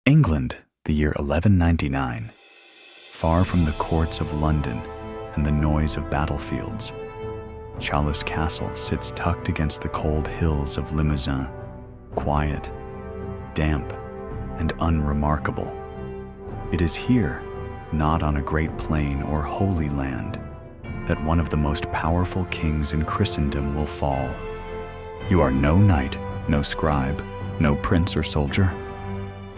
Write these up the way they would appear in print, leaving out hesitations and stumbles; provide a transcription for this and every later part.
England, the year 1199. Far from the courts of London and the noise of battlefields, Châlus Castle sits tucked against the cold hills of Limousin, quiet, damp, and unremarkable. It is here, not on a great plain or holy land, that one of the most powerful kings in Christendom will fall. You are no knight, no scribe, no prince or soldier.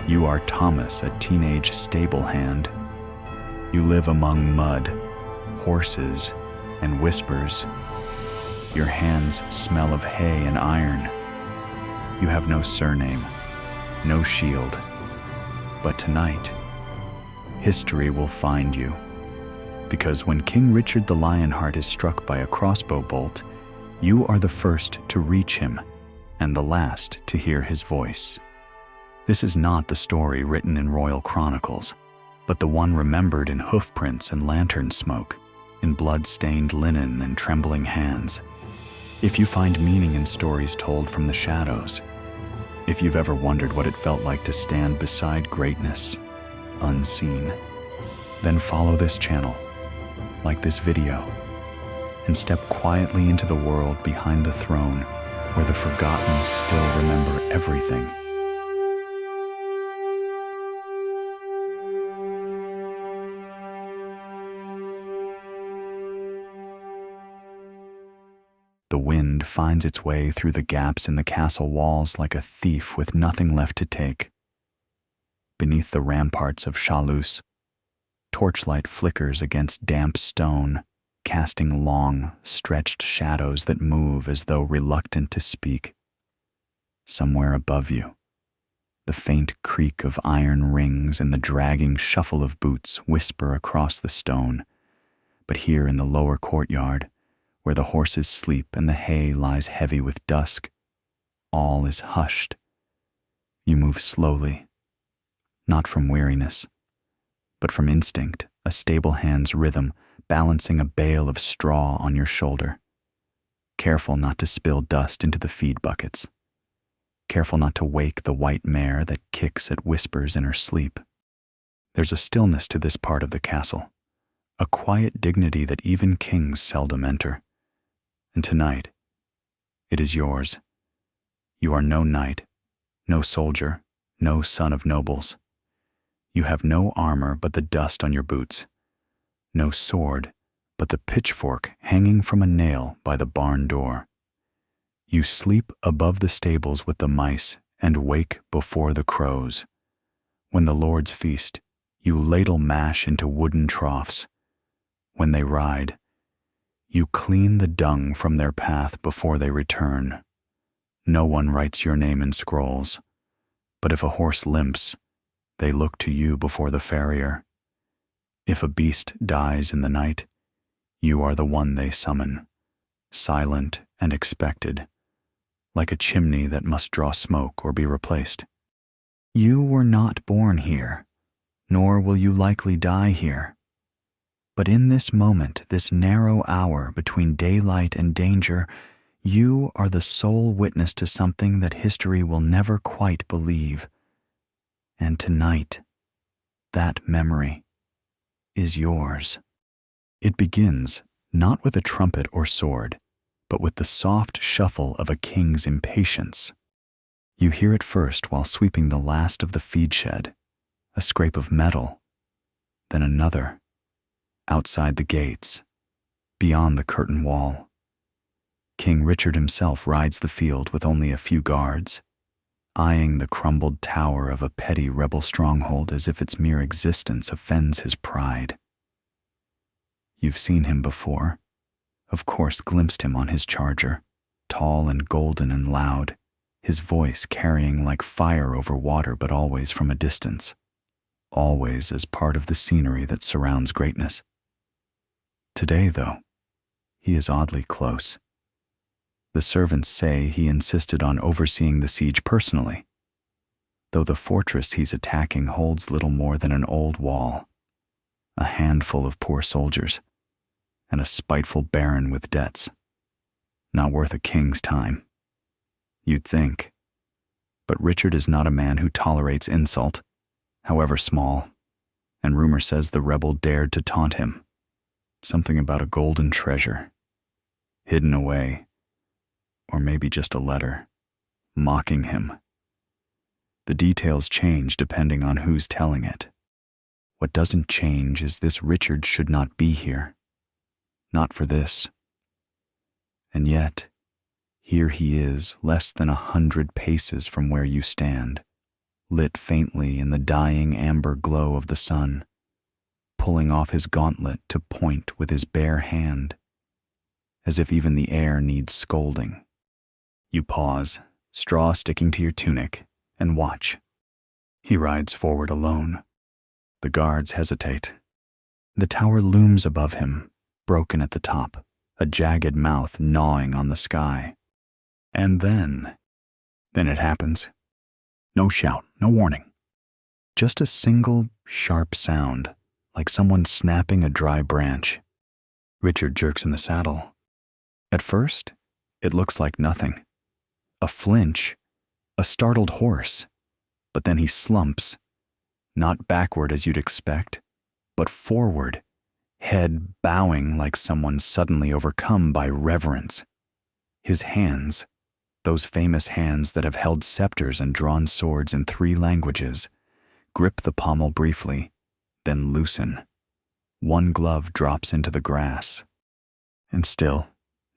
You are Thomas, a teenage stablehand. You live among mud, horses, and whispers. Your hands smell of hay and iron. You have no surname, no shield. But tonight, history will find you. Because when King Richard the Lionheart is struck by a crossbow bolt, you are the first to reach him and the last to hear his voice. This is not the story written in royal chronicles, but the one remembered in hoofprints and lantern smoke, in blood-stained linen and trembling hands. If you find meaning in stories told from the shadows, if you've ever wondered what it felt like to stand beside greatness, unseen, then follow this channel, like this video, and step quietly into the world behind the throne where the forgotten still remember everything. The wind finds its way through the gaps in the castle walls like a thief with nothing left to take. Beneath the ramparts of Châlus, torchlight flickers against damp stone, casting long, stretched shadows that move as though reluctant to speak. Somewhere above you, the faint creak of iron rings and the dragging shuffle of boots whisper across the stone. But here in the lower courtyard, where the horses sleep and the hay lies heavy with dusk, all is hushed. You move slowly, not from weariness, but from instinct, a stable-hand's rhythm, balancing a bale of straw on your shoulder. Careful not to spill dust into the feed buckets. Careful not to wake the white mare that kicks at whispers in her sleep. There's a stillness to this part of the castle, a quiet dignity that even kings seldom enter. And tonight, it is yours. You are no knight, no soldier, no son of nobles. You have no armor but the dust on your boots, no sword but the pitchfork hanging from a nail by the barn door. You sleep above the stables with the mice and wake before the crows. When the lords feast, you ladle mash into wooden troughs. When they ride, you clean the dung from their path before they return. No one writes your name in scrolls, but if a horse limps, they look to you before the farrier. If a beast dies in the night, you are the one they summon, silent and expected, like a chimney that must draw smoke or be replaced. You were not born here, nor will you likely die here. But in this moment, this narrow hour between daylight and danger, you are the sole witness to something that history will never quite believe. And tonight, that memory is yours. It begins not with a trumpet or sword, but with the soft shuffle of a king's impatience. You hear it first while sweeping the last of the feed shed, a scrape of metal, then another, outside the gates, beyond the curtain wall. King Richard himself rides the field with only a few guards, eyeing the crumbled tower of a petty rebel stronghold as if its mere existence offends his pride. You've seen him before, of course glimpsed him on his charger, tall and golden and loud, his voice carrying like fire over water but always from a distance, always as part of the scenery that surrounds greatness. Today, though, he is oddly close. The servants say he insisted on overseeing the siege personally, though the fortress he's attacking holds little more than an old wall, a handful of poor soldiers, and a spiteful baron with debts. Not worth a king's time, you'd think. But Richard is not a man who tolerates insult. however small, and rumor says the rebel dared to taunt him. Something about a golden treasure, hidden away, or maybe just a letter, mocking him. The details change depending on who's telling it. What doesn't change is this Richard should not be here. Not for this. And yet, here he is, less than 100 paces from where you stand, lit faintly in the dying amber glow of the sun, pulling off his gauntlet to point with his bare hand, as if even the air needs scolding. You pause, straw sticking to your tunic, and watch. He rides forward alone. The guards hesitate. The tower looms above him, broken at the top, a jagged mouth gnawing on the sky. And then it happens. No shout, no warning. Just a single, sharp sound, like someone snapping a dry branch. Richard jerks in the saddle. At first, it looks like nothing. A flinch, a startled horse. But then he slumps, not backward as you'd expect, but forward, head bowing like someone suddenly overcome by reverence. His hands, those famous hands that have held scepters and drawn swords in 3 languages, grip the pommel briefly, then loosen. One glove drops into the grass. And still,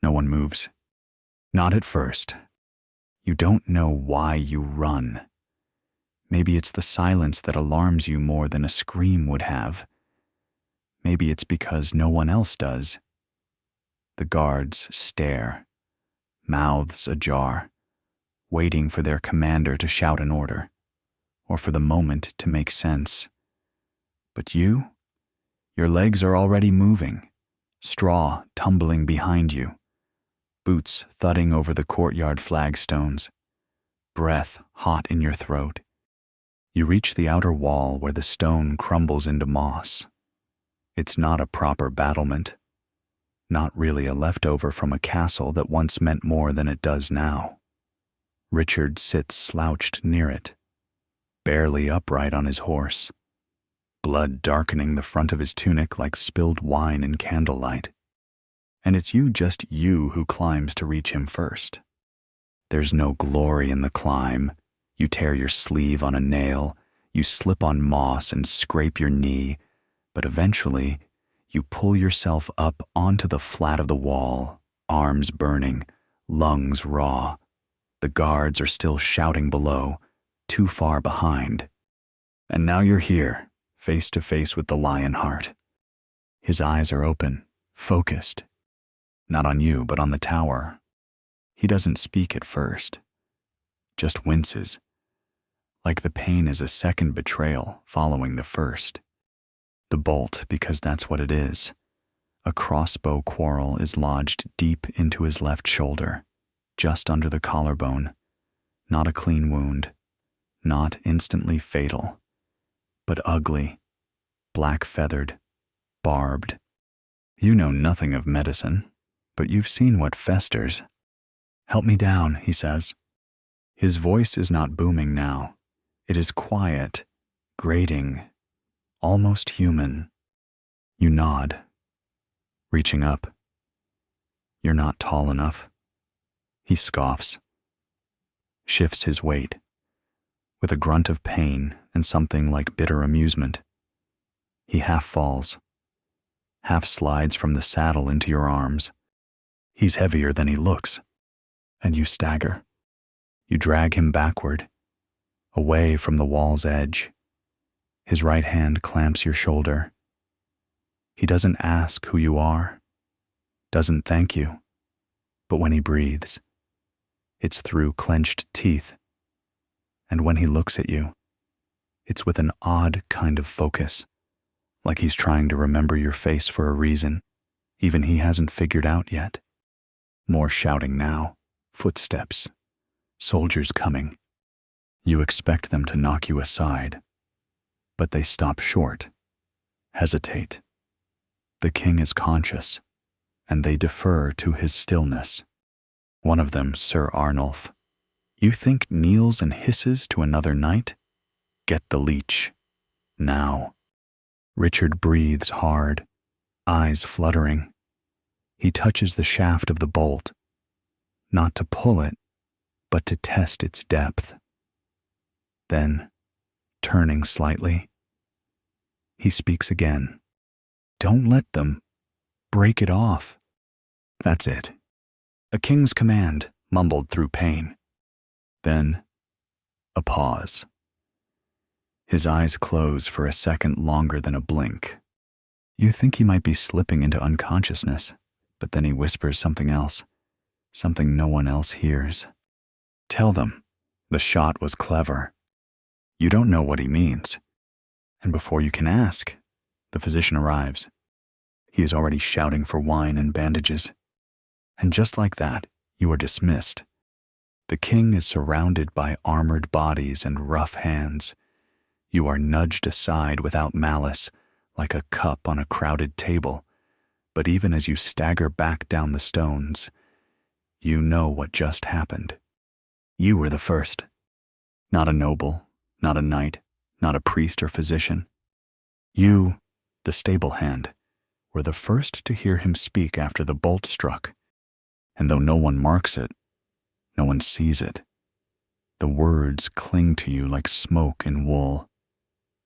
no one moves. Not at first. You don't know why you run. Maybe it's the silence that alarms you more than a scream would have. Maybe it's because no one else does. The guards stare, mouths ajar, waiting for their commander to shout an order, or for the moment to make sense. But you? Your legs are already moving, straw tumbling behind you, boots thudding over the courtyard flagstones, breath hot in your throat. You reach the outer wall where the stone crumbles into moss. It's not a proper battlement, not really a leftover from a castle that once meant more than it does now. Richard sits slouched near it, barely upright on his horse, blood darkening the front of his tunic like spilled wine in candlelight. And it's just you who climbs to reach him first. There's no glory in the climb. You tear your sleeve on a nail, you slip on moss and scrape your knee, but eventually you pull yourself up onto the flat of the wall, arms burning, lungs raw. The guards are still shouting below, too far behind. And now you're here, face to face with the Lionheart. His eyes are open, focused. Not on you, but on the tower. He doesn't speak at first, just winces, like the pain is a second betrayal following the first. The bolt, because that's what it is. A crossbow quarrel is lodged deep into his left shoulder, just under the collarbone. Not a clean wound, not instantly fatal, but ugly, black-feathered, barbed. You know nothing of medicine, but you've seen what festers. "Help me down," he says. His voice is not booming now. It is quiet, grating, almost human. You nod, reaching up. You're not tall enough. He scoffs, shifts his weight, with a grunt of pain and something like bitter amusement. He half falls, half slides from the saddle into your arms. He's heavier than he looks, and you stagger. You drag him backward, away from the wall's edge. His right hand clamps your shoulder. He doesn't ask who you are, doesn't thank you, but when he breathes, it's through clenched teeth. And when he looks at you, it's with an odd kind of focus, like he's trying to remember your face for a reason, even he hasn't figured out yet. More shouting now, footsteps, soldiers coming. You expect them to knock you aside, but they stop short, hesitate. The king is conscious, and they defer to his stillness. One of them, Sir Arnulf. You think kneels and hisses to another knight? Get the leech. Now. Richard breathes hard, eyes fluttering. He touches the shaft of the bolt, not to pull it, but to test its depth. Then, turning slightly, he speaks again. Don't let them. Break it off. That's it. A king's command, mumbled through pain. Then, a pause. His eyes close for a second longer than a blink. You think he might be slipping into unconsciousness, but then he whispers something else, something no one else hears. Tell them, the shot was clever. You don't know what he means. And before you can ask, the physician arrives. He is already shouting for wine and bandages. And just like that, you are dismissed. The king is surrounded by armored bodies and rough hands. You are nudged aside without malice, like a cup on a crowded table. But even as you stagger back down the stones, you know what just happened. You were the first. Not a noble, not a knight, not a priest or physician. You, the stablehand, were the first to hear him speak after the bolt struck. And though no one marks it, no one sees it, the words cling to you like smoke in wool,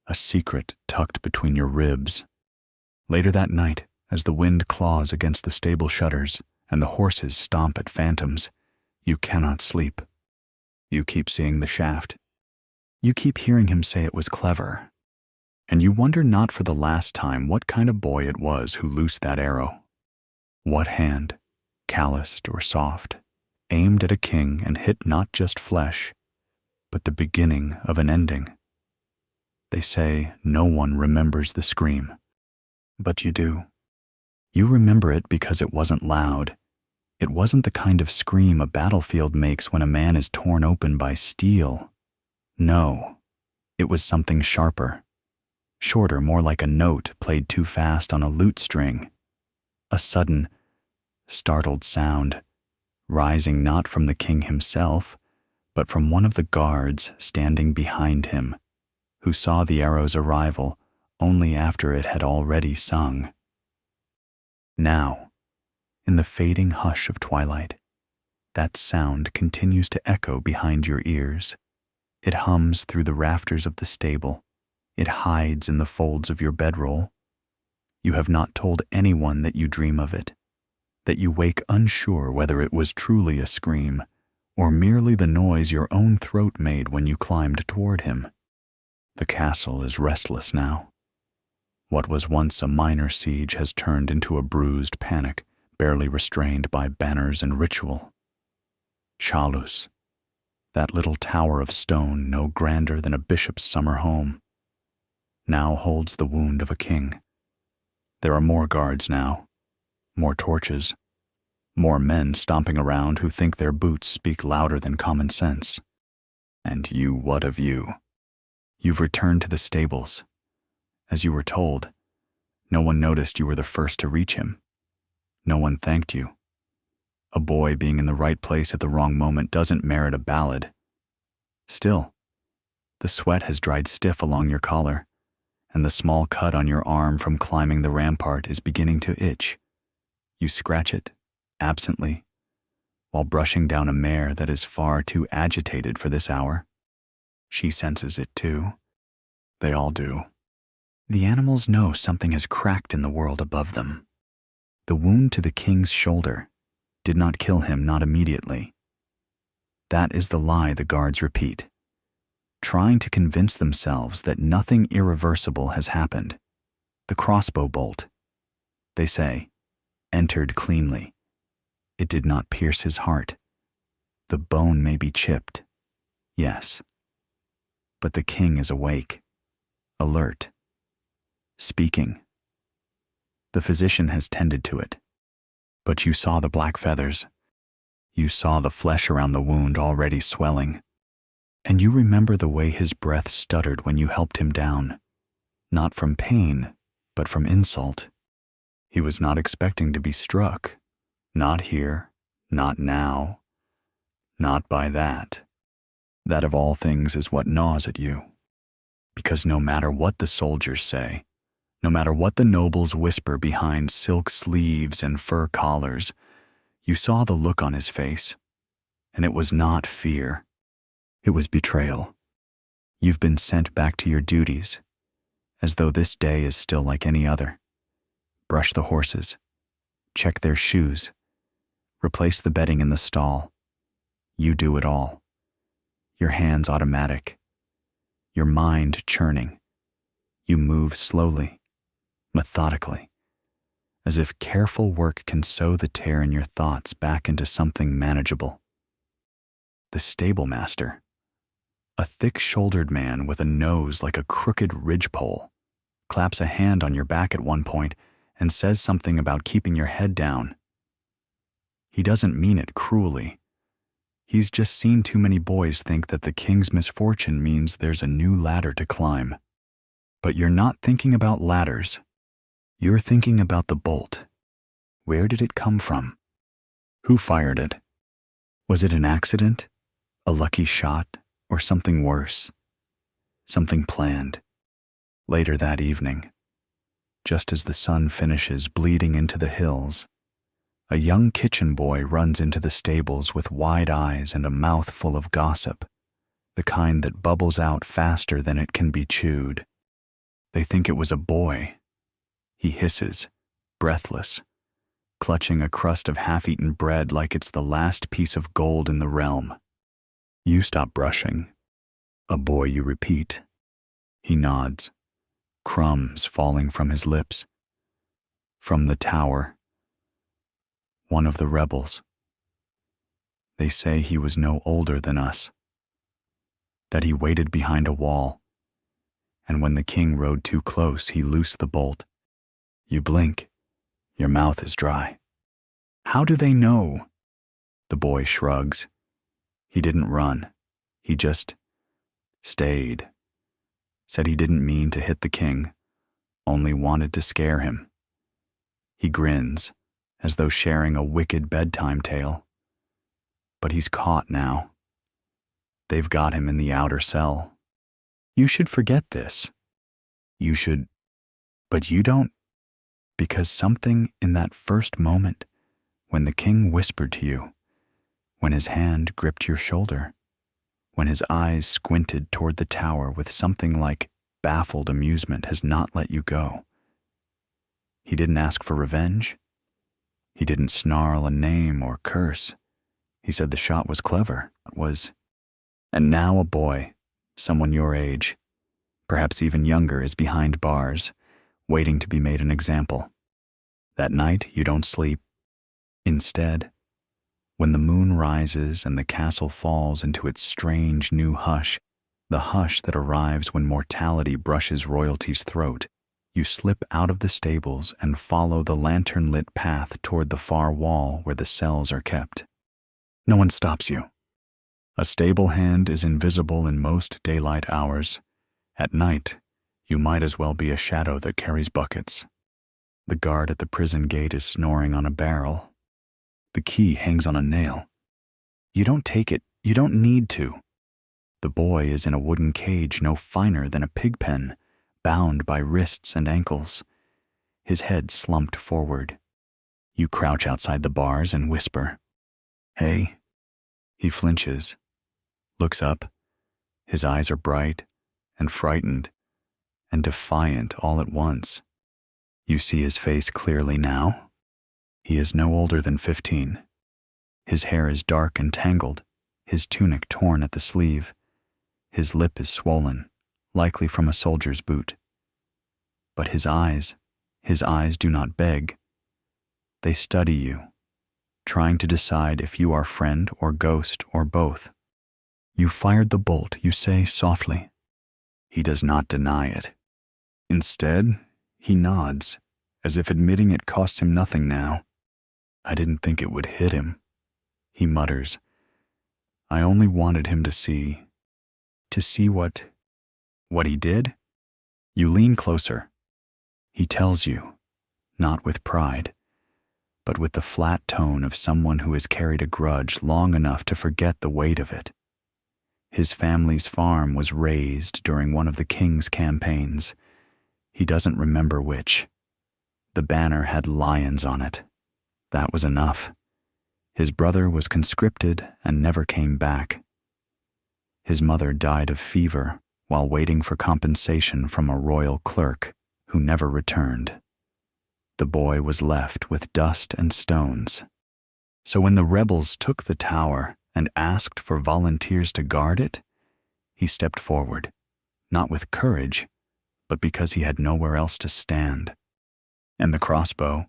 a secret tucked between your ribs. Later that night, as the wind claws against the stable shutters and the horses stomp at phantoms, you cannot sleep. You keep seeing the shaft. You keep hearing him say it was clever. And you wonder not for the last time what kind of boy it was who loosed that arrow. What hand, calloused or soft, aimed at a king and hit not just flesh, but the beginning of an ending. They say no one remembers the scream, but you do. You remember it because it wasn't loud. It wasn't the kind of scream a battlefield makes when a man is torn open by steel. No, it was something sharper, shorter, more like a note played too fast on a lute string. A sudden, startled sound, rising not from the king himself, but from one of the guards standing behind him, who saw the arrow's arrival only after it had already sung. Now, in the fading hush of twilight, that sound continues to echo behind your ears. It hums through the rafters of the stable. It hides in the folds of your bedroll. You have not told anyone that you dream of it, that you wake unsure whether it was truly a scream or merely the noise your own throat made when you climbed toward him. The castle is restless now. What was once a minor siege has turned into a bruised panic, barely restrained by banners and ritual. Châlus, that little tower of stone no grander than a bishop's summer home, now holds the wound of a king. There are more guards now, more torches, more men stomping around who think their boots speak louder than common sense. And you, what of you? You've returned to the stables. As you were told, no one noticed you were the first to reach him. No one thanked you. A boy being in the right place at the wrong moment doesn't merit a ballad. Still, the sweat has dried stiff along your collar, and the small cut on your arm from climbing the rampart is beginning to itch. You scratch it, absently, while brushing down a mare that is far too agitated for this hour. She senses it too. They all do. The animals know something has cracked in the world above them. The wound to the king's shoulder did not kill him, not immediately. That is the lie the guards repeat, trying to convince themselves that nothing irreversible has happened. The crossbow bolt, they say, entered cleanly. It did not pierce his heart. The bone may be chipped, yes. But the king is awake, alert, speaking. The physician has tended to it. But you saw the black feathers. You saw the flesh around the wound already swelling. And you remember the way his breath stuttered when you helped him down. Not from pain, but from insult. He was not expecting to be struck. Not here, not now, not by that. That of all things is what gnaws at you. Because no matter what the soldiers say, no matter what the nobles whisper behind silk sleeves and fur collars, you saw the look on his face, and it was not fear. It was betrayal. You've been sent back to your duties, as though this day is still like any other. Brush the horses, check their shoes, replace the bedding in the stall. You do it all. Your hands automatic, your mind churning. You move slowly, methodically, as if careful work can sew the tear in your thoughts back into something manageable. The stable master, a thick-shouldered man with a nose like a crooked ridgepole, claps a hand on your back at one point and says something about keeping your head down. He doesn't mean it cruelly. He's just seen too many boys think that the king's misfortune means there's a new ladder to climb. But you're not thinking about ladders. You're thinking about the bolt. Where did it come from? Who fired it? Was it an accident? A lucky shot? Or something worse? Something planned. Later that evening, just as the sun finishes bleeding into the hills, a young kitchen boy runs into the stables with wide eyes and a mouth full of gossip, the kind that bubbles out faster than it can be chewed. They think it was a boy. He hisses, breathless, clutching a crust of half-eaten bread like it's the last piece of gold in the realm. You stop brushing. A boy, you repeat. He nods, crumbs falling from his lips. From the tower. One of the rebels. They say he was no older than us. That he waited behind a wall, and when the king rode too close, he loosed the bolt. You blink. Your mouth is dry. How do they know? The boy shrugs. He didn't run. He just stayed. Said he didn't mean to hit the king, only wanted to scare him. He grins, as though sharing a wicked bedtime tale. But he's caught now. They've got him in the outer cell. You should forget this. You should, but you don't, because something in that first moment, when the king whispered to you, when his hand gripped your shoulder, when his eyes squinted toward the tower with something like baffled amusement, has not let you go. He didn't ask for revenge. He didn't snarl a name or curse. He said the shot was clever. And now a boy, someone your age, perhaps even younger, is behind bars, waiting to be made an example. That night, you don't sleep. Instead, when the moon rises and the castle falls into its strange new hush, the hush that arrives when mortality brushes royalty's throat, you slip out of the stables and follow the lantern-lit path toward the far wall where the cells are kept. No one stops you. A stable hand is invisible in most daylight hours. At night, you might as well be a shadow that carries buckets. The guard at the prison gate is snoring on a barrel. The key hangs on a nail. You don't take it. You don't need to. The boy is in a wooden cage no finer than a pig pen, bound by wrists and ankles, his head slumped forward. You crouch outside the bars and whisper, "Hey." He flinches, looks up. His eyes are bright and frightened and defiant all at once. You see his face clearly now. He is no older than 15. His hair is dark and tangled, his tunic torn at the sleeve. His lip is swollen, likely from a soldier's boot. But his eyes do not beg. They study you, trying to decide if you are friend or ghost or both. You fired the bolt, you say softly. He does not deny it. Instead, he nods, as if admitting it costs him nothing now. I didn't think it would hit him. He mutters, I only wanted him to see. To see what he did? You lean closer. He tells you, not with pride, but with the flat tone of someone who has carried a grudge long enough to forget the weight of it. His family's farm was razed during one of the king's campaigns. He doesn't remember which. The banner had lions on it. That was enough. His brother was conscripted and never came back. His mother died of fever while waiting for compensation from a royal clerk who never returned. The boy was left with dust and stones. So when the rebels took the tower and asked for volunteers to guard it, he stepped forward, not with courage, but because he had nowhere else to stand. And the crossbow,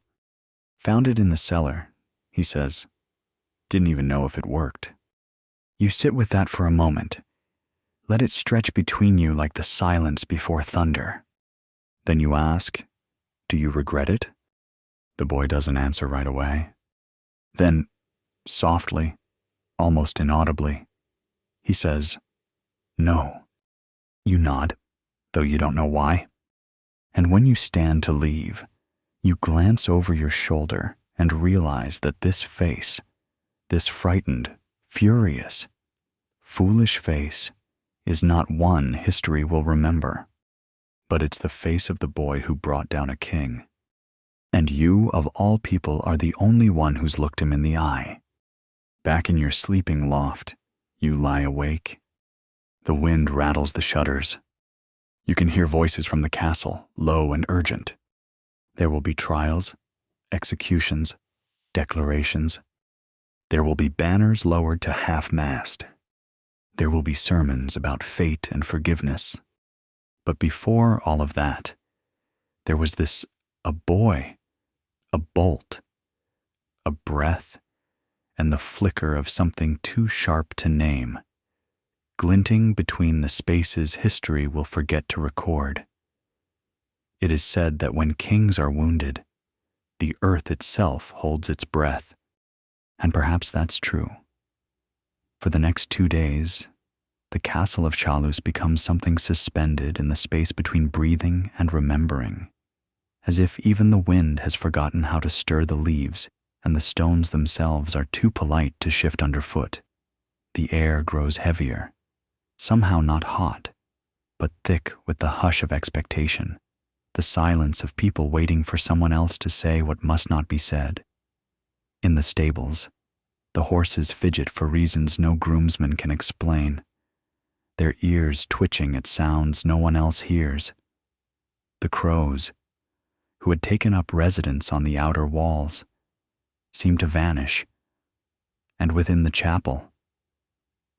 found it in the cellar, he says. Didn't even know if it worked. You sit with that for a moment. Let it stretch between you like the silence before thunder. Then you ask, do you regret it? The boy doesn't answer right away. Then, softly, almost inaudibly, he says, no. You nod, though you don't know why. And when you stand to leave, you glance over your shoulder and realize that this face, this frightened, furious, foolish face, is not one history will remember, but it's the face of the boy who brought down a king. And you, of all people, are the only one who's looked him in the eye. Back in your sleeping loft, you lie awake. The wind rattles the shutters. You can hear voices from the castle, low and urgent. There will be trials, executions, declarations. There will be banners lowered to half-mast. There will be sermons about fate and forgiveness. But before all of that, there was a boy, a bolt, a breath, and the flicker of something too sharp to name, glinting between the spaces history will forget to record. It is said that when kings are wounded, the earth itself holds its breath, and perhaps that's true. For the next 2 days, the castle of Châlus becomes something suspended in the space between breathing and remembering, as if even the wind has forgotten how to stir the leaves and the stones themselves are too polite to shift underfoot. The air grows heavier, somehow not hot, but thick with the hush of expectation, the silence of people waiting for someone else to say what must not be said. In the stables, the horses fidget for reasons no groomsman can explain, their ears twitching at sounds no one else hears. The crows, who had taken up residence on the outer walls, seem to vanish. And within the chapel,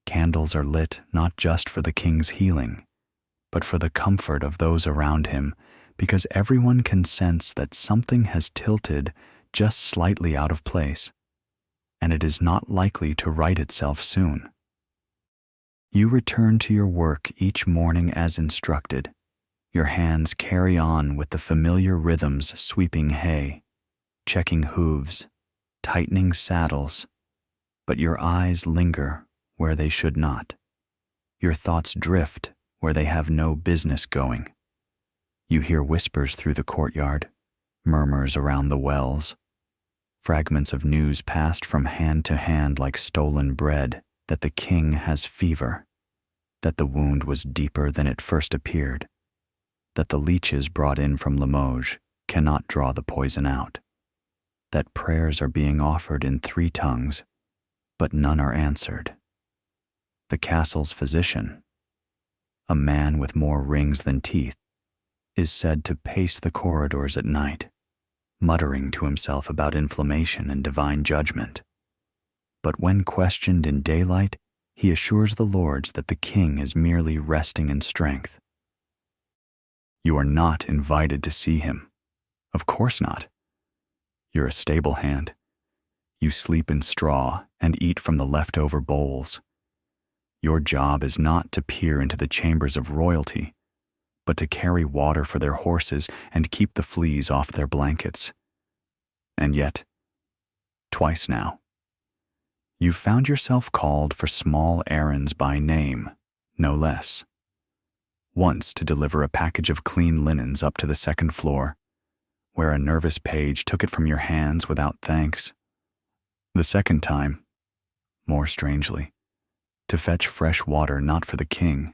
candles are lit not just for the king's healing, but for the comfort of those around him, because everyone can sense that something has tilted just slightly out of place, and it is not likely to right itself soon. You return to your work each morning as instructed. Your hands carry on with the familiar rhythms, sweeping hay, checking hooves, tightening saddles, but your eyes linger where they should not. Your thoughts drift where they have no business going. You hear whispers through the courtyard, murmurs around the wells, fragments of news passed from hand to hand like stolen bread, that the king has fever, that the wound was deeper than it first appeared, that the leeches brought in from Limoges cannot draw the poison out, that prayers are being offered in 3 tongues, but none are answered. The castle's physician, a man with more rings than teeth, is said to pace the corridors at night, muttering to himself about inflammation and divine judgment. But when questioned in daylight, he assures the lords that the king is merely resting in strength. You are not invited to see him. Of course not. You're a stablehand. You sleep in straw and eat from the leftover bowls. Your job is not to peer into the chambers of royalty, but to carry water for their horses and keep the fleas off their blankets. And yet, twice now, you've found yourself called for small errands by name, no less. Once to deliver a package of clean linens up to the 2nd floor, where a nervous page took it from your hands without thanks. The second time, more strangely, to fetch fresh water not for the king,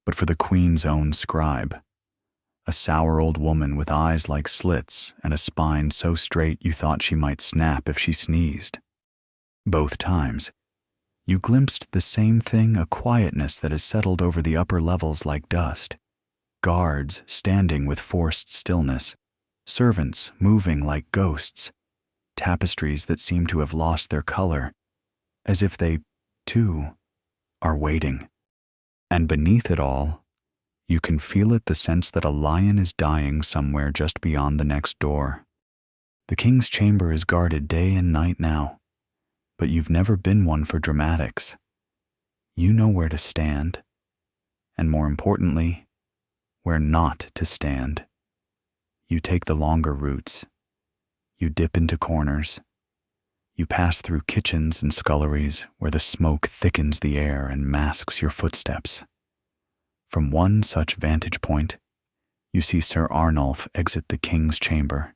but for the queen's own scribe, a sour old woman with eyes like slits and a spine so straight you thought she might snap if she sneezed. Both times, you glimpsed the same thing, a quietness that has settled over the upper levels like dust, guards standing with forced stillness, servants moving like ghosts, tapestries that seem to have lost their color, as if they, too, are waiting. And beneath it all, you can feel it, the sense that a lion is dying somewhere just beyond the next door. The king's chamber is guarded day and night now, but you've never been one for dramatics. You know where to stand, and more importantly, where not to stand. You take the longer routes. You dip into corners. You pass through kitchens and sculleries where the smoke thickens the air and masks your footsteps. From one such vantage point, you see Sir Arnulf exit the king's chamber,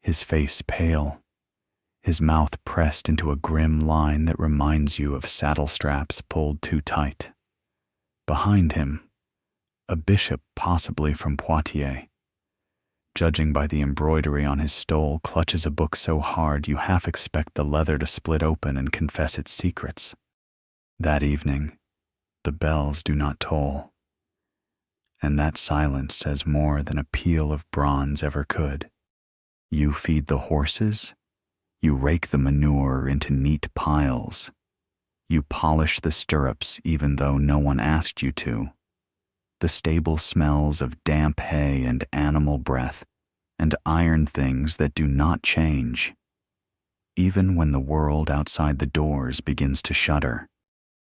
his face pale, his mouth pressed into a grim line that reminds you of saddle straps pulled too tight. Behind him, a bishop, possibly from Poitiers, judging by the embroidery on his stole, clutches a book so hard you half expect the leather to split open and confess its secrets. That evening, the bells do not toll, and that silence says more than a peal of bronze ever could. You feed the horses, you rake the manure into neat piles, you polish the stirrups even though no one asked you to. The stable smells of damp hay and animal breath, and iron things that do not change, even when the world outside the doors begins to shudder.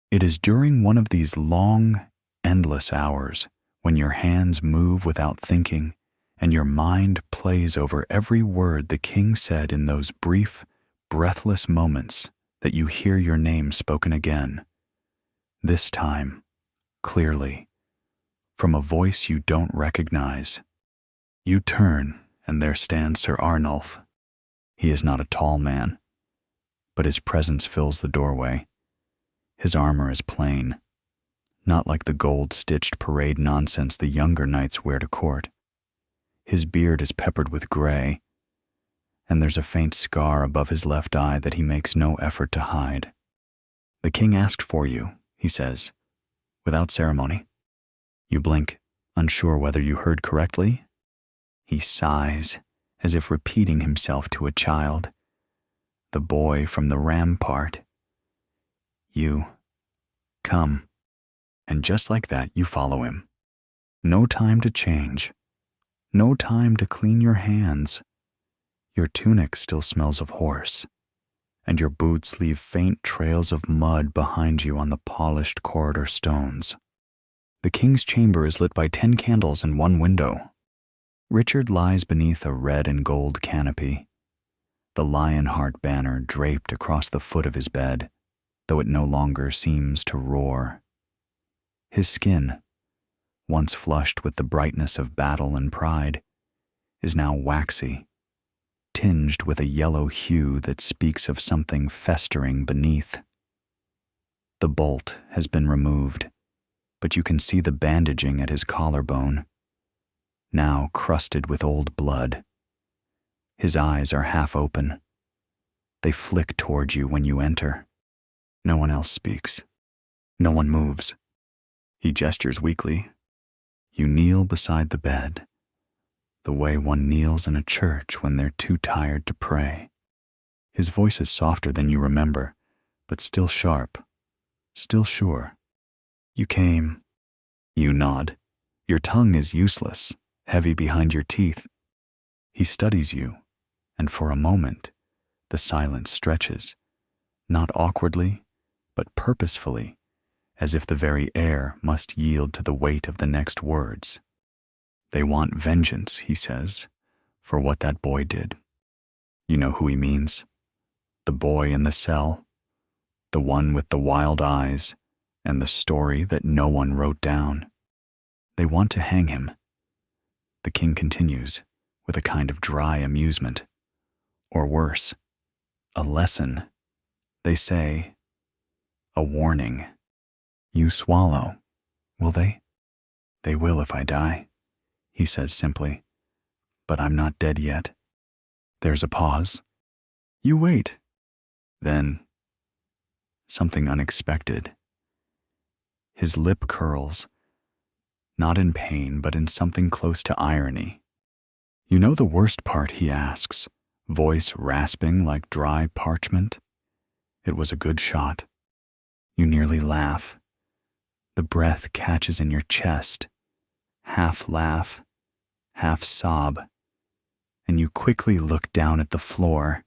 It is during one of these long, endless hours, when your hands move without thinking, and your mind plays over every word the king said in those brief, breathless moments, that you hear your name spoken again. This time, clearly, from a voice you don't recognize. You turn, and there stands Sir Arnulf. He is not a tall man, but his presence fills the doorway. His armor is plain, not like the gold-stitched parade nonsense the younger knights wear to court. His beard is peppered with gray, and there's a faint scar above his left eye that he makes no effort to hide. "The king asked for you," he says, without ceremony. You blink, unsure whether you heard correctly. He sighs, as if repeating himself to a child. The boy from the rampart. You come, and just like that you follow him. No time to change. No time to clean your hands. Your tunic still smells of horse, and your boots leave faint trails of mud behind you on the polished corridor stones. The king's chamber is lit by 10 candles and 1 window. Richard lies beneath a red and gold canopy, the Lionheart banner draped across the foot of his bed, though it no longer seems to roar. His skin, once flushed with the brightness of battle and pride, is now waxy, tinged with a yellow hue that speaks of something festering beneath. The bolt has been removed, but you can see the bandaging at his collarbone, now crusted with old blood. His eyes are half open. They flick toward you when you enter. No one else speaks. No one moves. He gestures weakly. You kneel beside the bed, the way one kneels in a church when they're too tired to pray. His voice is softer than you remember, but still sharp, still sure. You came. You nod. Your tongue is useless, heavy behind your teeth. He studies you, and for a moment, the silence stretches, not awkwardly, but purposefully, as if the very air must yield to the weight of the next words. They want vengeance, he says, for what that boy did. You know who he means. The boy in the cell, the one with the wild eyes, and the story that no one wrote down. They want to hang him. The king continues, with a kind of dry amusement. Or worse, a lesson. They say, a warning. You swallow, will they? They will if I die, he says simply. But I'm not dead yet. There's a pause. You wait. Then, something unexpected. His lip curls, not in pain, but in something close to irony. You know the worst part, he asks, voice rasping like dry parchment. It was a good shot. You nearly laugh. The breath catches in your chest, half laugh, half sob, and you quickly look down at the floor,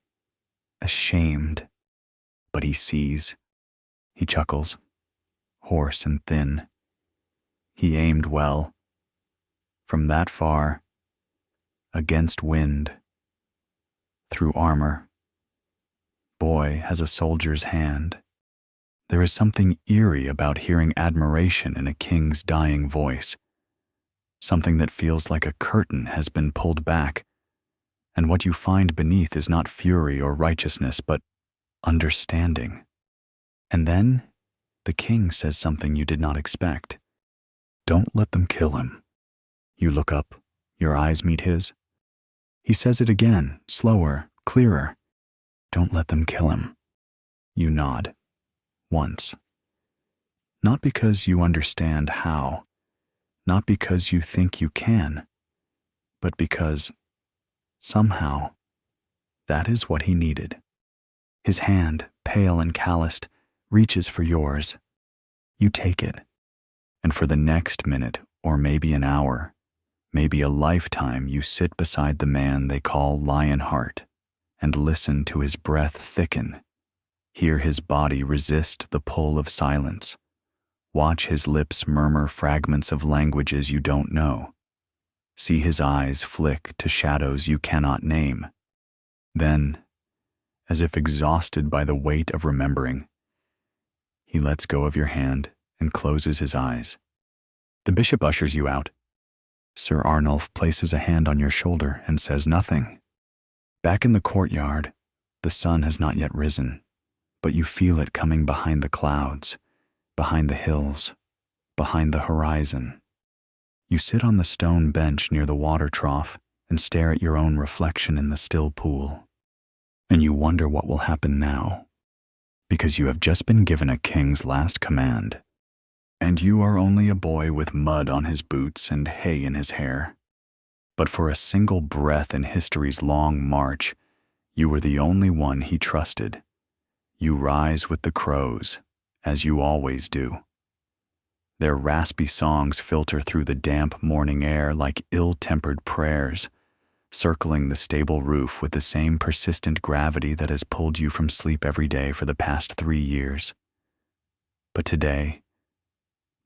ashamed. But he sees. He chuckles, hoarse and thin. He aimed well. From that far, against wind, through armor. Boy has a soldier's hand. There is something eerie about hearing admiration in a king's dying voice, something that feels like a curtain has been pulled back, and what you find beneath is not fury or righteousness, but understanding. And then, the king says something you did not expect. Don't let them kill him. You look up, your eyes meet his. He says it again, slower, clearer. Don't let them kill him. You nod. Once. Not because you understand how, not because you think you can, but because, somehow, that is what he needed. His hand, pale and calloused, reaches for yours. You take it, and for the next minute, or maybe an hour, maybe a lifetime, you sit beside the man they call Lionheart and listen to his breath thicken, hear his body resist the pull of silence, watch his lips murmur fragments of languages you don't know, see his eyes flick to shadows you cannot name. Then, as if exhausted by the weight of remembering, he lets go of your hand and closes his eyes. The bishop ushers you out. Sir Arnulf places a hand on your shoulder and says nothing. Back in the courtyard, the sun has not yet risen, but you feel it coming behind the clouds, behind the hills, behind the horizon. You sit on the stone bench near the water trough and stare at your own reflection in the still pool. And you wonder what will happen now, because you have just been given a king's last command, and you are only a boy with mud on his boots and hay in his hair. But for a single breath in history's long march, you were the only one he trusted. You rise with the crows, as you always do. Their raspy songs filter through the damp morning air like ill-tempered prayers, circling the stable roof with the same persistent gravity that has pulled you from sleep every day for the past 3 years. But today,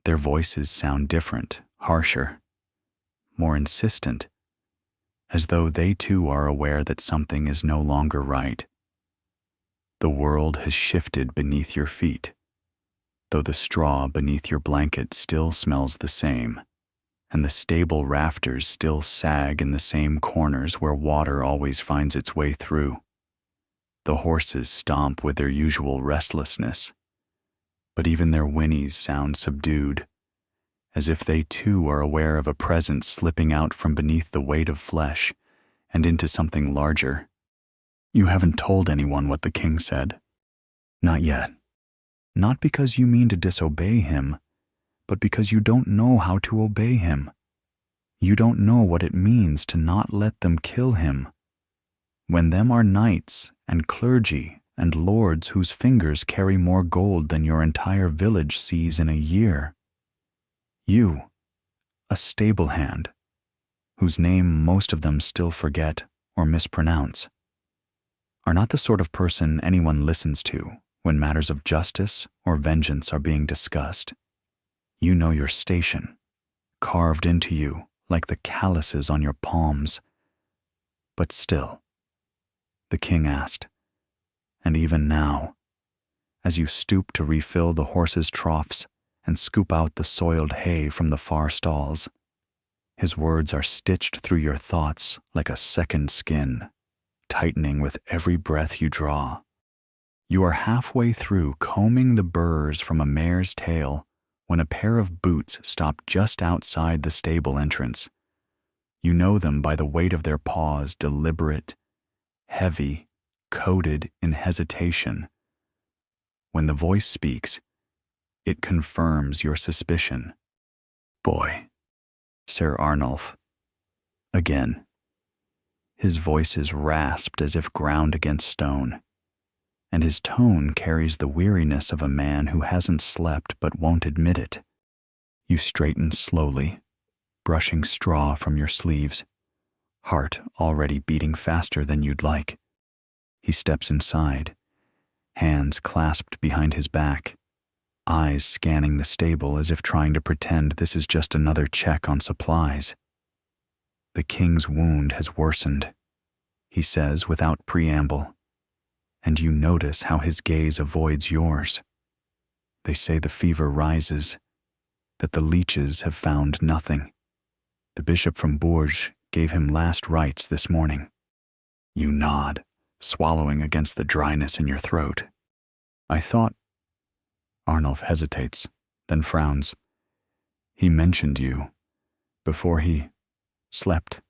their voices sound different, harsher, more insistent, as though they too are aware that something is no longer right. The world has shifted beneath your feet, though the straw beneath your blanket still smells the same, and the stable rafters still sag in the same corners where water always finds its way through. The horses stomp with their usual restlessness, but even their whinnies sound subdued, as if they too are aware of a presence slipping out from beneath the weight of flesh and into something larger. You haven't told anyone what the king said. Not yet. Not because you mean to disobey him, but because you don't know how to obey him. You don't know what it means to not let them kill him. When them are knights and clergy and lords whose fingers carry more gold than your entire village sees in a year. You, a stablehand, whose name most of them still forget or mispronounce, are not the sort of person anyone listens to when matters of justice or vengeance are being discussed. You know your station, carved into you like the calluses on your palms. But still, the king asked, and even now, as you stoop to refill the horses' troughs and scoop out the soiled hay from the far stalls, his words are stitched through your thoughts like a second skin, tightening with every breath you draw. You are halfway through combing the burrs from a mare's tail when a pair of boots stop just outside the stable entrance. You know them by the weight of their paws, deliberate, heavy, coated in hesitation. When the voice speaks, it confirms your suspicion. Boy, Sir Arnulf. Again. His voice is rasped as if ground against stone, and his tone carries the weariness of a man who hasn't slept but won't admit it. You straighten slowly, brushing straw from your sleeves, heart already beating faster than you'd like. He steps inside, hands clasped behind his back, eyes scanning the stable as if trying to pretend this is just another check on supplies. The king's wound has worsened, he says without preamble, and you notice how his gaze avoids yours. They say the fever rises, that the leeches have found nothing. The bishop from Bourges gave him last rites this morning. You nod, swallowing against the dryness in your throat. I thought... Arnulf hesitates, then frowns. He mentioned you before he slept.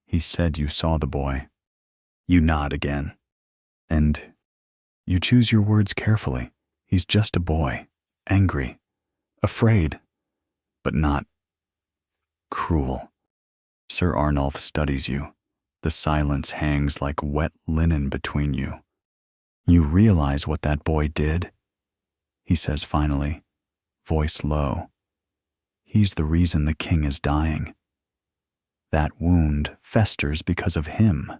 He said you saw the boy. You nod again. And you choose your words carefully. He's just a boy, angry, afraid, but not cruel. Sir Arnulf studies you. The silence hangs like wet linen between you. You realize what that boy did? He says finally, voice low. He's the reason the king is dying. That wound festers because of him.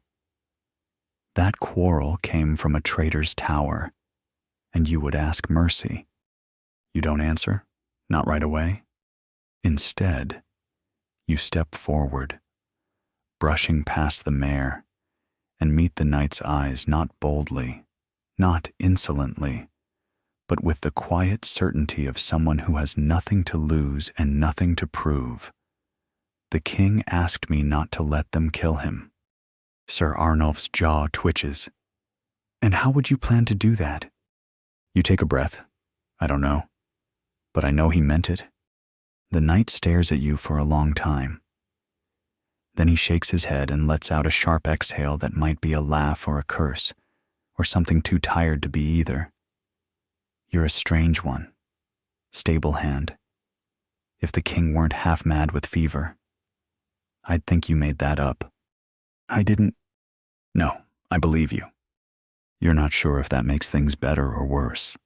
That quarrel came from a traitor's tower, and you would ask mercy. You don't answer, not right away. Instead, you step forward, brushing past the mare, and meet the knight's eyes not boldly, not insolently, but with the quiet certainty of someone who has nothing to lose and nothing to prove. The king asked me not to let them kill him. Sir Arnulf's jaw twitches. And how would you plan to do that? You take a breath. I don't know. But I know he meant it. The knight stares at you for a long time. Then he shakes his head and lets out a sharp exhale that might be a laugh or a curse, or something too tired to be either. You're a strange one. Stablehand. If the king weren't half mad with fever, I'd think you made that up. I didn't. No, I believe you. You're not sure if that makes things better or worse.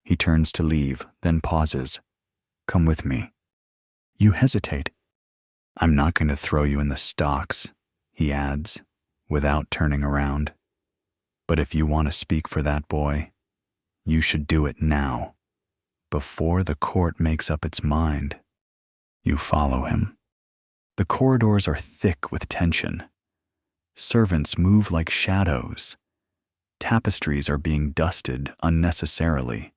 He turns to leave, then pauses. Come with me. You hesitate. I'm not going to throw you in the stocks, he adds, without turning around. But if you want to speak for that boy, you should do it now, before the court makes up its mind. You follow him. The corridors are thick with tension. Servants move like shadows. Tapestries are being dusted unnecessarily,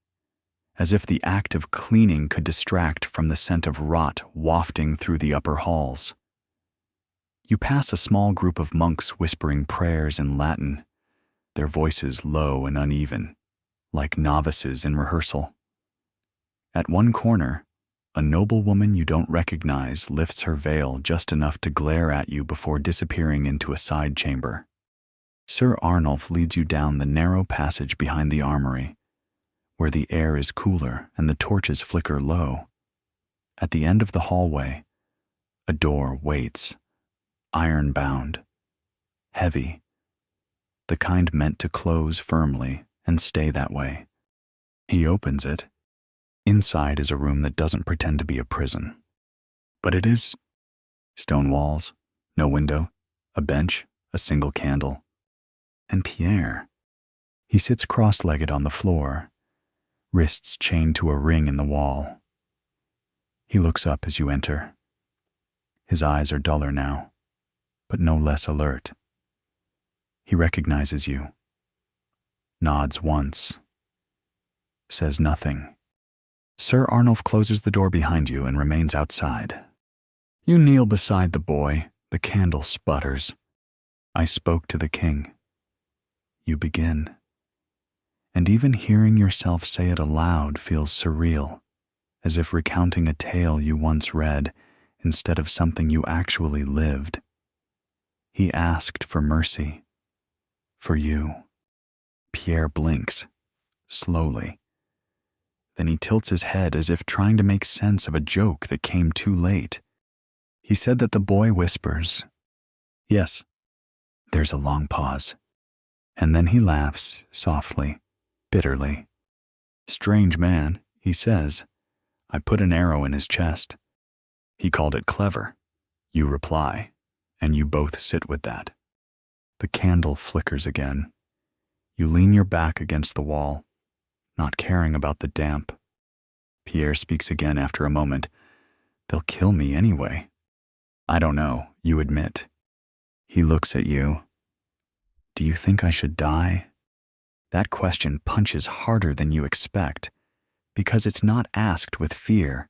as if the act of cleaning could distract from the scent of rot wafting through the upper halls. You pass a small group of monks whispering prayers in Latin, their voices low and uneven, like novices in rehearsal. At one corner, a noblewoman you don't recognize lifts her veil just enough to glare at you before disappearing into a side chamber. Sir Arnulf leads you down the narrow passage behind the armory, where the air is cooler and the torches flicker low. At the end of the hallway, a door waits, iron-bound, heavy, the kind meant to close firmly and stay that way. He opens it. Inside is a room that doesn't pretend to be a prison. But it is. Stone walls, no window, a bench, a single candle. And Pierre. He sits cross-legged on the floor, wrists chained to a ring in the wall. He looks up as you enter. His eyes are duller now, but no less alert. He recognizes you. Nods once. Says nothing. Sir Arnulf closes the door behind you and remains outside. You kneel beside the boy. The candle sputters. I spoke to the king. You begin. And even hearing yourself say it aloud feels surreal, as if recounting a tale you once read instead of something you actually lived. He asked for mercy. For you. Pierre blinks, slowly. Then he tilts his head as if trying to make sense of a joke that came too late. He said that the boy whispers, "Yes." There's a long pause, and then he laughs softly, bitterly. "Strange man," he says. "I put an arrow in his chest. He called it clever." You reply, and you both sit with that. The candle flickers again. You lean your back against the wall, not caring about the damp. Pierre speaks again after a moment. "They'll kill me anyway." "I don't know," you admit. He looks at you. "Do you think I should die?" That question punches harder than you expect, because it's not asked with fear,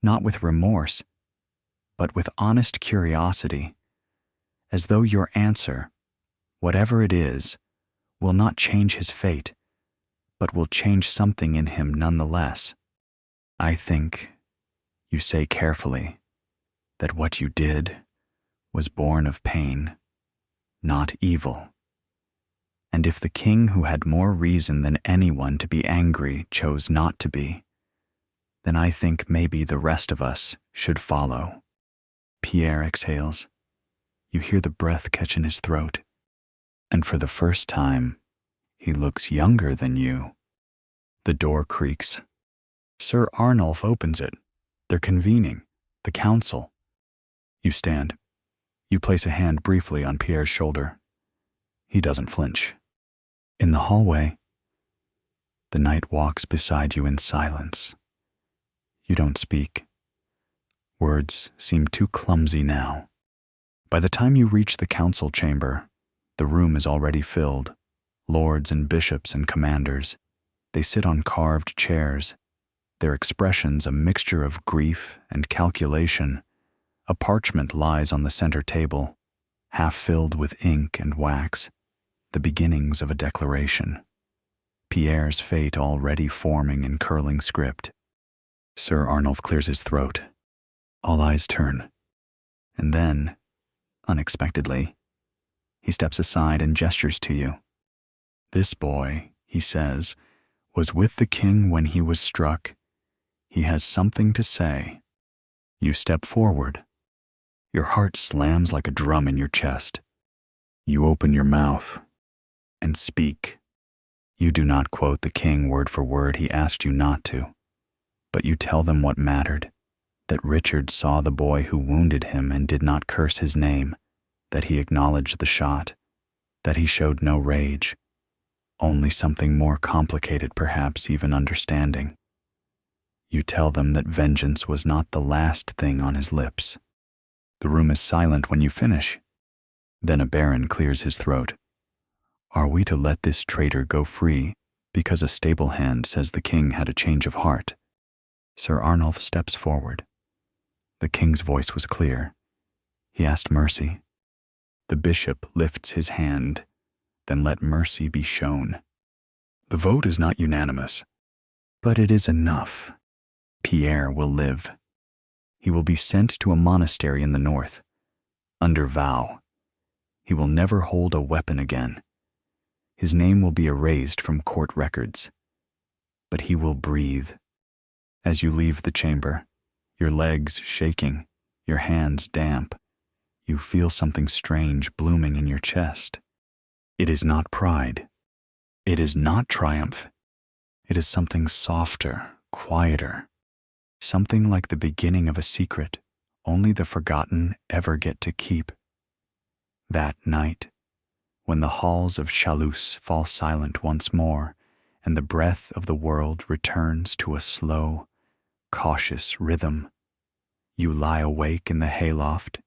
not with remorse, but with honest curiosity, as though your answer, whatever it is, will not change his fate, but will change something in him nonetheless. "I think," you say carefully, "that what you did was born of pain, not evil. And if the king who had more reason than anyone to be angry chose not to be, then I think maybe the rest of us should follow." Pierre exhales. You hear the breath catch in his throat. And for the first time, he looks younger than you. The door creaks. Sir Arnulf opens it. They're convening. The council. You stand. You place a hand briefly on Pierre's shoulder. He doesn't flinch. In the hallway, the knight walks beside you in silence. You don't speak. Words seem too clumsy now. By the time you reach the council chamber, the room is already filled. Lords and bishops and commanders. They sit on carved chairs, their expressions a mixture of grief and calculation. A parchment lies on the center table, half filled with ink and wax, the beginnings of a declaration. Pierre's fate already forming in curling script. Sir Arnulf clears his throat. All eyes turn. And then, unexpectedly, he steps aside and gestures to you. "This boy," he says, "was with the king when he was struck. He has something to say." You step forward. Your heart slams like a drum in your chest. You open your mouth and speak. You do not quote the king word for word he asked you not to, but you tell them what mattered, that Richard saw the boy who wounded him and did not curse his name, that he acknowledged the shot, that he showed no rage, only something more complicated, perhaps even understanding. You tell them that vengeance was not the last thing on his lips. The room is silent when you finish. Then a baron clears his throat. "Are we to let this traitor go free because a stablehand says the king had a change of heart?" Sir Arnulf steps forward. The king's voice was clear. He asked mercy. The bishop lifts his hand. Then let mercy be shown. The vote is not unanimous, but it is enough. Pierre will live. He will be sent to a monastery in the north, under vow. He will never hold a weapon again. His name will be erased from court records. But he will breathe. As you leave the chamber, your legs shaking, your hands damp, you feel something strange blooming in your chest. It is not pride. It is not triumph. It is something softer, quieter. Something like the beginning of a secret only the forgotten ever get to keep. That night, when the halls of Châlus fall silent once more and the breath of the world returns to a slow, cautious rhythm, you lie awake in the hayloft,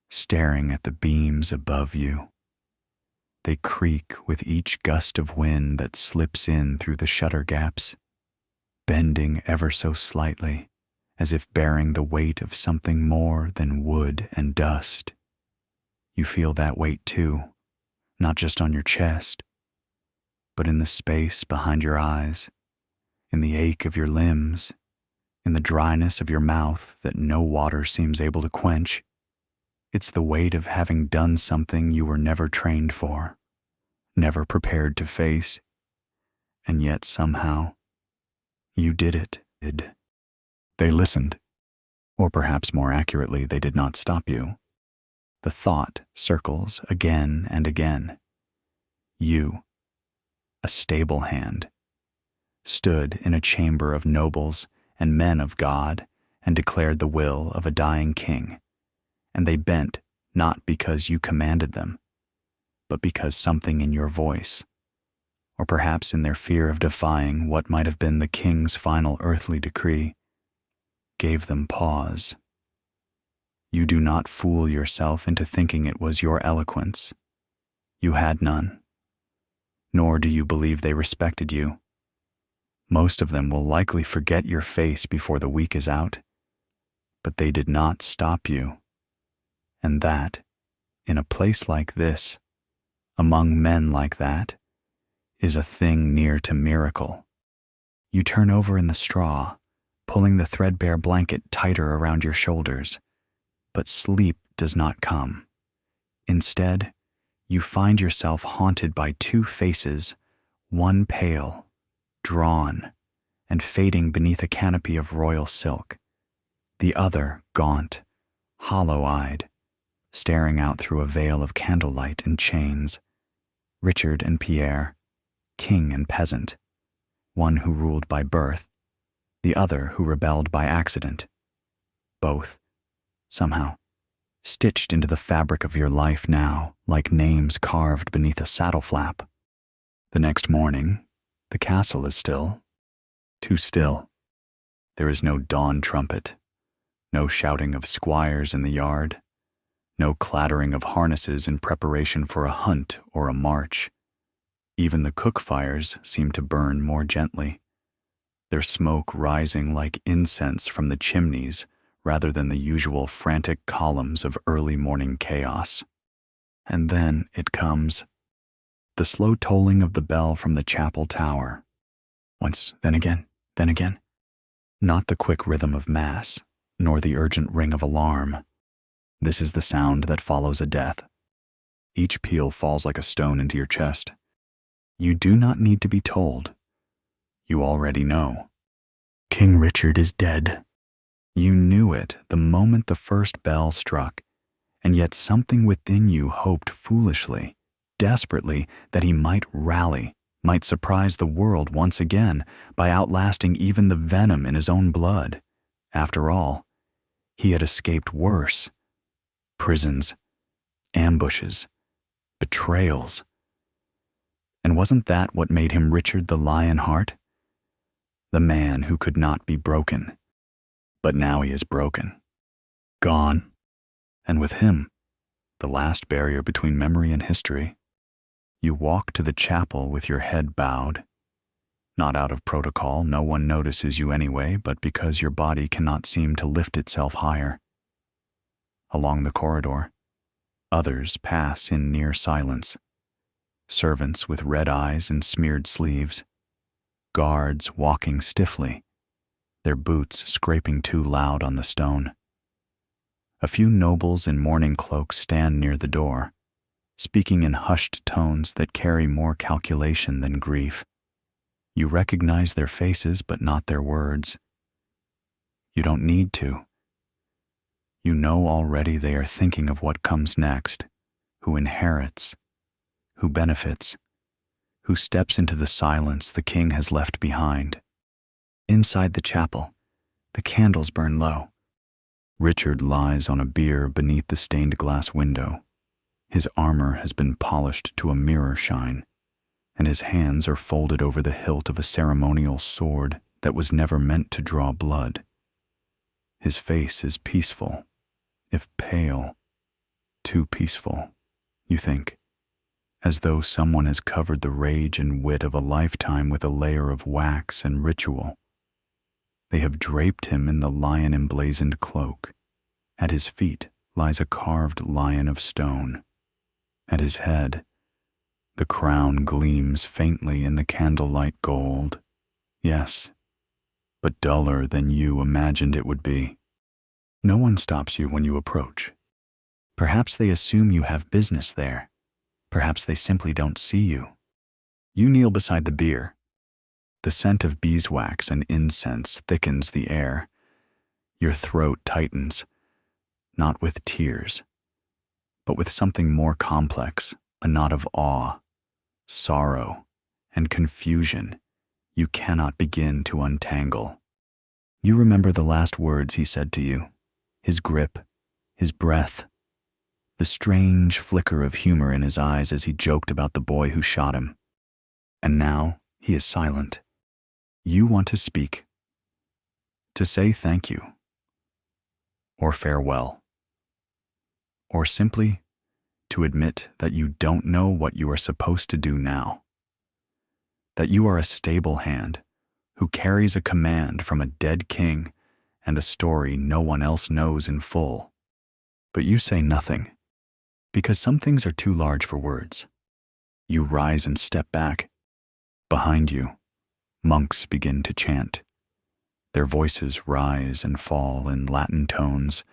staring at the beams above you. They creak with each gust of wind that slips in through the shutter gaps, bending ever so slightly, as if bearing the weight of something more than wood and dust. You feel that weight too, not just on your chest, but in the space behind your eyes, in the ache of your limbs, in the dryness of your mouth that no water seems able to quench. It's the weight of having done something you were never trained for, never prepared to face, and yet somehow you did it. They listened, or perhaps more accurately, they did not stop you. The thought circles again and again. You, a stablehand, stood in a chamber of nobles and men of God and declared the will of a dying king, and they bent not because you commanded them, but because something in your voice, or perhaps in their fear of defying what might have been the king's final earthly decree, gave them pause. You do not fool yourself into thinking it was your eloquence. You had none. Nor do you believe they respected you. Most of them will likely forget your face before the week is out. But they did not stop you. And that, in a place like this, among men like that, is a thing near to miracle. You turn over in the straw, pulling the threadbare blanket tighter around your shoulders, but sleep does not come. Instead, you find yourself haunted by two faces, one pale, drawn, and fading beneath a canopy of royal silk, the other gaunt, hollow-eyed, staring out through a veil of candlelight and chains. Richard and Pierre, king and peasant, one who ruled by birth, the other who rebelled by accident. Both, somehow, stitched into the fabric of your life now, like names carved beneath a saddle flap. The next morning, the castle is still. Too still. There is no dawn trumpet, no shouting of squires in the yard, no clattering of harnesses in preparation for a hunt or a march. Even the cook fires seem to burn more gently, their smoke rising like incense from the chimneys rather than the usual frantic columns of early morning chaos. And then it comes, the slow tolling of the bell from the chapel tower. Once, then again, then again. Not the quick rhythm of mass, nor the urgent ring of alarm. This is the sound that follows a death. Each peal falls like a stone into your chest. You do not need to be told. You already know. King Richard is dead. You knew it the moment the first bell struck, and yet something within you hoped foolishly, desperately, that he might rally, might surprise the world once again by outlasting even the venom in his own blood. After all, he had escaped worse. Prisons, ambushes, betrayals. And wasn't that what made him Richard the Lionheart? The man who could not be broken. But now he is broken. Gone. And with him, the last barrier between memory and history. You walk to the chapel with your head bowed. Not out of protocol, no one notices you anyway, but because your body cannot seem to lift itself higher. Along the corridor, others pass in near silence. Servants with red eyes and smeared sleeves. Guards walking stiffly, their boots scraping too loud on the stone. A few nobles in mourning cloaks stand near the door, speaking in hushed tones that carry more calculation than grief. You recognize their faces but not their words. You don't need to. You know already they are thinking of what comes next, who inherits, who benefits, who steps into the silence the king has left behind. Inside the chapel, the candles burn low. Richard lies on a bier beneath the stained glass window. His armor has been polished to a mirror shine, and his hands are folded over the hilt of a ceremonial sword that was never meant to draw blood. His face is peaceful, if pale, too peaceful, you think, as though someone has covered the rage and wit of a lifetime with a layer of wax and ritual. They have draped him in the lion-emblazoned cloak. At his feet lies a carved lion of stone. At his head, The crown gleams faintly in the candlelight gold. Yes, but duller than you imagined it would be. No one stops you when you approach. Perhaps they assume you have business there. Perhaps they simply don't see you. You kneel beside the bier. The scent of beeswax and incense thickens the air. Your throat tightens, not with tears, but with something more complex, a knot of awe, sorrow, and confusion you cannot begin to untangle. You remember the last words he said to you, his grip, his breath, the strange flicker of humor in his eyes as he joked about the boy who shot him. And now he is silent. You want to speak, to say thank you, or farewell, or simply to admit that you don't know what you are supposed to do now, that you are a stablehand who carries a command from a dead king and a story no one else knows in full. But you say nothing, because some things are too large for words. You rise and step back. Behind you, monks begin to chant. Their voices rise and fall in Latin tones,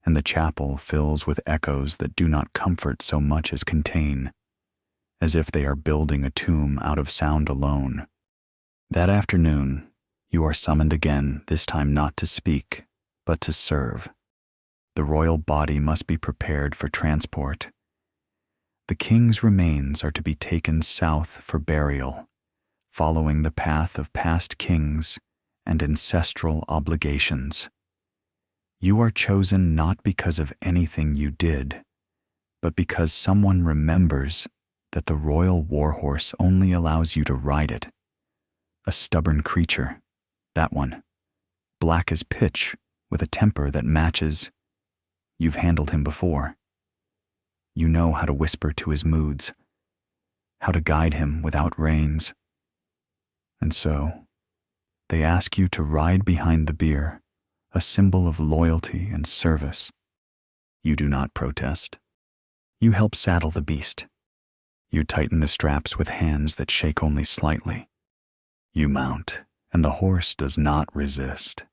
and the chapel fills with echoes that do not comfort so much as contain, as if they are building a tomb out of sound alone. That afternoon, you are summoned again, this time not to speak, but to serve. The royal body must be prepared for transport. The king's remains are to be taken south for burial, following the path of past kings and ancestral obligations. You are chosen not because of anything you did, but because someone remembers that the royal warhorse only allows you to ride it. A stubborn creature, that one, black as pitch with a temper that matches. You've handled him before. You know how to whisper to his moods, how to guide him without reins. And so, they ask you to ride behind the bier, a symbol of loyalty and service. You do not protest. You help saddle the beast. You tighten the straps with hands that shake only slightly. You mount, and the horse does not resist.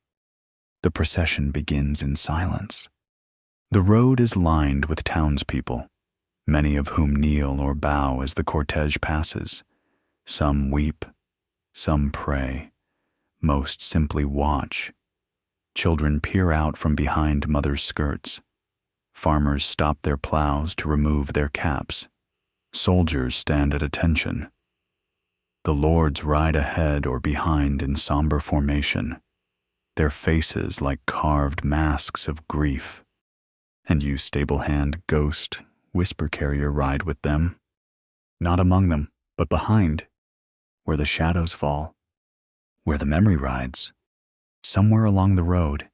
The procession begins in silence. The road is lined with townspeople, many of whom kneel or bow as the cortege passes. Some weep, some pray, most simply watch. Children peer out from behind mothers' skirts. Farmers stop their plows to remove their caps. Soldiers stand at attention. The lords ride ahead or behind in somber formation, their faces like carved masks of grief. And you, stablehand, ghost, whisper carrier, ride with them. Not among them, but behind, where the shadows fall, where the memory rides. Somewhere along the road,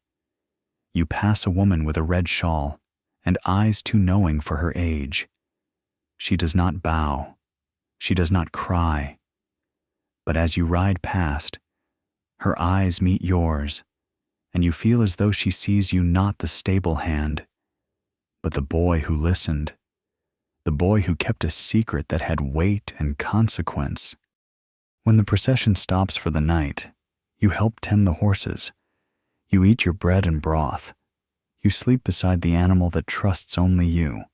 you pass a woman with a red shawl and eyes too knowing for her age. She does not bow, she does not cry, but as you ride past, her eyes meet yours, and you feel as though she sees you not the stablehand, but the boy who listened, the boy who kept a secret that had weight and consequence. When the procession stops for the night, you help tend the horses. You eat your bread and broth. You sleep beside the animal that trusts only you.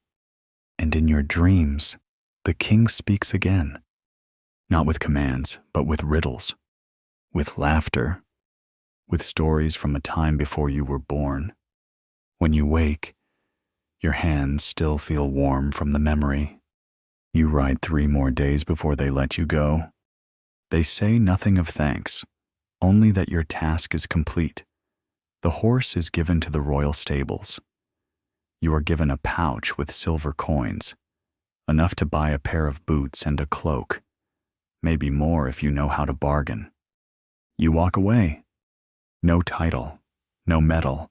And in your dreams, the king speaks again, not with commands, but with riddles, with laughter, with stories from a time before you were born. When you wake, your hands still feel warm from the memory. You ride 3 more days before they let you go. They say nothing of thanks, only that your task is complete. The horse is given to the royal stables. You are given a pouch with silver coins, enough to buy a pair of boots and a cloak, maybe more if you know how to bargain. You walk away. No title, no medal,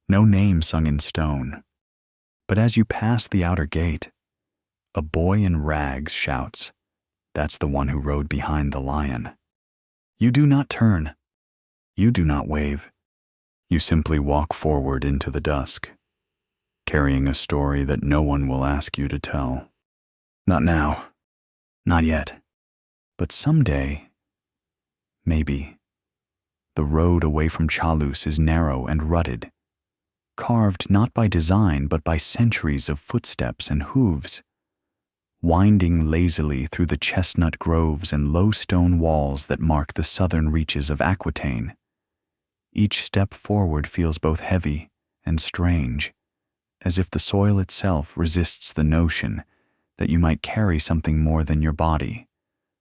no name sung in stone. But as you pass the outer gate, a boy in rags shouts, "That's the one who rode behind the lion." You do not turn. You do not wave. You simply walk forward into the dusk, carrying a story that no one will ask you to tell. Not now. Not yet. But someday, maybe. The road away from Châlus is narrow and rutted, carved not by design but by centuries of footsteps and hooves, winding lazily through the chestnut groves and low stone walls that mark the southern reaches of Aquitaine. Each step forward feels both heavy and strange, as if the soil itself resists the notion that you might carry something more than your body,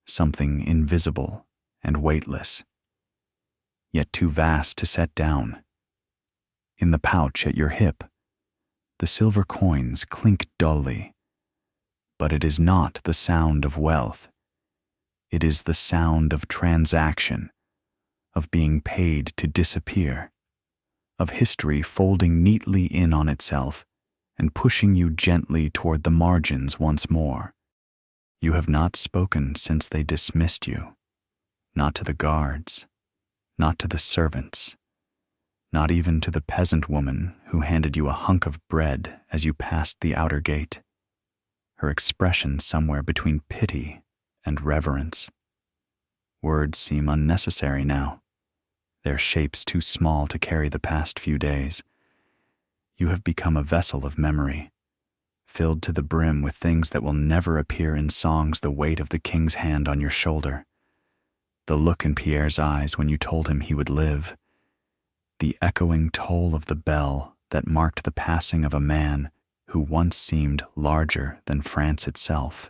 something invisible and weightless, yet too vast to set down. In the pouch at your hip, the silver coins clink dully, but it is not the sound of wealth. It is the sound of transaction, of being paid to disappear, of history folding neatly in on itself and pushing you gently toward the margins once more. You have not spoken since they dismissed you, not to the guards, not to the servants, not even to the peasant woman who handed you a hunk of bread as you passed the outer gate, her expression somewhere between pity and reverence. Words seem unnecessary now, their shapes too small to carry the past few days. You have become a vessel of memory, filled to the brim with things that will never appear in songs, the weight of the king's hand on your shoulder, the look in Pierre's eyes when you told him he would live, the echoing toll of the bell that marked the passing of a man who once seemed larger than France itself.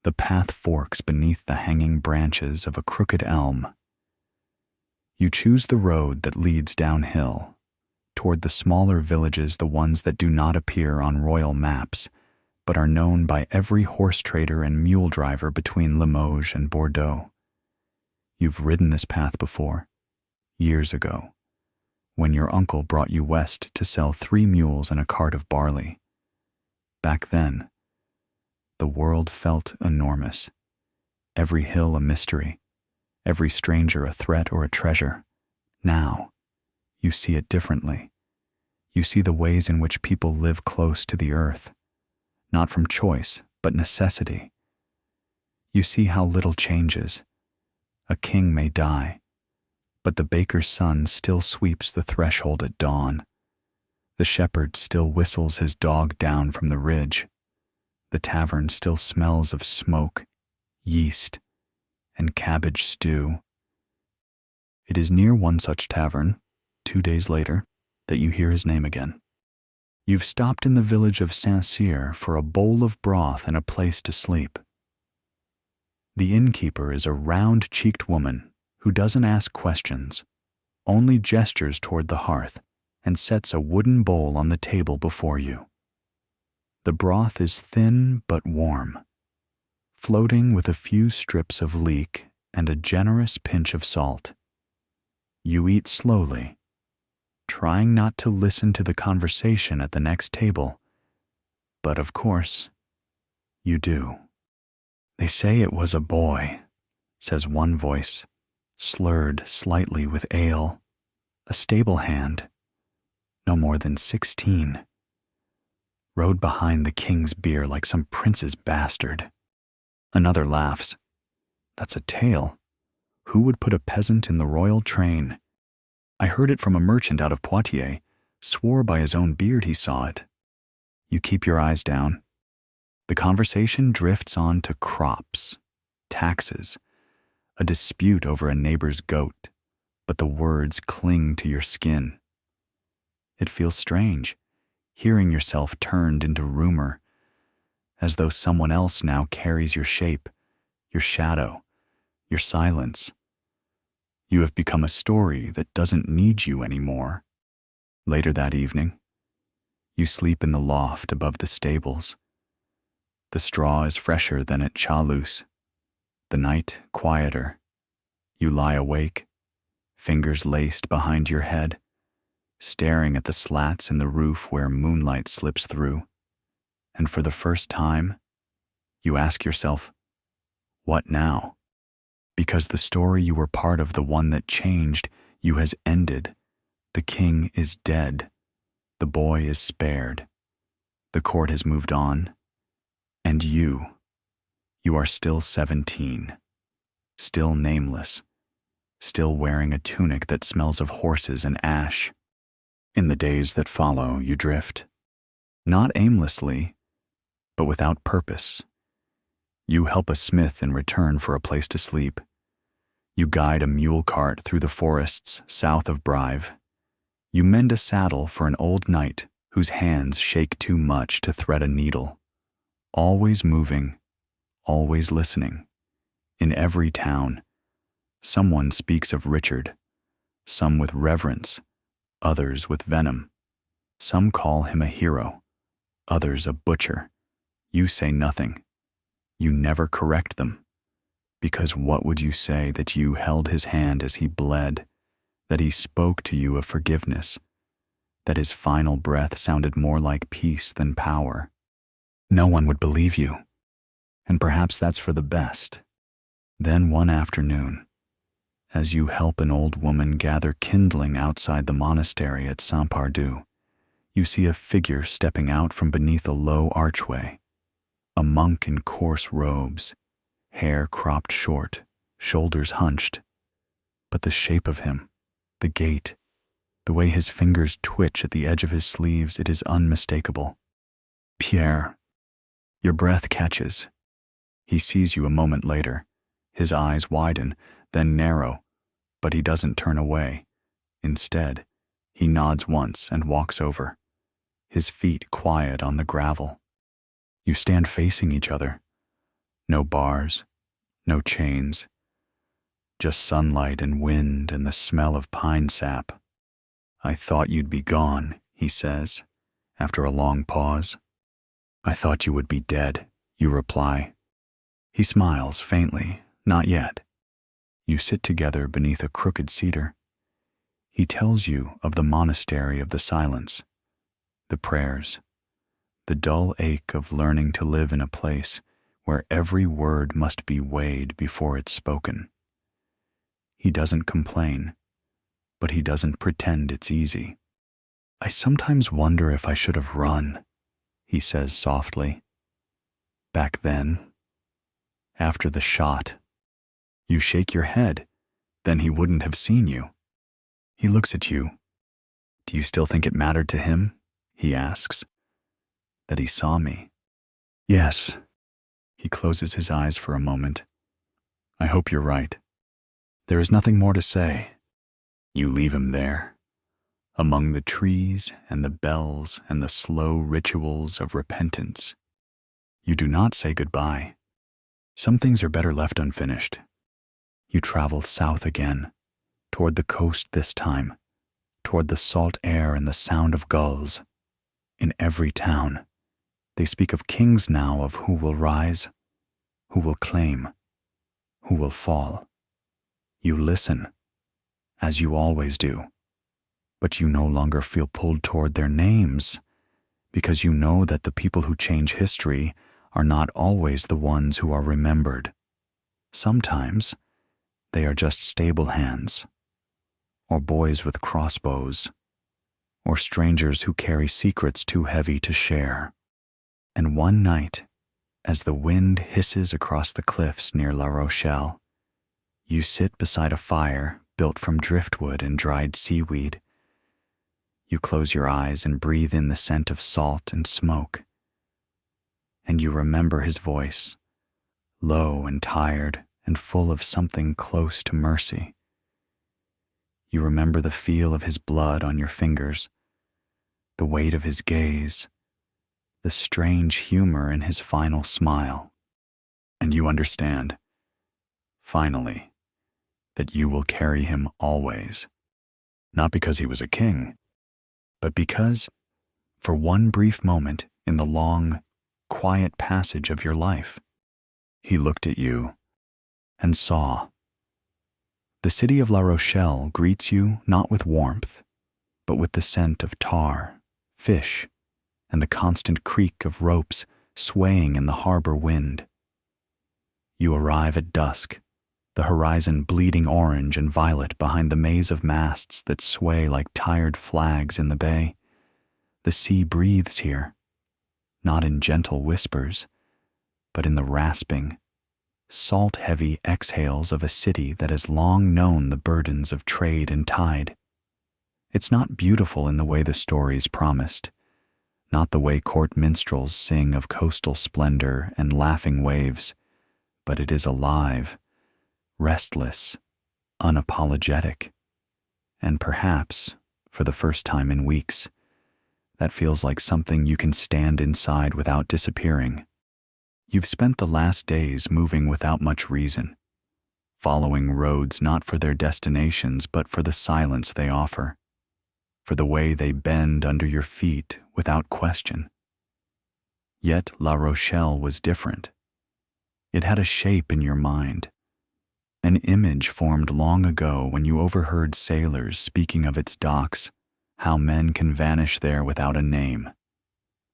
The path forks beneath the hanging branches of a crooked elm. You choose the road that leads downhill, toward the smaller villages, the ones that do not appear on royal maps, but are known by every horse trader and mule driver between Limoges and Bordeaux. You've ridden this path before, years ago, when your uncle brought you west to sell 3 mules and a cart of barley. Back then, the world felt enormous, every hill a mystery, every stranger a threat or a treasure. Now, you see it differently. You see the ways in which people live close to the earth, not from choice, but necessity. You see how little changes. A king may die, but the baker's son still sweeps the threshold at dawn. The shepherd still whistles his dog down from the ridge. The tavern still smells of smoke, yeast, and cabbage stew. It is near one such tavern, 2 days later, that you hear his name again. You've stopped in the village of Saint-Cyr for a bowl of broth and a place to sleep. The innkeeper is a round-cheeked woman who doesn't ask questions, only gestures toward the hearth and sets a wooden bowl on the table before you. The broth is thin but warm, floating with a few strips of leek and a generous pinch of salt. You eat slowly, trying not to listen to the conversation at the next table, but of course, you do. They say it was a boy, says one voice, slurred slightly with ale, a stablehand, no more than 16. Rode behind the king's bier like some prince's bastard. Another laughs. That's a tale. Who would put a peasant in the royal train? I heard it from a merchant out of Poitiers, swore by his own beard he saw it. You keep your eyes down. The conversation drifts on to crops, taxes, a dispute over a neighbor's goat, but the words cling to your skin. It feels strange, hearing yourself turned into rumor, as though someone else now carries your shape, your shadow, your silence. You have become a story that doesn't need you anymore. Later that evening, you sleep in the loft above the stables. The straw is fresher than at Châlus, the night quieter. You lie awake, fingers laced behind your head, staring at the slats in the roof where moonlight slips through. And for the first time, you ask yourself, what now? Because the story you were part of, the one that changed you, has ended. The king is dead. The boy is spared. The court has moved on. And you You are still 17, still nameless, still wearing a tunic that smells of horses and ash. In the days that follow, you drift, not aimlessly, but without purpose. You help a smith in return for a place to sleep. You guide a mule cart through the forests south of Brive. You mend a saddle for an old knight whose hands shake too much to thread a needle. Always moving, always listening. In every town, someone speaks of Richard, some with reverence, others with venom. Some call him a hero, others a butcher. You say nothing. You never correct them. Because what would you say that you held his hand as he bled, that he spoke to you of forgiveness, that his final breath sounded more like peace than power? No one would believe you, and perhaps that's for the best. Then one afternoon, as you help an old woman gather kindling outside the monastery at Saint-Pardoux, you see a figure stepping out from beneath a low archway, a monk in coarse robes, hair cropped short, shoulders hunched. But the shape of him, the gait, the way his fingers twitch at the edge of his sleeves, it is unmistakable. Pierre. Your breath catches. He sees you a moment later. His eyes widen, then narrow, but he doesn't turn away. Instead, he nods once and walks over, his feet quiet on the gravel. You stand facing each other. No bars, no chains, just sunlight and wind and the smell of pine sap. I thought you'd be gone, he says, after a long pause. I thought you would be dead, you reply. He smiles faintly, not yet. You sit together beneath a crooked cedar. He tells you of the monastery of the silence, the prayers, the dull ache of learning to live in a place where every word must be weighed before it's spoken. He doesn't complain, but he doesn't pretend it's easy. I sometimes wonder if I should have run, he says softly. Back then, after the shot. You shake your head, then he wouldn't have seen you. He looks at you. Do you still think it mattered to him? He asks. That he saw me? Yes. He closes his eyes for a moment. I hope you're right. There is nothing more to say. You leave him there, among the trees and the bells and the slow rituals of repentance. You do not say goodbye. Some things are better left unfinished. You travel south again, toward the coast this time, toward the salt air and the sound of gulls. In every town, they speak of kings now, of who will rise, who will claim, who will fall. You listen, as you always do, but you no longer feel pulled toward their names, because you know that the people who change history are not always the ones who are remembered. Sometimes they are just stable-hands, or boys with crossbows, or strangers who carry secrets too heavy to share. And one night, as the wind hisses across the cliffs near La Rochelle, you sit beside a fire built from driftwood and dried seaweed. You close your eyes and breathe in the scent of salt and smoke. And you remember his voice, low and tired and full of something close to mercy. You remember the feel of his blood on your fingers, the weight of his gaze, the strange humor in his final smile. And you understand, finally, that you will carry him always, not because he was a king, but because, for one brief moment in the long, quiet passage of your life, he looked at you and saw. The city of La Rochelle greets you not with warmth, but with the scent of tar, fish, and the constant creak of ropes swaying in the harbor wind. You arrive at dusk, the horizon bleeding orange and violet behind the maze of masts that sway like tired flags in the bay. The sea breathes here, not in gentle whispers, but in the rasping, salt-heavy exhales of a city that has long known the burdens of trade and tide. It's not beautiful in the way the stories promised, not the way court minstrels sing of coastal splendor and laughing waves, but it is alive, restless, unapologetic, and perhaps, for the first time in weeks, that feels like something you can stand inside without disappearing. You've spent the last days moving without much reason, following roads not for their destinations but for the silence they offer, for the way they bend under your feet without question. Yet La Rochelle was different. It had a shape in your mind, an image formed long ago when you overheard sailors speaking of its docks, how men can vanish there without a name,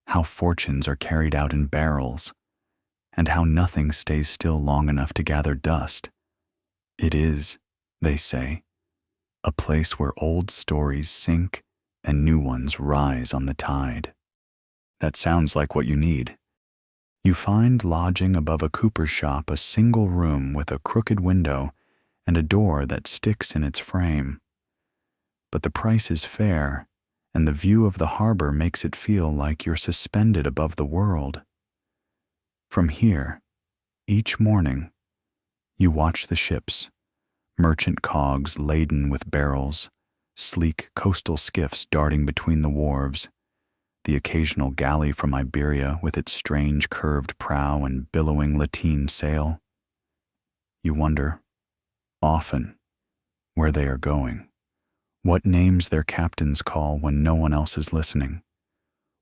how fortunes are carried out in barrels, and how nothing stays still long enough to gather dust. It is, they say, a place where old stories sink and new ones rise on the tide. That sounds like what you need. You find lodging above a cooper's shop a single room with a crooked window and a door that sticks in its frame. But the price is fair, and the view of the harbor makes it feel like you're suspended above the world. From here, each morning, you watch the ships, merchant cogs laden with barrels, sleek coastal skiffs darting between the wharves, the occasional galley from Iberia with its strange curved prow and billowing lateen sail. You wonder, often, where they are going, what names their captains call when no one else is listening,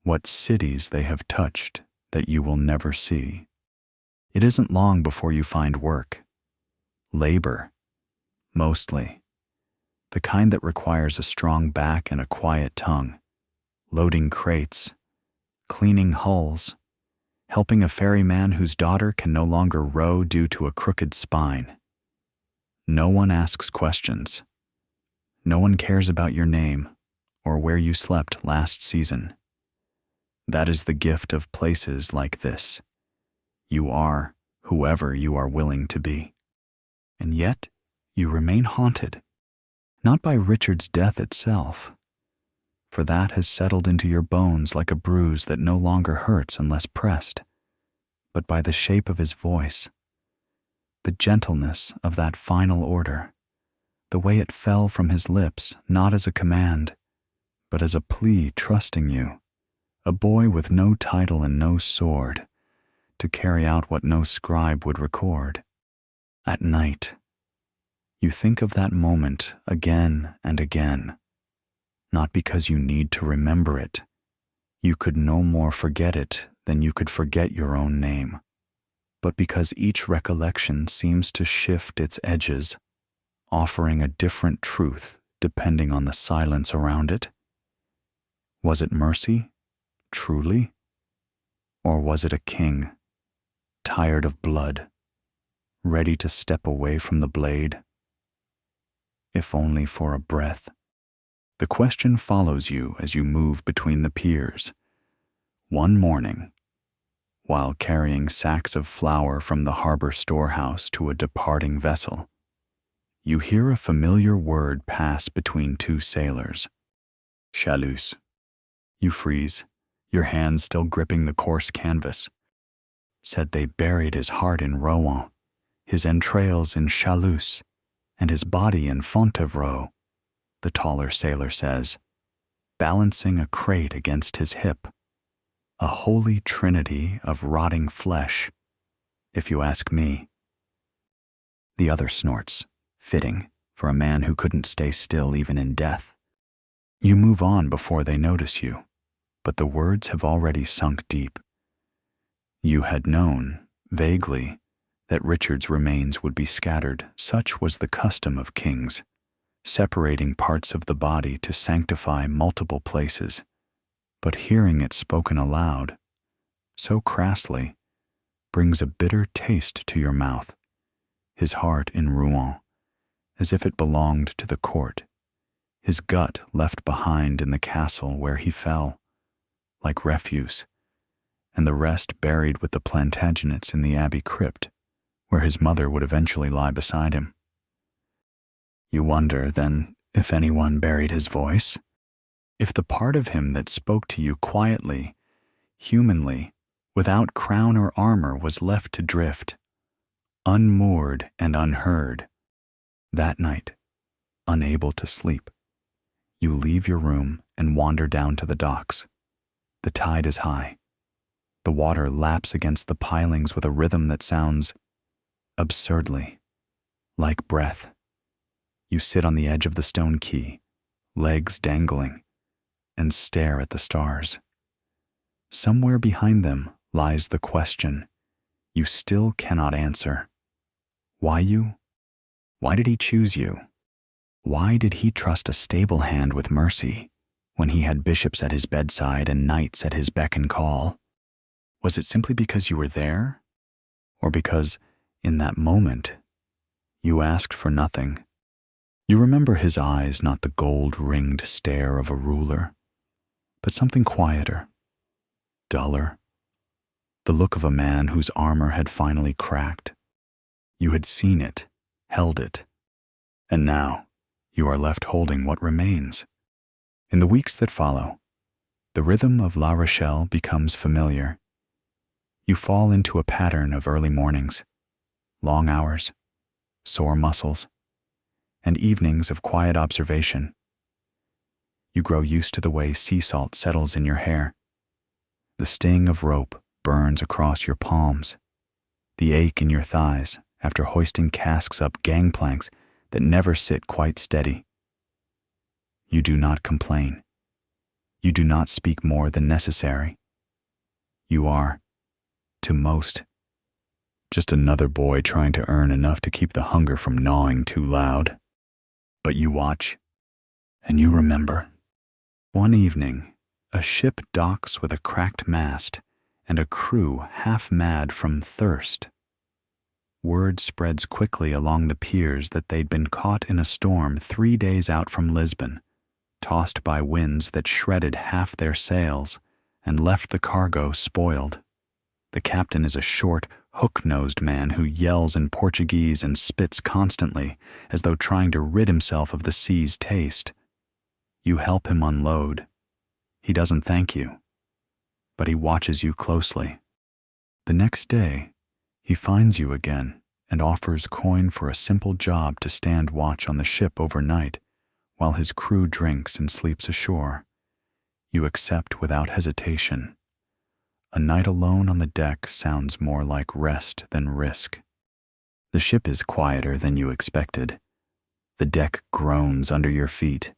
what cities they have touched that you will never see. It isn't long before you find work. Labor, mostly. The kind that requires a strong back and a quiet tongue. Loading crates, cleaning hulls, helping a ferryman whose daughter can no longer row due to a crooked spine. No one asks questions. No one cares about your name or where you slept last season. That is the gift of places like this. You are whoever you are willing to be. And yet, you remain haunted, not by Richard's death itself, for that has settled into your bones like a bruise that no longer hurts unless pressed, but by the shape of his voice, the gentleness of that final order, the way it fell from his lips not as a command, but as a plea trusting you, a boy with no title and no sword, to carry out what no scribe would record. At night, you think of that moment again and again, not because you need to remember it. You could no more forget it than you could forget your own name, but because each recollection seems to shift its edges, offering a different truth depending on the silence around it. Was it mercy, truly? Or was it a king, tired of blood, ready to step away from the blade? If only for a breath. The question follows you as you move between the piers. One morning, while carrying sacks of flour from the harbor storehouse to a departing vessel, you hear a familiar word pass between two sailors. Châlus. You freeze, your hands still gripping the coarse canvas. Said they buried his heart in Rouen, his entrails in Châlus, and his body in Fontevraud, the taller sailor says, balancing a crate against his hip. A holy trinity of rotting flesh, if you ask me. The other snorts, fitting for a man who couldn't stay still even in death. You move on before they notice you, but the words have already sunk deep. You had known, vaguely, that Richard's remains would be scattered. Such was the custom of kings, separating parts of the body to sanctify multiple places. But hearing it spoken aloud, so crassly, brings a bitter taste to your mouth. His heart in Rouen, as if it belonged to the court, his gut left behind in the castle where he fell, like refuse, and the rest buried with the Plantagenets in the abbey crypt, where his mother would eventually lie beside him. You wonder, then, if anyone buried his voice? If the part of him that spoke to you quietly, humanly, without crown or armor was left to drift, unmoored and unheard. That night, unable to sleep, you leave your room and wander down to the docks. The tide is high. The water laps against the pilings with a rhythm that sounds absurdly like breath. You sit on the edge of the stone quay, legs dangling, and stare at the stars. Somewhere behind them lies the question you still cannot answer. Why you? Why did he choose you? Why did he trust a stablehand with mercy when he had bishops at his bedside and knights at his beck and call? Was it simply because you were there? Or because, in that moment, you asked for nothing? You remember his eyes, not the gold-ringed stare of a ruler, but something quieter, duller, the look of a man whose armor had finally cracked. You had seen it, held it, and now you are left holding what remains. In the weeks that follow, the rhythm of La Rochelle becomes familiar. You fall into a pattern of early mornings, long hours, sore muscles, and evenings of quiet observation. You grow used to the way sea salt settles in your hair. The sting of rope burns across your palms, the ache in your thighs after hoisting casks up gangplanks that never sit quite steady. You do not complain. You do not speak more than necessary. You are, to most, just another boy trying to earn enough to keep the hunger from gnawing too loud. But you watch, and you remember. One evening, a ship docks with a cracked mast and a crew half mad from thirst. Word spreads quickly along the piers that they'd been caught in a storm 3 days out from Lisbon, tossed by winds that shredded half their sails and left the cargo spoiled. The captain is a short, hook-nosed man who yells in Portuguese and spits constantly, as though trying to rid himself of the sea's taste. You help him unload. He doesn't thank you, but he watches you closely. The next day, he finds you again and offers coin for a simple job to stand watch on the ship overnight while his crew drinks and sleeps ashore. You accept without hesitation. A night alone on the deck sounds more like rest than risk. The ship is quieter than you expected. The deck groans under your feet.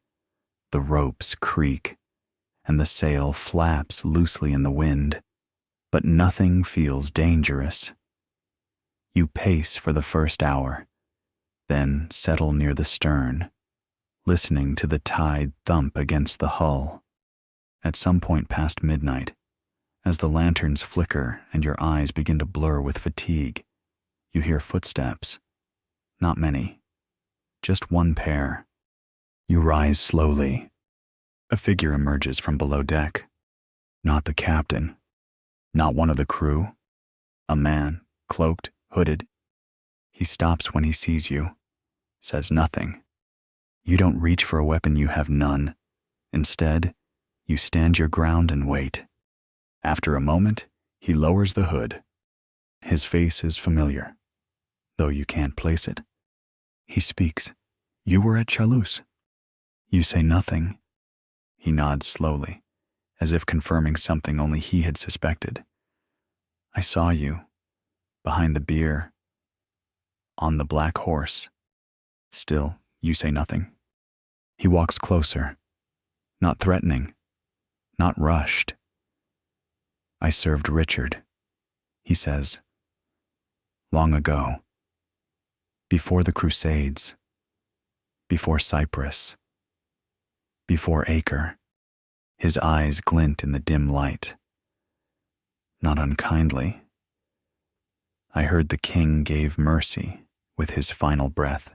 The ropes creak, and the sail flaps loosely in the wind. But nothing feels dangerous. You pace for the first hour, then settle near the stern, listening to the tide thump against the hull. At some point past midnight, as the lanterns flicker and your eyes begin to blur with fatigue, you hear footsteps. Not many, just one pair. You rise slowly. A figure emerges from below deck. Not the captain, not one of the crew. A man, cloaked, hooded. He stops when he sees you, says nothing. You don't reach for a weapon you have none. Instead, you stand your ground and wait. After a moment, he lowers the hood. His face is familiar, though you can't place it. He speaks. You were at Châlus. You say nothing. He nods slowly, as if confirming something only he had suspected. I saw you, behind the bier, on the black horse. Still, you say nothing. He walks closer, not threatening, not rushed. I served Richard, he says. Long ago. Before the Crusades. Before Cyprus. Before Acre. His eyes glint in the dim light. Not unkindly. I heard the king gave mercy with his final breath.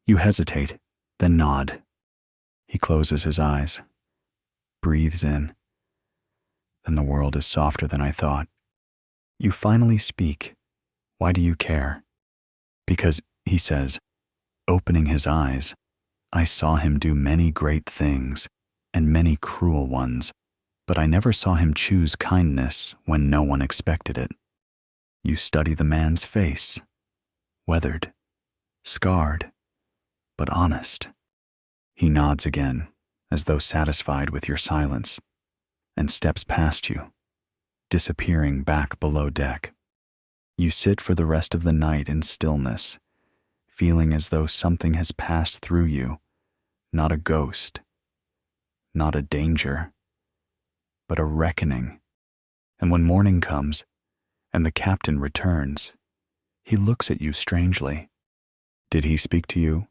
You hesitate, then nod. He closes his eyes, breathes in. Then the world is softer than I thought. You finally speak. Why do you care? Because, he says, opening his eyes, I saw him do many great things, and many cruel ones, but I never saw him choose kindness when no one expected it. You study the man's face, weathered, scarred, but honest. He nods again, as though satisfied with your silence, and steps past you, disappearing back below deck. You sit for the rest of the night in stillness, feeling as though something has passed through you, not a ghost, not a danger, but a reckoning. And when morning comes, and the captain returns, he looks at you strangely. Did he speak to you?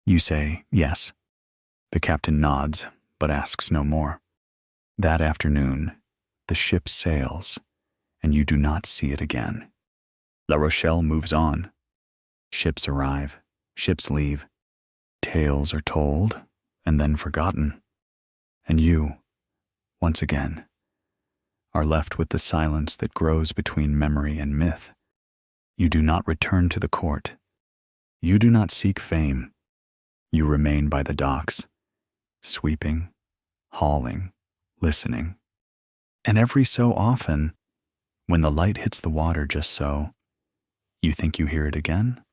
You say, yes. The captain nods, but asks no more. That afternoon, the ship sails, and you do not see it again. La Rochelle moves on. Ships arrive, ships leave. Tales are told, and then forgotten. And you, once again, are left with the silence that grows between memory and myth. You do not return to the court. You do not seek fame. You remain by the docks, sweeping, hauling, listening. And every so often, when the light hits the water just so, you think you hear it again?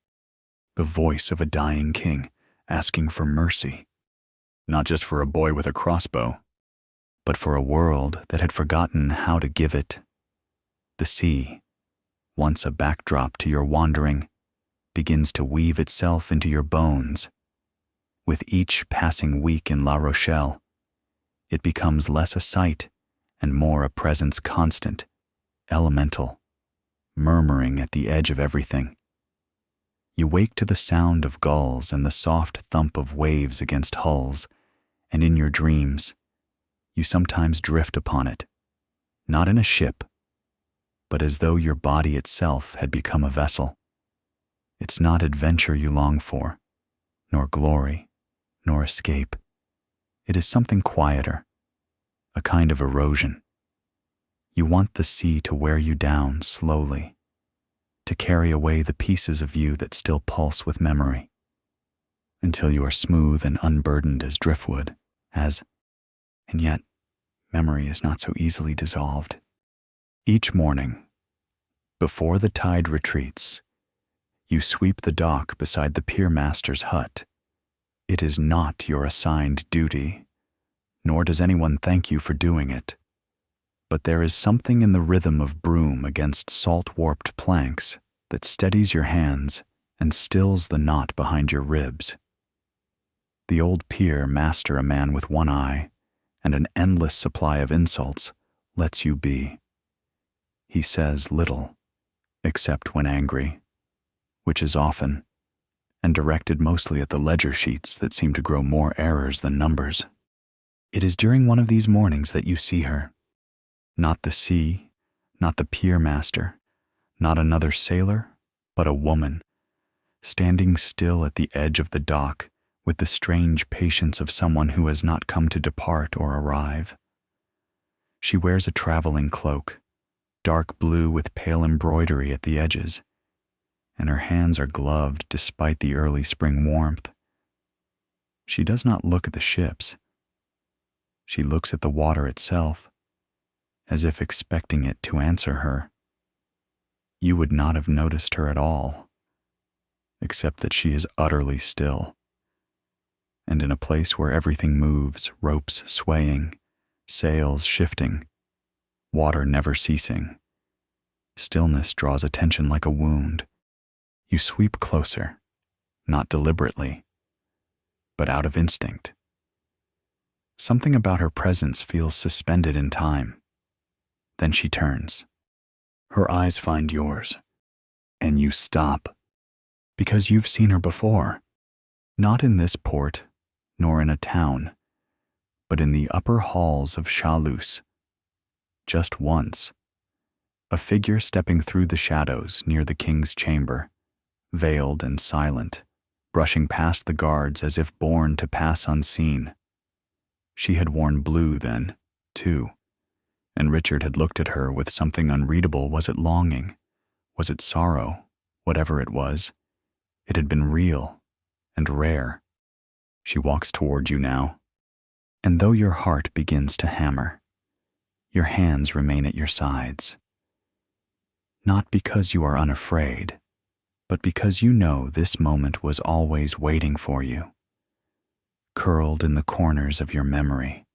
The voice of a dying king asking for mercy, not just for a boy with a crossbow, but for a world that had forgotten how to give it. The sea, once a backdrop to your wandering, begins to weave itself into your bones. With each passing week in La Rochelle, it becomes less a sight and more a presence constant, elemental, murmuring at the edge of everything. You wake to the sound of gulls and the soft thump of waves against hulls, and in your dreams, you sometimes drift upon it, not in a ship, but as though your body itself had become a vessel. It's not adventure you long for, nor glory, nor escape. It is something quieter, a kind of erosion. You want the sea to wear you down slowly, to carry away the pieces of you that still pulse with memory, until you are smooth and unburdened as driftwood, and yet, memory is not so easily dissolved. Each morning, before the tide retreats, you sweep the dock beside the pier master's hut. It is not your assigned duty, nor does anyone thank you for doing it. But there is something in the rhythm of broom against salt-warped planks that steadies your hands and stills the knot behind your ribs. The old pier master, a man with one eye and an endless supply of insults, lets you be. He says little, except when angry, which is often, and directed mostly at the ledger sheets that seem to grow more errors than numbers. It is during one of these mornings that you see her. Not the sea, not the pier master, not another sailor, but a woman, standing still at the edge of the dock with the strange patience of someone who has not come to depart or arrive. She wears a traveling cloak, dark blue with pale embroidery at the edges, and her hands are gloved despite the early spring warmth. She does not look at the ships. She looks at the water itself, as if expecting it to answer her. You would not have noticed her at all, except that she is utterly still. And in a place where everything moves, ropes swaying, sails shifting, water never ceasing, stillness draws attention like a wound. You sweep closer, not deliberately, but out of instinct. Something about her presence feels suspended in time. Then she turns. Her eyes find yours, and you stop, because you've seen her before, not in this port, nor in a town, but in the upper halls of Châlus. Just once, a figure stepping through the shadows near the king's chamber, veiled and silent, brushing past the guards as if born to pass unseen. She had worn blue then, too, and Richard had looked at her with something unreadable. Was it longing? Was it sorrow? Whatever it was, It had been real and rare. She walks toward you now, and though your heart begins to hammer, your hands remain at your sides. Not because you are unafraid, but because you know this moment was always waiting for you, curled in the corners of your memory,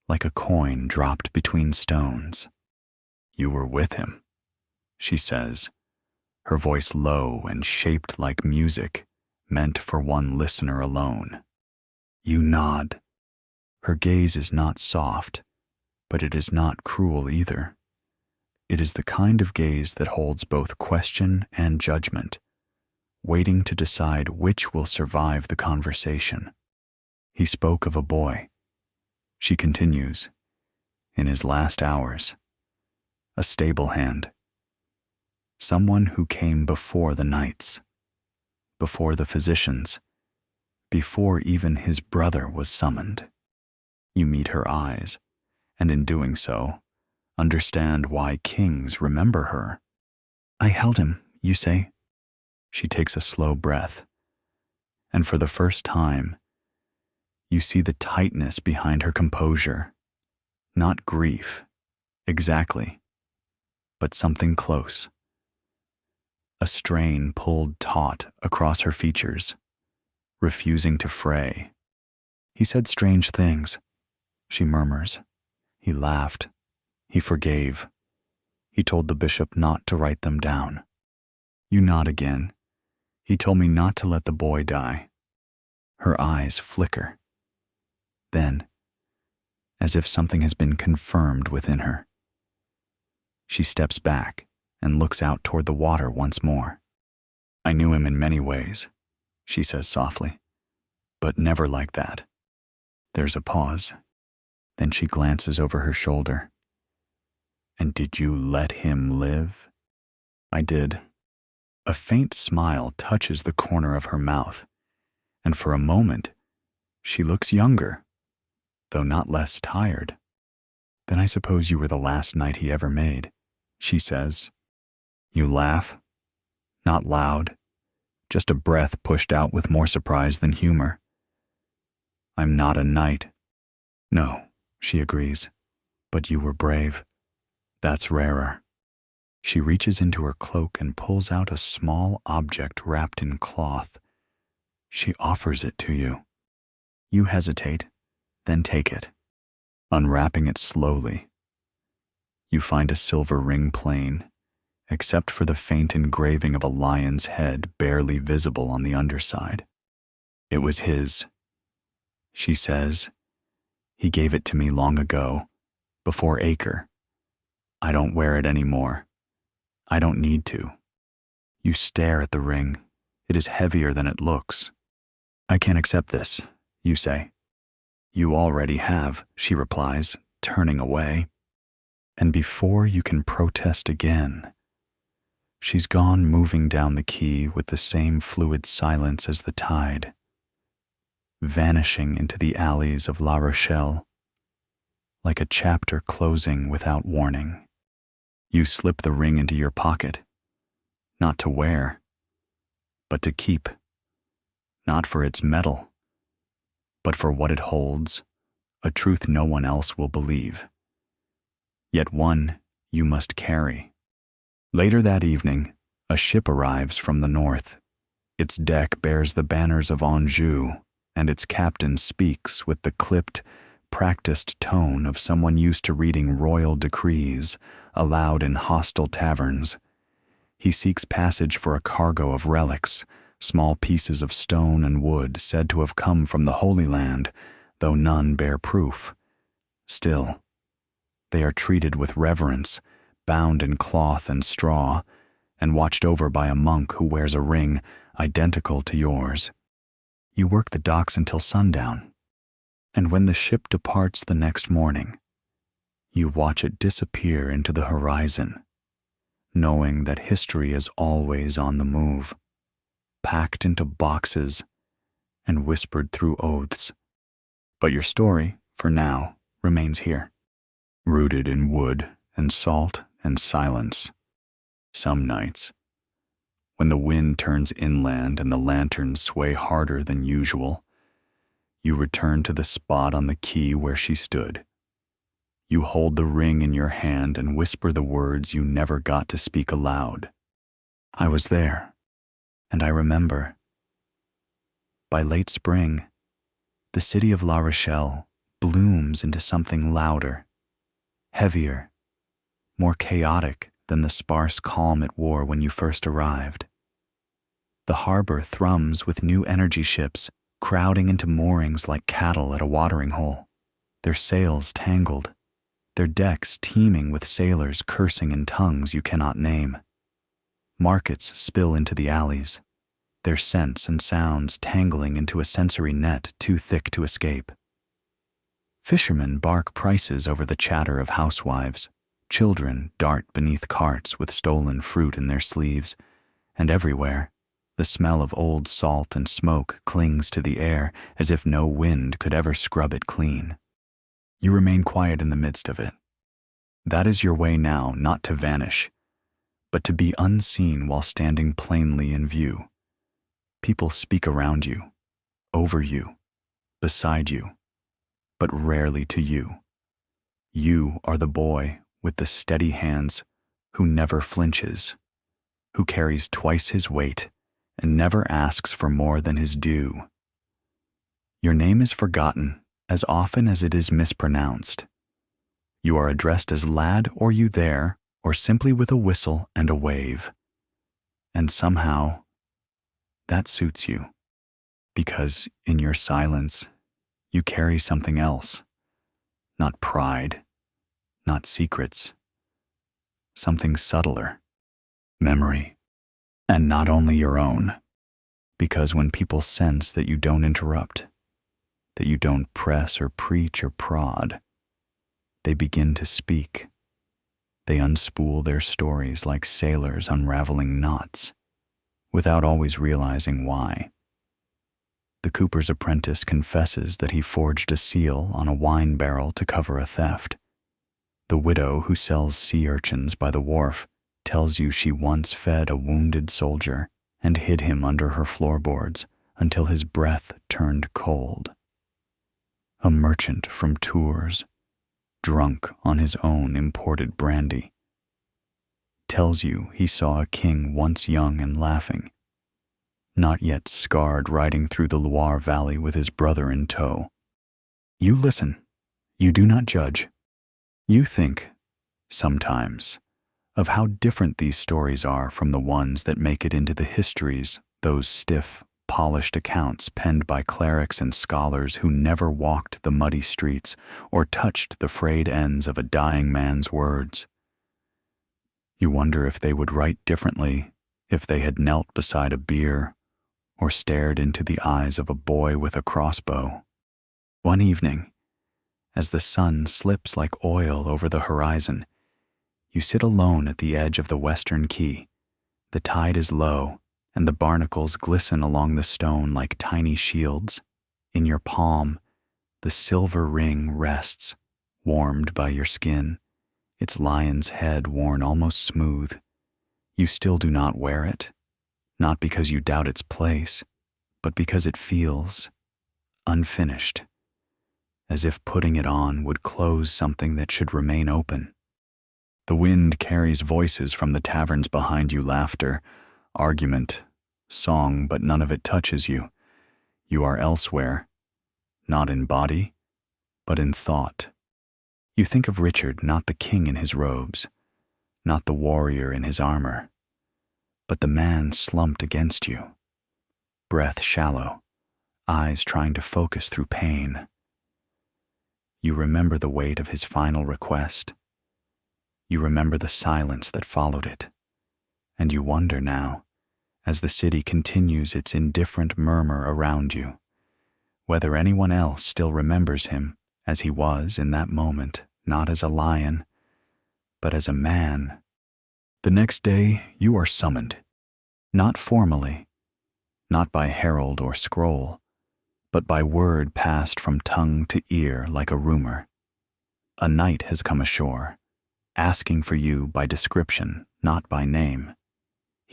like a coin dropped between stones. You were with him, she says, her voice low and shaped like music, meant for one listener alone. You nod. Her gaze is not soft, but it is not cruel either. It is the kind of gaze that holds both question and judgment, waiting to decide which will survive the conversation. He spoke of a boy. She continues, in his last hours, a stablehand, someone who came before the knights, before the physicians, before even his brother was summoned. You meet her eyes, and in doing so, understand why kings remember her. I held him, you say? She takes a slow breath, and for the first time, you see the tightness behind her composure. Not grief, exactly, but something close. A strain pulled taut across her features, refusing to fray. He said strange things, she murmurs. He laughed. He forgave. He told the bishop not to write them down. You nod again. He told me not to let the boy die. Her eyes flicker. Then, as if something has been confirmed within her, she steps back and looks out toward the water once more. I knew him in many ways, she says softly, but never like that. There's a pause. Then she glances over her shoulder. And did you let him live? I did. A faint smile touches the corner of her mouth, and for a moment, she looks younger, though not less tired. Then I suppose you were the last knight he ever made, she says. You laugh. Not loud, just a breath pushed out with more surprise than humor. I'm not a knight. No, she agrees, but you were brave. That's rarer. She reaches into her cloak and pulls out a small object wrapped in cloth. She offers it to you. You hesitate, then take it, unwrapping it slowly. You find a silver ring plain, except for the faint engraving of a lion's head barely visible on the underside. It was his, she says. He gave it to me long ago, before Acre. I don't wear it anymore. I don't need to. You stare at the ring. It is heavier than it looks. I can't accept this, you say. You already have, she replies, turning away. And before you can protest again, she's gone, moving down the quay with the same fluid silence as the tide, vanishing into the alleys of La Rochelle, like a chapter closing without warning. You slip the ring into your pocket, not to wear, but to keep, not for its metal, but for what it holds, a truth no one else will believe, yet one you must carry. Later that evening, a ship arrives from the north. Its deck bears the banners of Anjou, and its captain speaks with the clipped, practiced tone of someone used to reading royal decrees aloud in hostile taverns. He seeks passage for a cargo of relics, small pieces of stone and wood said to have come from the Holy Land, though none bear proof. Still, they are treated with reverence, bound in cloth and straw, and watched over by a monk who wears a ring identical to yours. You work the docks until sundown, and when the ship departs the next morning, you watch it disappear into the horizon, knowing that history is always on the move, packed into boxes and whispered through oaths. But your story, for now, remains here, rooted in wood and salt and silence. Some nights, When the wind turns inland and the lanterns sway harder than usual, you return to the spot on the quay where she stood. You hold the ring in your hand and whisper the words you never got to speak aloud. I was there, and I remember. By late spring, the city of La Rochelle blooms into something louder, heavier, more chaotic than the sparse calm it wore when you first arrived. The harbor thrums with new energy ships crowding into moorings like cattle at a watering hole, their sails tangled, their decks teeming with sailors cursing in tongues you cannot name. Markets spill into the alleys, their scents and sounds tangling into a sensory net too thick to escape. Fishermen bark prices over the chatter of housewives, children dart beneath carts with stolen fruit in their sleeves, and everywhere, the smell of old salt and smoke clings to the air as if no wind could ever scrub it clean. You remain quiet in the midst of it. That is your way now, not to vanish, but to be unseen while standing plainly in view. People speak around you, over you, beside you, but rarely to you. You are the boy with the steady hands who never flinches, who carries twice his weight and never asks for more than his due. Your name is forgotten as often as it is mispronounced. You are addressed as lad or you there, or simply with a whistle and a wave. And somehow, that suits you, because in your silence, you carry something else. Not pride, not secrets, something subtler, memory, and not only your own, because when people sense that you don't interrupt, that you don't press or preach or prod, they begin to speak. They unspool their stories like sailors unraveling knots, without always realizing why. The cooper's apprentice confesses that he forged a seal on a wine barrel to cover a theft. The widow who sells sea urchins by the wharf tells you she once fed a wounded soldier and hid him under her floorboards until his breath turned cold. A merchant from Tours, drunk on his own imported brandy, tells you he saw a king once young and laughing, not yet scarred riding through the Loire Valley with his brother in tow. You listen. You do not judge. You think, sometimes, of how different these stories are from the ones that make it into the histories, those stiff, polished accounts penned by clerics and scholars who never walked the muddy streets or touched the frayed ends of a dying man's words. You wonder if they would write differently if they had knelt beside a bier or stared into the eyes of a boy with a crossbow. One evening, as the sun slips like oil over the horizon, you sit alone at the edge of the western quay. The tide is low, and the barnacles glisten along the stone like tiny shields. In your palm, the silver ring rests, warmed by your skin, its lion's head worn almost smooth. You still do not wear it, not because you doubt its place, but because it feels unfinished, as if putting it on would close something that should remain open. The wind carries voices from the taverns behind you, laughter, argument, song, but none of it touches you. You are elsewhere, not in body, but in thought. You think of Richard, not the king in his robes, not the warrior in his armor, but the man slumped against you, breath shallow, eyes trying to focus through pain. You remember the weight of his final request. You remember the silence that followed it, and you wonder now, as the city continues its indifferent murmur around you, whether anyone else still remembers him as he was in that moment, not as a lion, but as a man. The next day you are summoned, not formally, not by herald or scroll, but by word passed from tongue to ear like a rumor. A knight has come ashore, asking for you by description, not by name.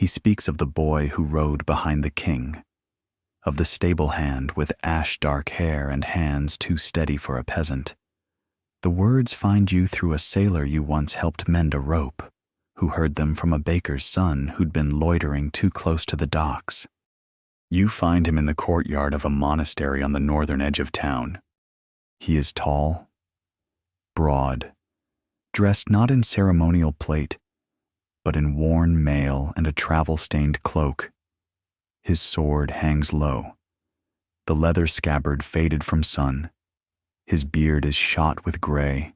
He speaks of the boy who rode behind the king, of the stablehand with ash-dark hair and hands too steady for a peasant. The words find you through a sailor you once helped mend a rope, who heard them from a baker's son who'd been loitering too close to the docks. You find him in the courtyard of a monastery on the northern edge of town. He is tall, broad, dressed not in ceremonial plate, but in worn mail and a travel-stained cloak. His sword hangs low, the leather scabbard faded from sun. His beard is shot with gray,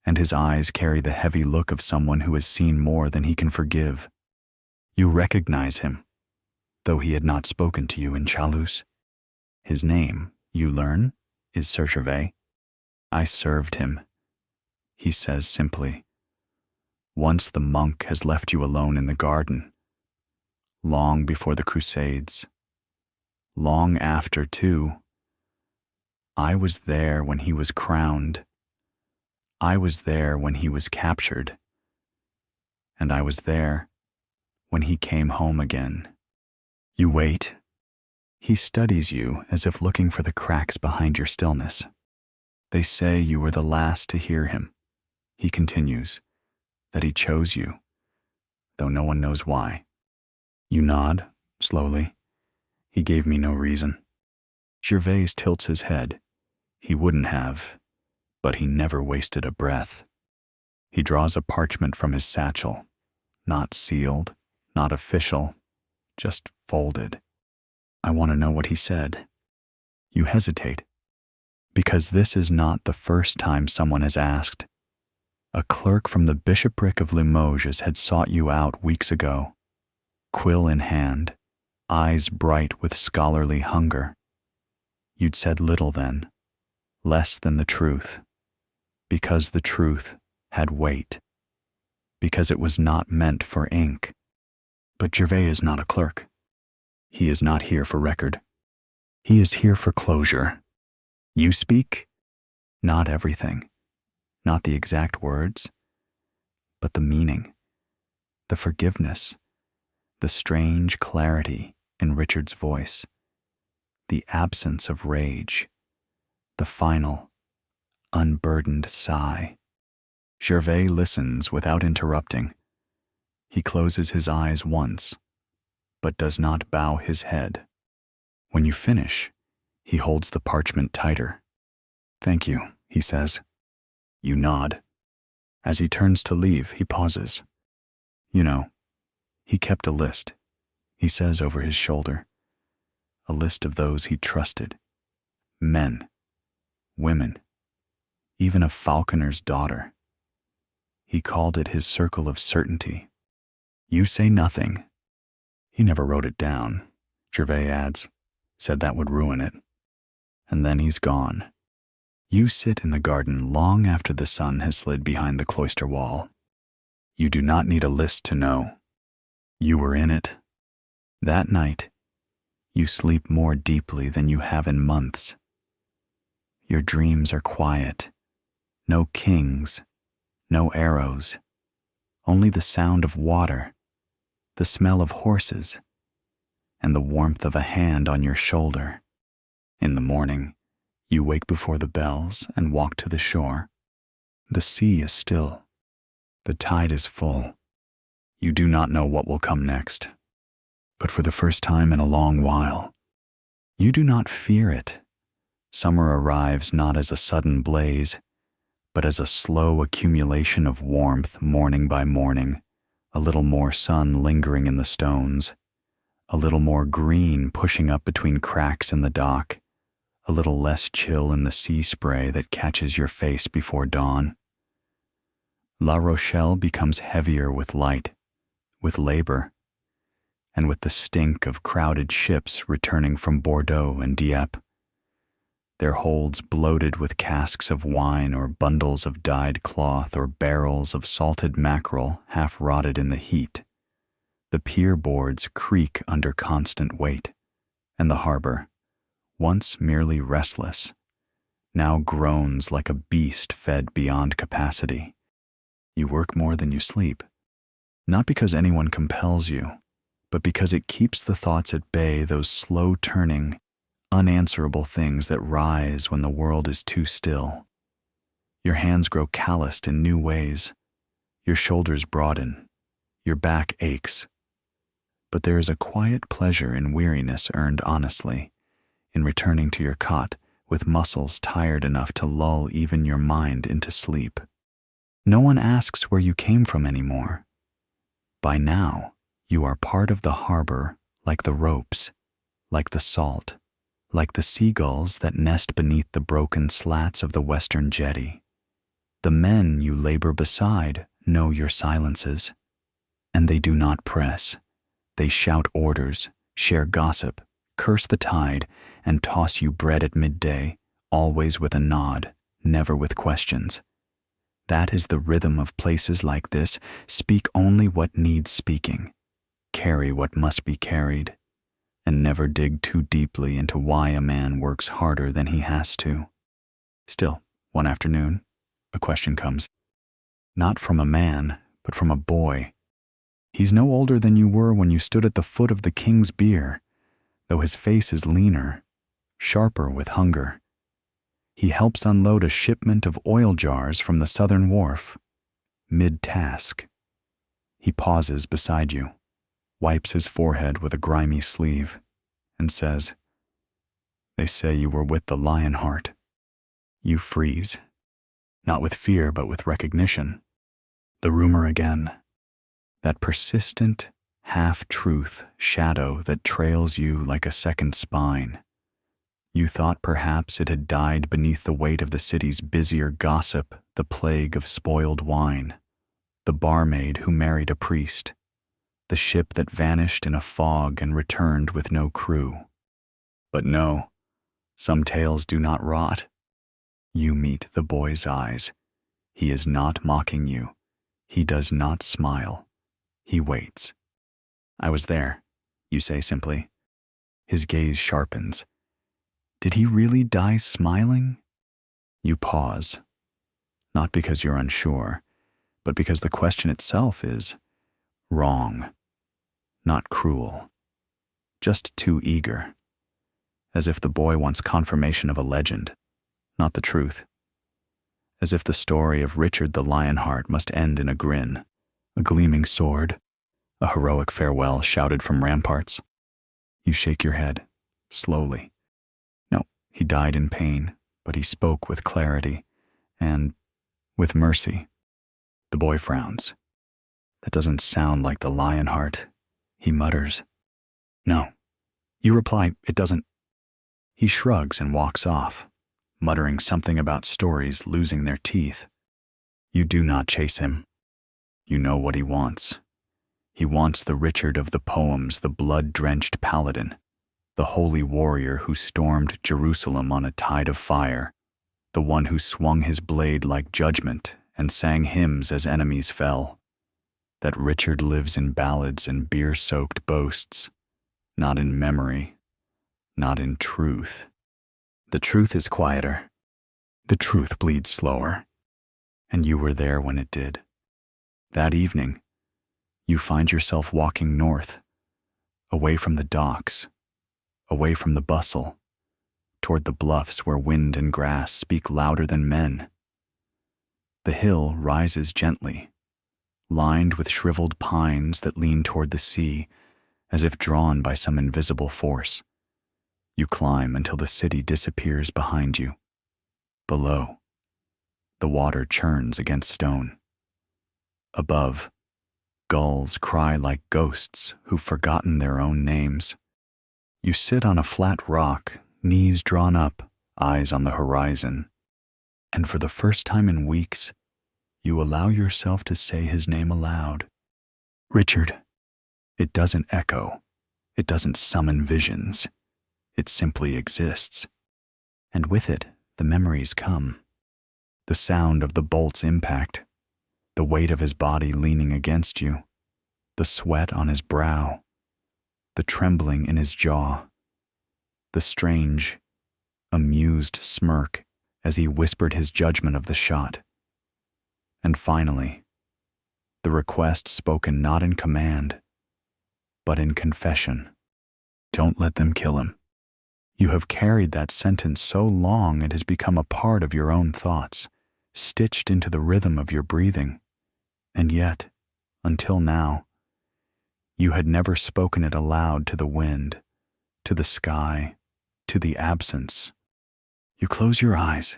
and his eyes carry the heavy look of someone who has seen more than he can forgive. You recognize him, though he had not spoken to you in Châlus. His name, you learn, is Sir Gervais. I served him, he says simply. Once the monk has left you alone in the garden, long before the Crusades, long after too. I was there when he was crowned. I was there when he was captured. And I was there when he came home again. You wait. He studies you as if looking for the cracks behind your stillness. They say you were the last to hear him. He continues, that he chose you, though no one knows why. You nod, slowly. He gave me no reason. Gervais tilts his head. He wouldn't have, but he never wasted a breath. He draws a parchment from his satchel, not sealed, not official, just folded. I want to know what he said. You hesitate, because this is not the first time someone has asked. A clerk from the bishopric of Limoges had sought you out weeks ago, quill in hand, eyes bright with scholarly hunger. You'd said little then, less than the truth, because the truth had weight, because it was not meant for ink. But Gervais is not a clerk. He is not here for record. He is here for closure. You speak? Not everything. Not the exact words, but the meaning, the forgiveness, the strange clarity in Richard's voice, the absence of rage, the final, unburdened sigh. Gervais listens without interrupting. He closes his eyes once, but does not bow his head. When you finish, he holds the parchment tighter. Thank you, he says. You nod. As he turns to leave, he pauses. You know, he kept a list, he says over his shoulder. A list of those he trusted. Men, women, even a falconer's daughter. He called it his circle of certainty. You say nothing. He never wrote it down, Gervais adds, said that would ruin it. And then he's gone. You sit in the garden long after the sun has slid behind the cloister wall. You do not need a list to know. You were in it. That night, you sleep more deeply than you have in months. Your dreams are quiet. No kings, no arrows, only the sound of water, the smell of horses, and the warmth of a hand on your shoulder. In the morning, you wake before the bells and walk to the shore. The sea is still. The tide is full. You do not know what will come next. But for the first time in a long while, you do not fear it. Summer arrives not as a sudden blaze, but as a slow accumulation of warmth morning by morning, a little more sun lingering in the stones, a little more green pushing up between cracks in the dock, a little less chill in the sea spray that catches your face before dawn. La Rochelle becomes heavier with light, with labor, and with the stink of crowded ships returning from Bordeaux and Dieppe, their holds bloated with casks of wine or bundles of dyed cloth or barrels of salted mackerel half rotted in the heat. The pier boards creak under constant weight, and the harbor, once merely restless, now groans like a beast fed beyond capacity. You work more than you sleep, not because anyone compels you, but because it keeps the thoughts at bay, those slow-turning, unanswerable things that rise when the world is too still. Your hands grow calloused in new ways. Your shoulders broaden. Your back aches. But there is a quiet pleasure in weariness earned honestly, in returning to your cot with muscles tired enough to lull even your mind into sleep. No one asks where you came from anymore. By now, you are part of the harbor, like the ropes, like the salt, like the seagulls that nest beneath the broken slats of the western jetty. The men you labor beside know your silences, and they do not press. They shout orders, share gossip, curse the tide, and toss you bread at midday, always with a nod, never with questions. That is the rhythm of places like this. Speak only what needs speaking. Carry what must be carried. And never dig too deeply into why a man works harder than he has to. Still, one afternoon, a question comes. Not from a man, but from a boy. He's no older than you were when you stood at the foot of the king's bier, though his face is leaner, sharper with hunger. He helps unload a shipment of oil jars from the southern wharf. Mid-task. He pauses beside you, wipes his forehead with a grimy sleeve, and says, "They say you were with the Lionheart." You freeze, not with fear but with recognition. The rumor again, that persistent half-truth shadow that trails you like a second spine. You thought perhaps it had died beneath the weight of the city's busier gossip, the plague of spoiled wine, the barmaid who married a priest, the ship that vanished in a fog and returned with no crew. But no, some tales do not rot. You meet the boy's eyes. He is not mocking you. He does not smile. He waits. "I was there," you say simply. His gaze sharpens. Did he really die smiling? You pause, not because you're unsure, but because the question itself is wrong, not cruel, just too eager, as if the boy wants confirmation of a legend, not the truth, as if the story of Richard the Lionheart must end in a grin, a gleaming sword, a heroic farewell shouted from ramparts. You shake your head, slowly. No, he died in pain, but he spoke with clarity and with mercy. The boy frowns. That doesn't sound like the Lionheart, he mutters. No. You reply, it doesn't. He shrugs and walks off, muttering something about stories losing their teeth. You do not chase him. You know what he wants. He wants the Richard of the poems, the blood-drenched paladin, the holy warrior who stormed Jerusalem on a tide of fire, the one who swung his blade like judgment and sang hymns as enemies fell. That Richard lives in ballads and beer-soaked boasts, not in memory, not in truth. The truth is quieter. The truth bleeds slower. And you were there when it did. That evening, you find yourself walking north, away from the docks, away from the bustle, toward the bluffs where wind and grass speak louder than men. The hill rises gently, lined with shriveled pines that lean toward the sea, as if drawn by some invisible force. You climb until the city disappears behind you. Below, the water churns against stone. Above, gulls cry like ghosts who've forgotten their own names. You sit on a flat rock, knees drawn up, eyes on the horizon, and for the first time in weeks, you allow yourself to say his name aloud. Richard. It doesn't echo. It doesn't summon visions. It simply exists. And with it, the memories come. The sound of the bolt's impact, the weight of his body leaning against you, the sweat on his brow, the trembling in his jaw, the strange, amused smirk as he whispered his judgment of the shot. And finally, the request spoken not in command, but in confession. Don't let them kill him. You have carried that sentence so long it has become a part of your own thoughts, stitched into the rhythm of your breathing. And yet, until now, you had never spoken it aloud to the wind, to the sky, to the absence. You close your eyes,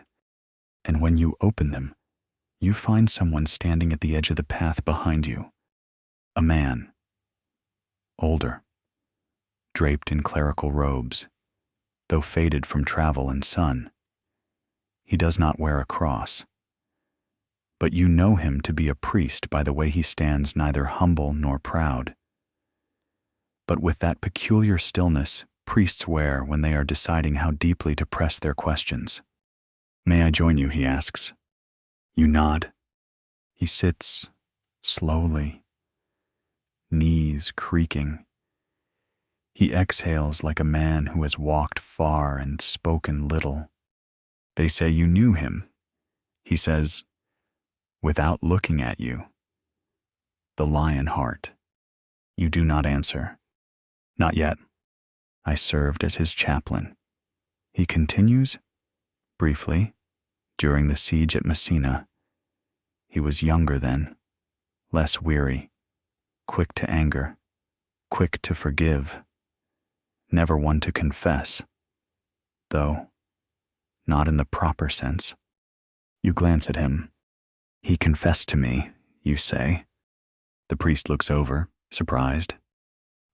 and when you open them, you find someone standing at the edge of the path behind you. A man, older, draped in clerical robes, though faded from travel and sun. He does not wear a cross, but you know him to be a priest by the way he stands neither humble nor proud, but with that peculiar stillness priests wear when they are deciding how deeply to press their questions. "May I join you?" he asks. You nod. He sits, slowly, knees creaking. He exhales like a man who has walked far and spoken little. "They say you knew him," he says, "without looking at you. The Lionheart." You do not answer. "Not yet. I served as his chaplain." He continues, briefly, during the siege at Messina. He was younger then, less weary, quick to anger, quick to forgive, never one to confess, though not in the proper sense. You glance at him. "He confessed to me," you say. The priest looks over, surprised.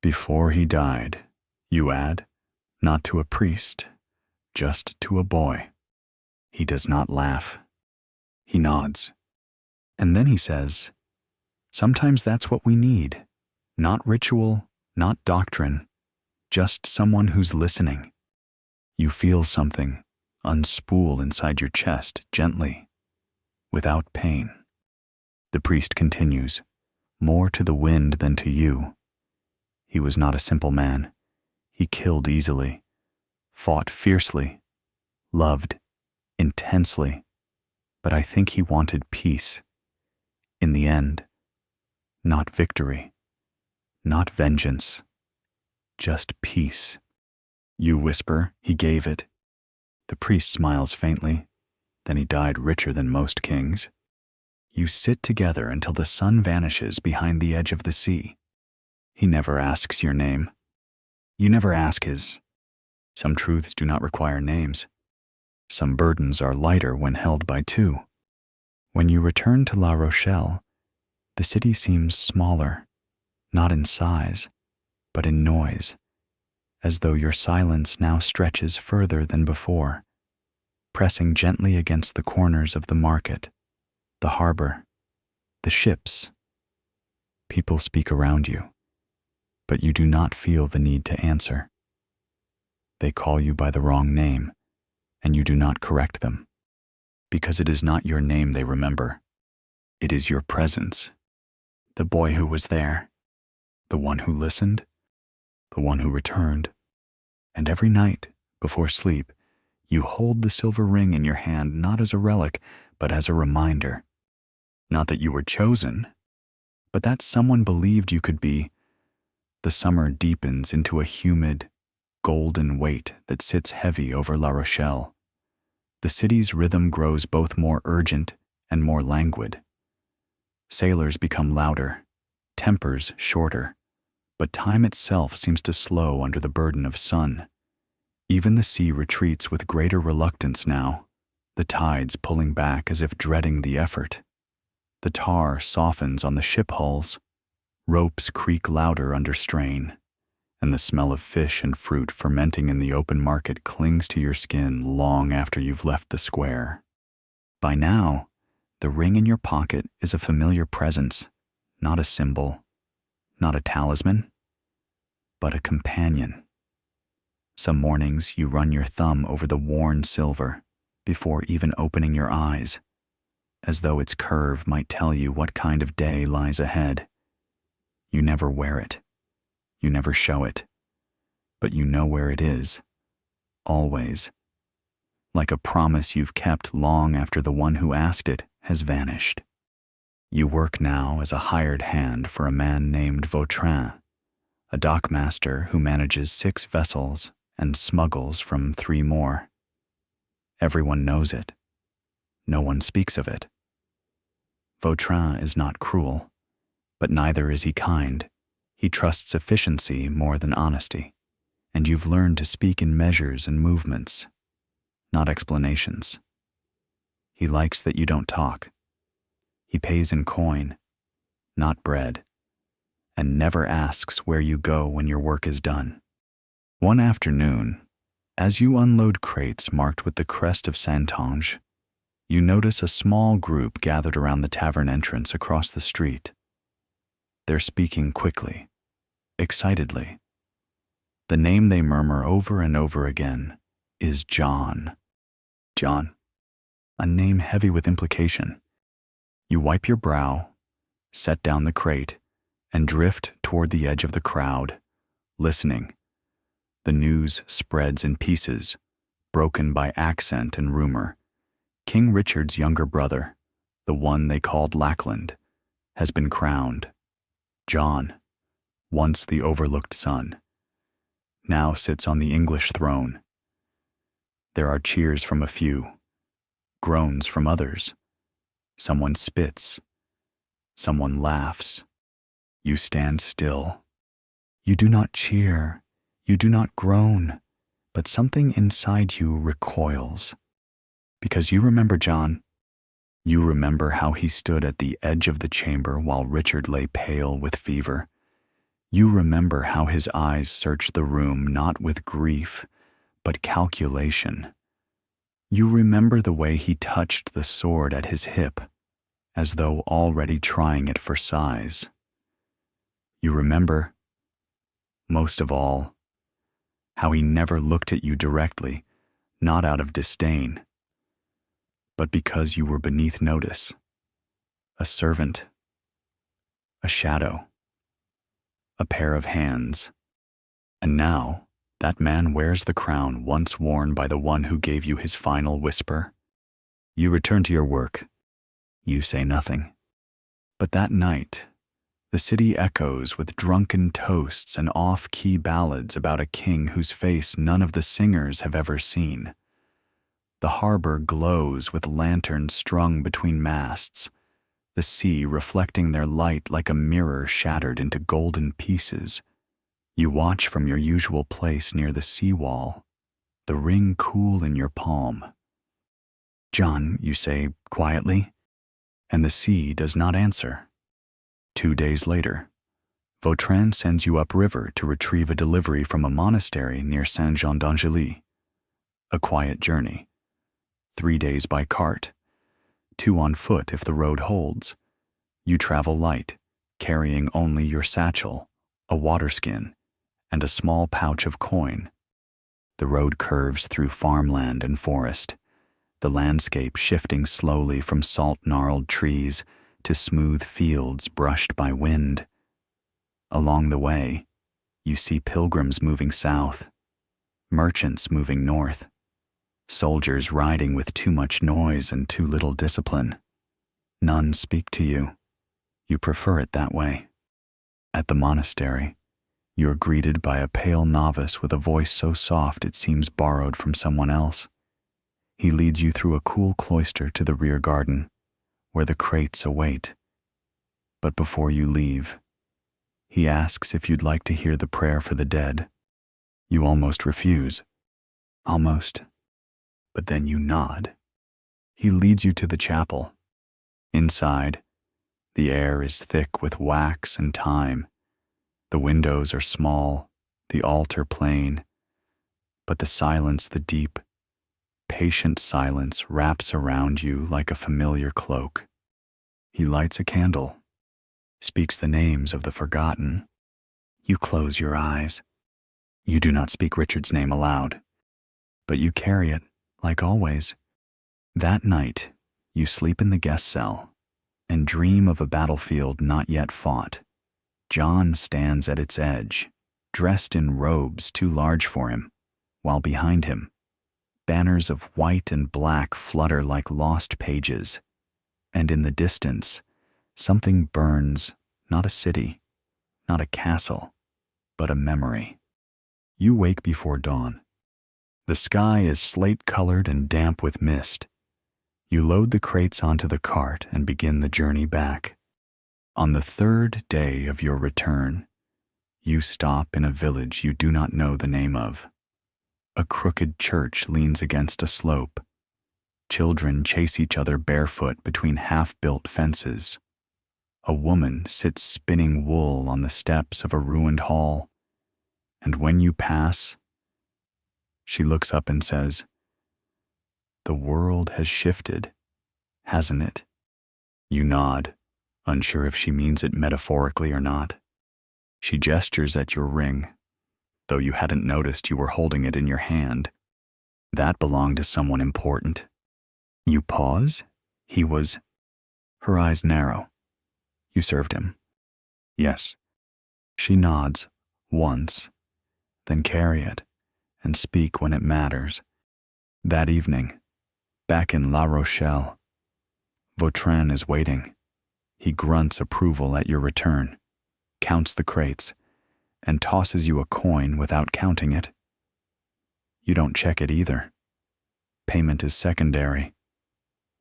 "Before he died," you add, "not to a priest, just to a boy." He does not laugh. He nods. And then he says, "Sometimes that's what we need. Not ritual, not doctrine, just someone who's listening." You feel something unspool inside your chest gently, without pain. The priest continues, more to the wind than to you. He was not a simple man. He killed easily, fought fiercely, loved intensely, but I think he wanted peace. In the end, not victory, not vengeance, just peace. You whisper, "He gave it." The priest smiles faintly. Then he died richer than most kings. You sit together until the sun vanishes behind the edge of the sea. He never asks your name. You never ask his. Some truths do not require names. Some burdens are lighter when held by two. When you return to La Rochelle, the city seems smaller, not in size, but in noise, as though your silence now stretches further than before, pressing gently against the corners of the market, the harbor, the ships. People speak around you, but you do not feel the need to answer. They call you by the wrong name, and you do not correct them, because it is not your name they remember. It is your presence, the boy who was there, the one who listened, the one who returned. And every night, before sleep, you hold the silver ring in your hand not as a relic, but as a reminder. Not that you were chosen, but that someone believed you could be. The summer deepens into a humid, golden weight that sits heavy over La Rochelle. The city's rhythm grows both more urgent and more languid. Sailors become louder, tempers shorter, but time itself seems to slow under the burden of sun. Even the sea retreats with greater reluctance now, the tides pulling back as if dreading the effort. The tar softens on the ship hulls, ropes creak louder under strain, and the smell of fish and fruit fermenting in the open market clings to your skin long after you've left the square. By now, the ring in your pocket is a familiar presence, not a symbol, not a talisman, but a companion. Some mornings you run your thumb over the worn silver before even opening your eyes, as though its curve might tell you what kind of day lies ahead. You never wear it. You never show it, but you know where it is, always, like a promise you've kept long after the one who asked it has vanished. You work now as a hired hand for a man named Vautrin, a dockmaster who manages 6 vessels and smuggles from 3 more. Everyone knows it. No one speaks of it. Vautrin is not cruel, but neither is he kind. He trusts efficiency more than honesty, and you've learned to speak in measures and movements, not explanations. He likes that you don't talk. He pays in coin, not bread, and never asks where you go when your work is done. One afternoon, as you unload crates marked with the crest of Saintonge, you notice a small group gathered around the tavern entrance across the street. They're speaking quickly, excitedly. The name they murmur over and over again is John. John, a name heavy with implication. You wipe your brow, set down the crate, and drift toward the edge of the crowd, listening. The news spreads in pieces, broken by accent and rumor. King Richard's younger brother, the one they called Lackland, has been crowned. John, once the overlooked son, now sits on the English throne. There are cheers from a few, groans from others. Someone spits. Someone laughs. You stand still. You do not cheer. You do not groan, but something inside you recoils. Because you remember John. You remember how he stood at the edge of the chamber while Richard lay pale with fever. You remember how his eyes searched the room not with grief, but calculation. You remember the way he touched the sword at his hip, as though already trying it for size. You remember, most of all, how he never looked at you directly, not out of disdain, but because you were beneath notice, a servant, a shadow, a pair of hands. And now, that man wears the crown once worn by the one who gave you his final whisper. You return to your work. You say nothing. But that night, the city echoes with drunken toasts and off-key ballads about a king whose face none of the singers have ever seen. The harbor glows with lanterns strung between masts, the sea reflecting their light like a mirror shattered into golden pieces. You watch from your usual place near the seawall, the ring cool in your palm. John, you say quietly, and the sea does not answer. 2 days later, Vautrin sends you upriver to retrieve a delivery from a monastery near Saint-Jean d'Angely. A quiet journey. 3 days by cart, 2 on foot if the road holds. You travel light, carrying only your satchel, a waterskin, and a small pouch of coin. The road curves through farmland and forest, the landscape shifting slowly from salt-gnarled trees to smooth fields brushed by wind. Along the way, you see pilgrims moving south, merchants moving north, soldiers riding with too much noise and too little discipline. None speak to you. You prefer it that way. At the monastery, you are greeted by a pale novice with a voice so soft it seems borrowed from someone else. He leads you through a cool cloister to the rear garden, where the crates await. But before you leave, he asks if you'd like to hear the prayer for the dead. You almost refuse. Almost. But then you nod. He leads you to the chapel. Inside, the air is thick with wax and thyme. The windows are small, the altar plain, but the silence, the deep, patient silence wraps around you like a familiar cloak. He lights a candle, speaks the names of the forgotten. You close your eyes. You do not speak Richard's name aloud, but you carry it, like always. That night, you sleep in the guest cell and dream of a battlefield not yet fought. John stands at its edge, dressed in robes too large for him, while behind him, banners of white and black flutter like lost pages, and in the distance, something burns, not a city, not a castle, but a memory. You wake before dawn. The sky is slate-colored and damp with mist. You load the crates onto the cart and begin the journey back. On the third day of your return, you stop in a village you do not know the name of. A crooked church leans against a slope. Children chase each other barefoot between half-built fences. A woman sits spinning wool on the steps of a ruined hall, and when you pass, she looks up and says, "The world has shifted, hasn't it?" You nod, unsure if she means it metaphorically or not. She gestures at your ring, though you hadn't noticed you were holding it in your hand. That belonged to someone important. You pause. He was... Her eyes narrow. You served him. Yes. She nods, once, then carry it, and speak when it matters. That evening, back in La Rochelle, Vautrin is waiting. He grunts approval at your return, counts the crates, and tosses you a coin without counting it. You don't check it either. Payment is secondary.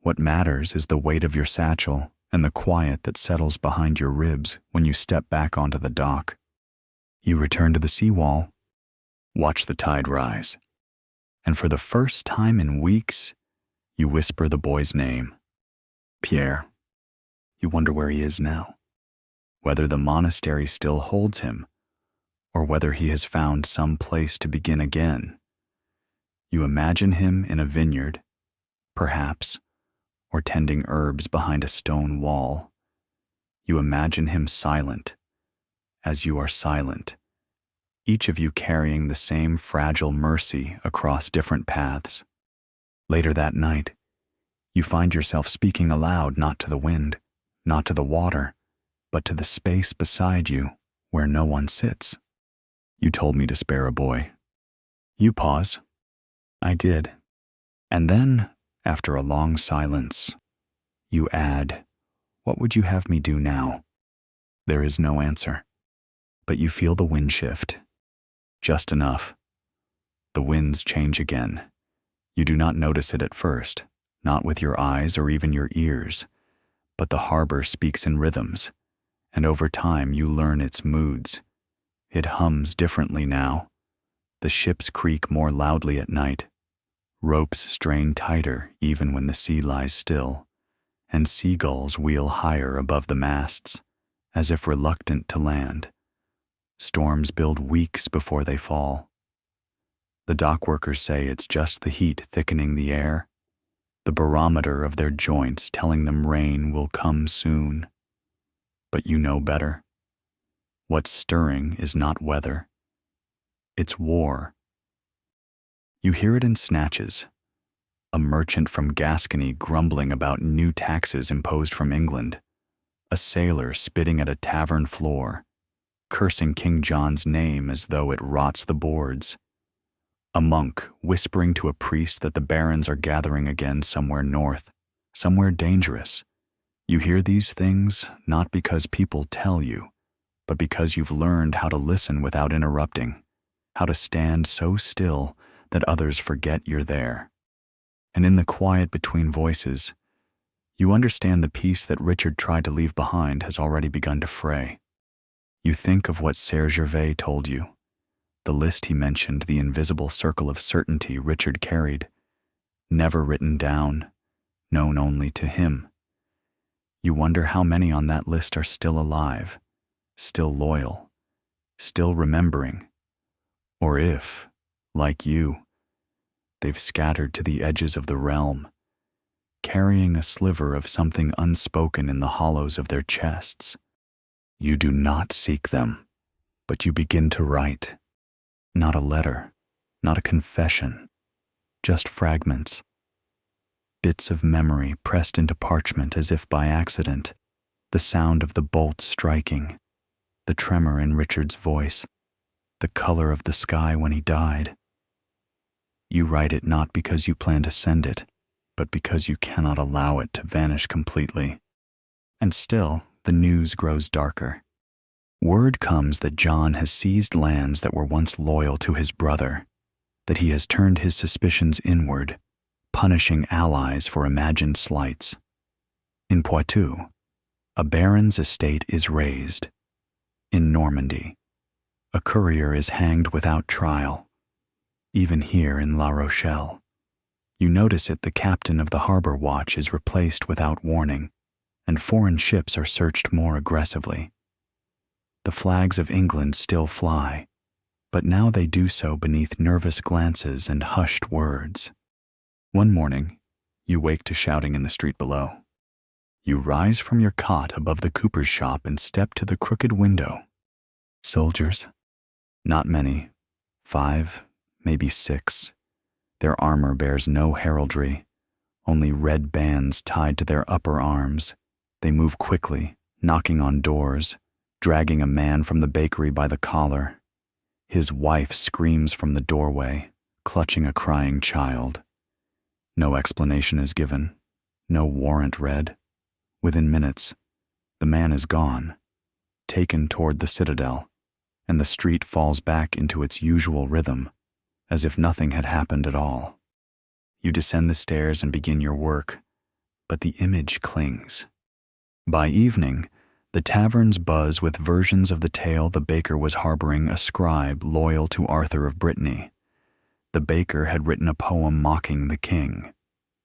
What matters is the weight of your satchel and the quiet that settles behind your ribs when you step back onto the dock. You return to the seawall, watch the tide rise, and for the first time in weeks, you whisper the boy's name. Pierre. You wonder where he is now, whether the monastery still holds him, or whether he has found some place to begin again. You imagine him in a vineyard, perhaps, or tending herbs behind a stone wall. You imagine him silent, as you are silent, each of you carrying the same fragile mercy across different paths. Later that night, you find yourself speaking aloud not to the wind, not to the water, but to the space beside you where no one sits. You told me to spare a boy. You pause. I did. And then, after a long silence, you add, "What would you have me do now?" There is no answer, but you feel the wind shift. Just enough. The winds change again. You do not notice it at first, not with your eyes or even your ears, but the harbor speaks in rhythms, and over time you learn its moods. It hums differently now. The ships creak more loudly at night. Ropes strain tighter even when the sea lies still, and seagulls wheel higher above the masts, as if reluctant to land. Storms build weeks before they fall. The dockworkers say it's just the heat thickening the air, the barometer of their joints telling them rain will come soon. But you know better. What's stirring is not weather. It's war. You hear it in snatches. A merchant from Gascony grumbling about new taxes imposed from England. A sailor spitting at a tavern floor, cursing King John's name as though it rots the boards. A monk whispering to a priest that the barons are gathering again somewhere north, somewhere dangerous. You hear these things not because people tell you, but because you've learned how to listen without interrupting, how to stand so still that others forget you're there. And in the quiet between voices, you understand the peace that Richard tried to leave behind has already begun to fray. You think of what Serge Gervais told you, the list he mentioned, the invisible circle of certainty Richard carried, never written down, known only to him. You wonder how many on that list are still alive, still loyal, still remembering, or if, like you, they've scattered to the edges of the realm, carrying a sliver of something unspoken in the hollows of their chests. You do not seek them, but you begin to write. Not a letter, not a confession, just fragments. Bits of memory pressed into parchment as if by accident, the sound of the bolt striking, the tremor in Richard's voice, the color of the sky when he died. You write it not because you plan to send it, but because you cannot allow it to vanish completely. And still, the news grows darker. Word comes that John has seized lands that were once loyal to his brother, that he has turned his suspicions inward, punishing allies for imagined slights. In Poitou, a baron's estate is razed. In Normandy, a courier is hanged without trial. Even here in La Rochelle, you notice it, the captain of the harbor watch is replaced without warning, and foreign ships are searched more aggressively. The flags of England still fly, but now they do so beneath nervous glances and hushed words. One morning, you wake to shouting in the street below. You rise from your cot above the cooper's shop and step to the crooked window. Soldiers? Not many. 5, maybe 6. Their armor bears no heraldry, only red bands tied to their upper arms. They move quickly, knocking on doors, dragging a man from the bakery by the collar. His wife screams from the doorway, clutching a crying child. No explanation is given, no warrant read. Within minutes, the man is gone, taken toward the citadel, and the street falls back into its usual rhythm, as if nothing had happened at all. You descend the stairs and begin your work, but the image clings. By evening, the taverns buzz with versions of the tale the baker was harboring a scribe loyal to Arthur of Brittany. The baker had written a poem mocking the king.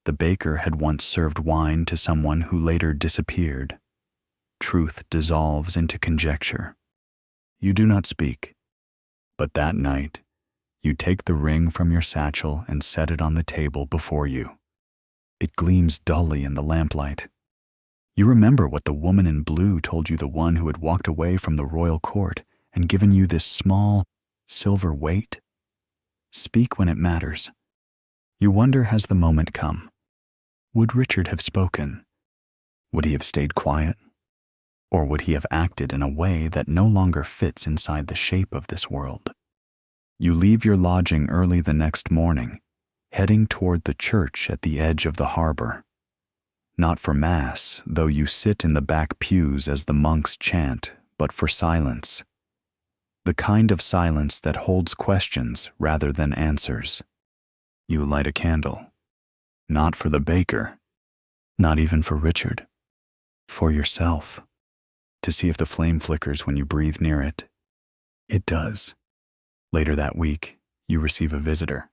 The baker had once served wine to someone who later disappeared. Truth dissolves into conjecture. You do not speak, but that night, you take the ring from your satchel and set it on the table before you. It gleams dully in the lamplight. You remember what the woman in blue told you, the one who had walked away from the royal court and given you this small, silver weight? Speak when it matters. You wonder, has the moment come? Would Richard have spoken? Would he have stayed quiet? Or would he have acted in a way that no longer fits inside the shape of this world? You leave your lodging early the next morning, heading toward the church at the edge of the harbor. Not for mass, though you sit in the back pews as the monks chant, but for silence. The kind of silence that holds questions rather than answers. You light a candle. Not for the baker. Not even for Richard. For yourself. To see if the flame flickers when you breathe near it. It does. Later that week, you receive a visitor.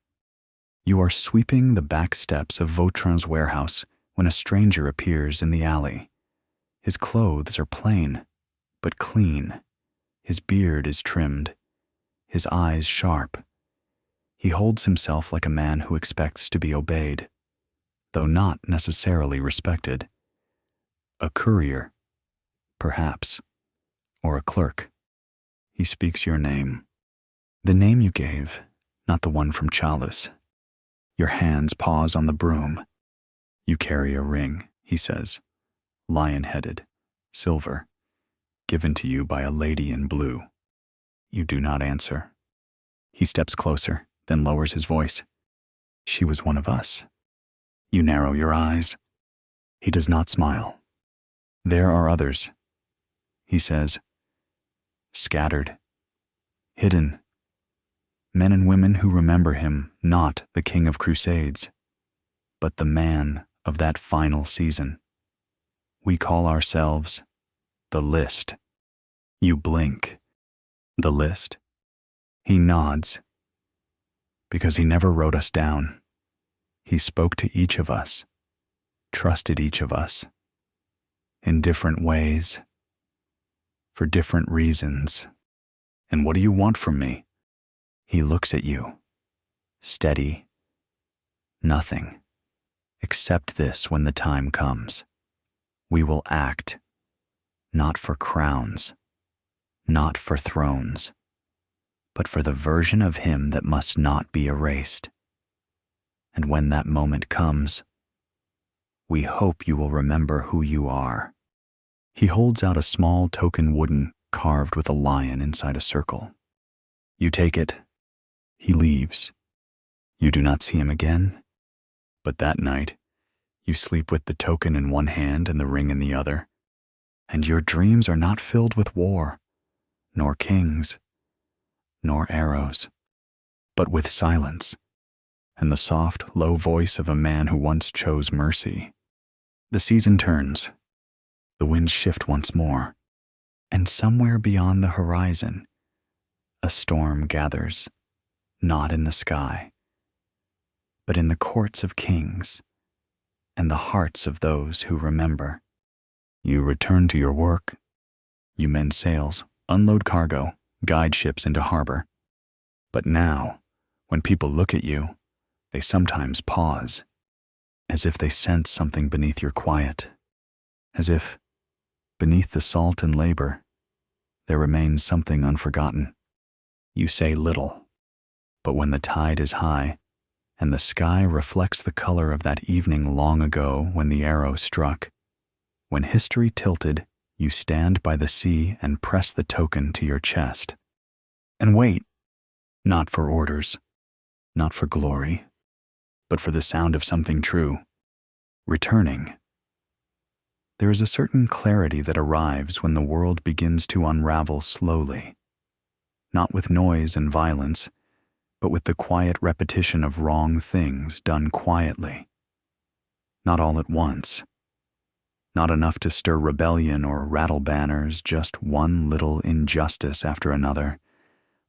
You are sweeping the back steps of Vautrin's warehouse when a stranger appears in the alley. His clothes are plain, but clean. His beard is trimmed, his eyes sharp. He holds himself like a man who expects to be obeyed, though not necessarily respected. A courier, perhaps, or a clerk. He speaks your name. The name you gave, not the one from Châlus. Your hands pause on the broom. You carry a ring, he says, lion-headed, silver, given to you by a lady in blue. You do not answer. He steps closer, then lowers his voice. She was one of us. You narrow your eyes. He does not smile. There are others, he says, scattered, hidden. Men and women who remember him, not the King of Crusades, but the man of that final season. We call ourselves the List. You blink. The List? He nods. Because he never wrote us down. He spoke to each of us, trusted each of us, in different ways, for different reasons. And what do you want from me? He looks at you, steady. Nothing, except this when the time comes. We will act, not for crowns, not for thrones, but for the version of him that must not be erased. And when that moment comes, we hope you will remember who you are. He holds out a small token wooden carved with a lion inside a circle. You take it. He leaves. You do not see him again. But that night, you sleep with the token in one hand and the ring in the other. And your dreams are not filled with war, nor kings, nor arrows, but with silence and the soft, low voice of a man who once chose mercy. The season turns, the winds shift once more, and somewhere beyond the horizon, a storm gathers, not in the sky, but in the courts of kings and the hearts of those who remember. You return to your work. You mend sails, unload cargo, guide ships into harbor. But now, when people look at you, they sometimes pause, as if they sense something beneath your quiet, as if, beneath the salt and labor, there remains something unforgotten. You say little, but when the tide is high, and the sky reflects the color of that evening long ago when the arrow struck, when history tilted, you stand by the sea and press the token to your chest. And wait, not for orders, not for glory, but for the sound of something true, returning. There is a certain clarity that arrives when the world begins to unravel slowly, not with noise and violence, but with the quiet repetition of wrong things done quietly. Not all at once, not enough to stir rebellion or rattle banners, just one little injustice after another,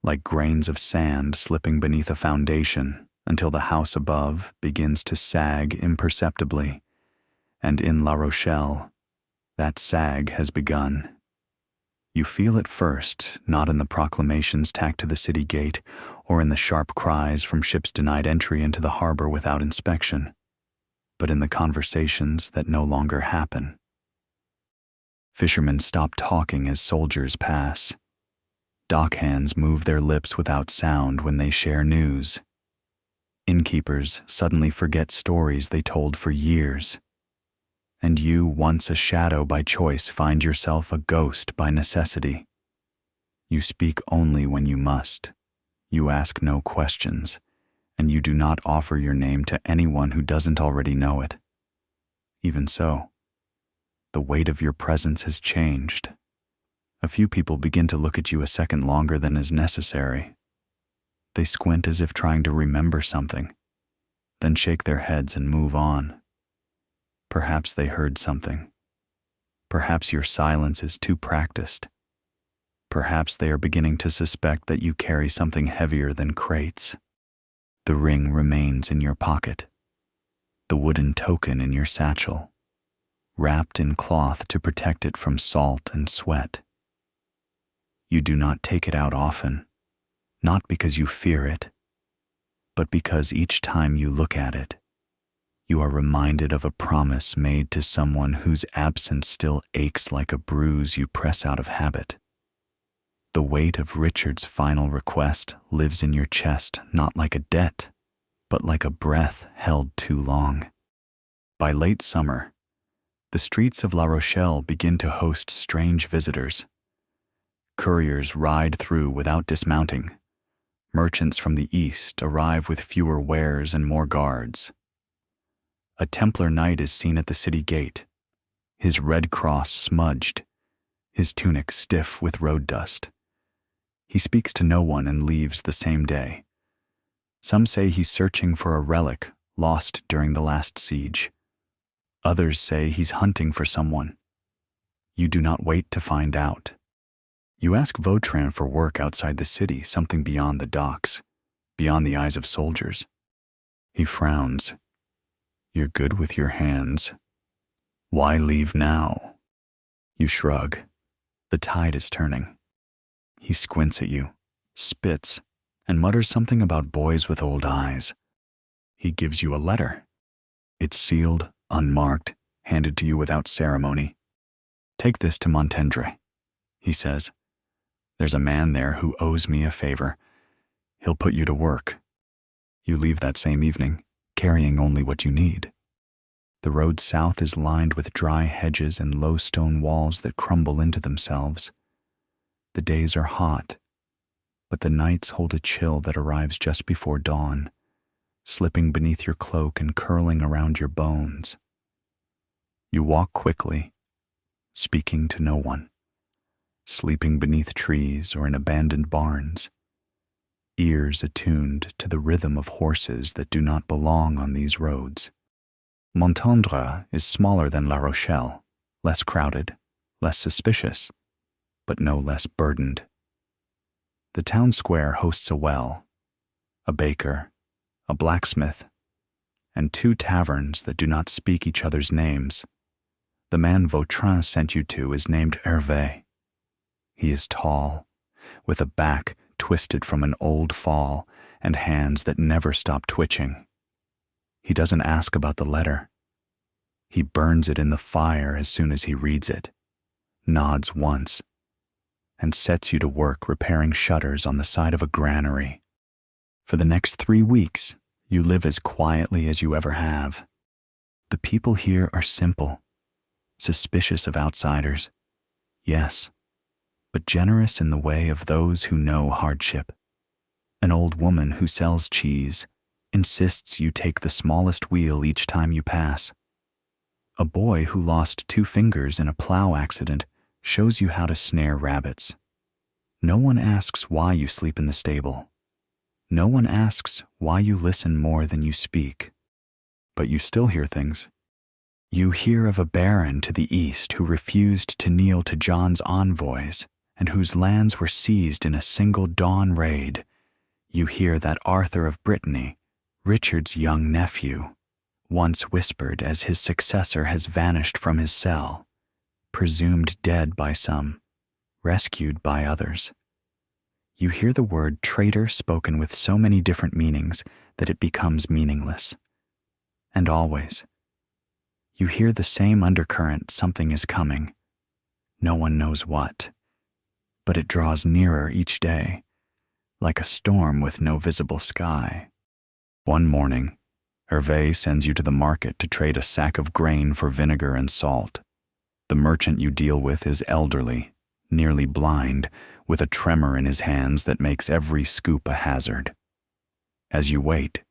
like grains of sand slipping beneath a foundation until the house above begins to sag imperceptibly, and in La Rochelle, that sag has begun. You feel it first, not in the proclamations tacked to the city gate or in the sharp cries from ships denied entry into the harbor without inspection, but in the conversations that no longer happen. Fishermen stop talking as soldiers pass. Dockhands move their lips without sound when they share news. Innkeepers suddenly forget stories they told for years. And you, once a shadow by choice, find yourself a ghost by necessity. You speak only when you must. You ask no questions, and you do not offer your name to anyone who doesn't already know it. Even so, the weight of your presence has changed. A few people begin to look at you a second longer than is necessary. They squint as if trying to remember something, then shake their heads and move on. Perhaps they heard something. Perhaps your silence is too practiced. Perhaps they are beginning to suspect that you carry something heavier than crates. The ring remains in your pocket, the wooden token in your satchel, wrapped in cloth to protect it from salt and sweat. You do not take it out often, not because you fear it, but because each time you look at it, you are reminded of a promise made to someone whose absence still aches like a bruise you press out of habit. The weight of Richard's final request lives in your chest not like a debt, but like a breath held too long. By late summer, the streets of La Rochelle begin to host strange visitors. Couriers ride through without dismounting. Merchants from the east arrive with fewer wares and more guards. A Templar knight is seen at the city gate, his red cross smudged, his tunic stiff with road dust. He speaks to no one and leaves the same day. Some say he's searching for a relic lost during the last siege. Others say he's hunting for someone. You do not wait to find out. You ask Vautrin for work outside the city, something beyond the docks, beyond the eyes of soldiers. He frowns. You're good with your hands. Why leave now? You shrug. The tide is turning. He squints at you, spits, and mutters something about boys with old eyes. He gives you a letter. It's sealed, unmarked, handed to you without ceremony. Take this to Montendre, he says. There's a man there who owes me a favor. He'll put you to work. You leave that same evening, carrying only what you need. The road south is lined with dry hedges and low stone walls that crumble into themselves. The days are hot, but the nights hold a chill that arrives just before dawn, slipping beneath your cloak and curling around your bones. You walk quickly, speaking to no one. sleeping beneath trees or in abandoned barns, ears attuned to the rhythm of horses that do not belong on these roads. Montendre is smaller than La Rochelle, less crowded, less suspicious, but no less burdened. The town square hosts a well, a baker, a blacksmith, and 2 taverns that do not speak each other's names. The man Vautrin sent you to is named Hervé. He is tall, with a back twisted from an old fall and hands that never stop twitching. He doesn't ask about the letter. He burns it in the fire as soon as he reads it, nods once, and sets you to work repairing shutters on the side of a granary. For the next 3 weeks, you live as quietly as you ever have. The people here are simple, suspicious of outsiders, yes, but generous in the way of those who know hardship. An old woman who sells cheese insists you take the smallest wheel each time you pass. A boy who lost 2 fingers in a plow accident shows you how to snare rabbits. No one asks why you sleep in the stable. No one asks why you listen more than you speak. But you still hear things. You hear of a baron to the east who refused to kneel to John's envoys and whose lands were seized in a single dawn raid. You hear that Arthur of Brittany, Richard's young nephew, once whispered as his successor has vanished from his cell, presumed dead by some, rescued by others. You hear the word traitor spoken with so many different meanings that it becomes meaningless. And always, you hear the same undercurrent: something is coming. No one knows what, but it draws nearer each day, like a storm with no visible sky. One morning, Hervé sends you to the market to trade a sack of grain for vinegar and salt. The merchant you deal with is elderly, nearly blind, with a tremor in his hands that makes every scoop a hazard. As you wait,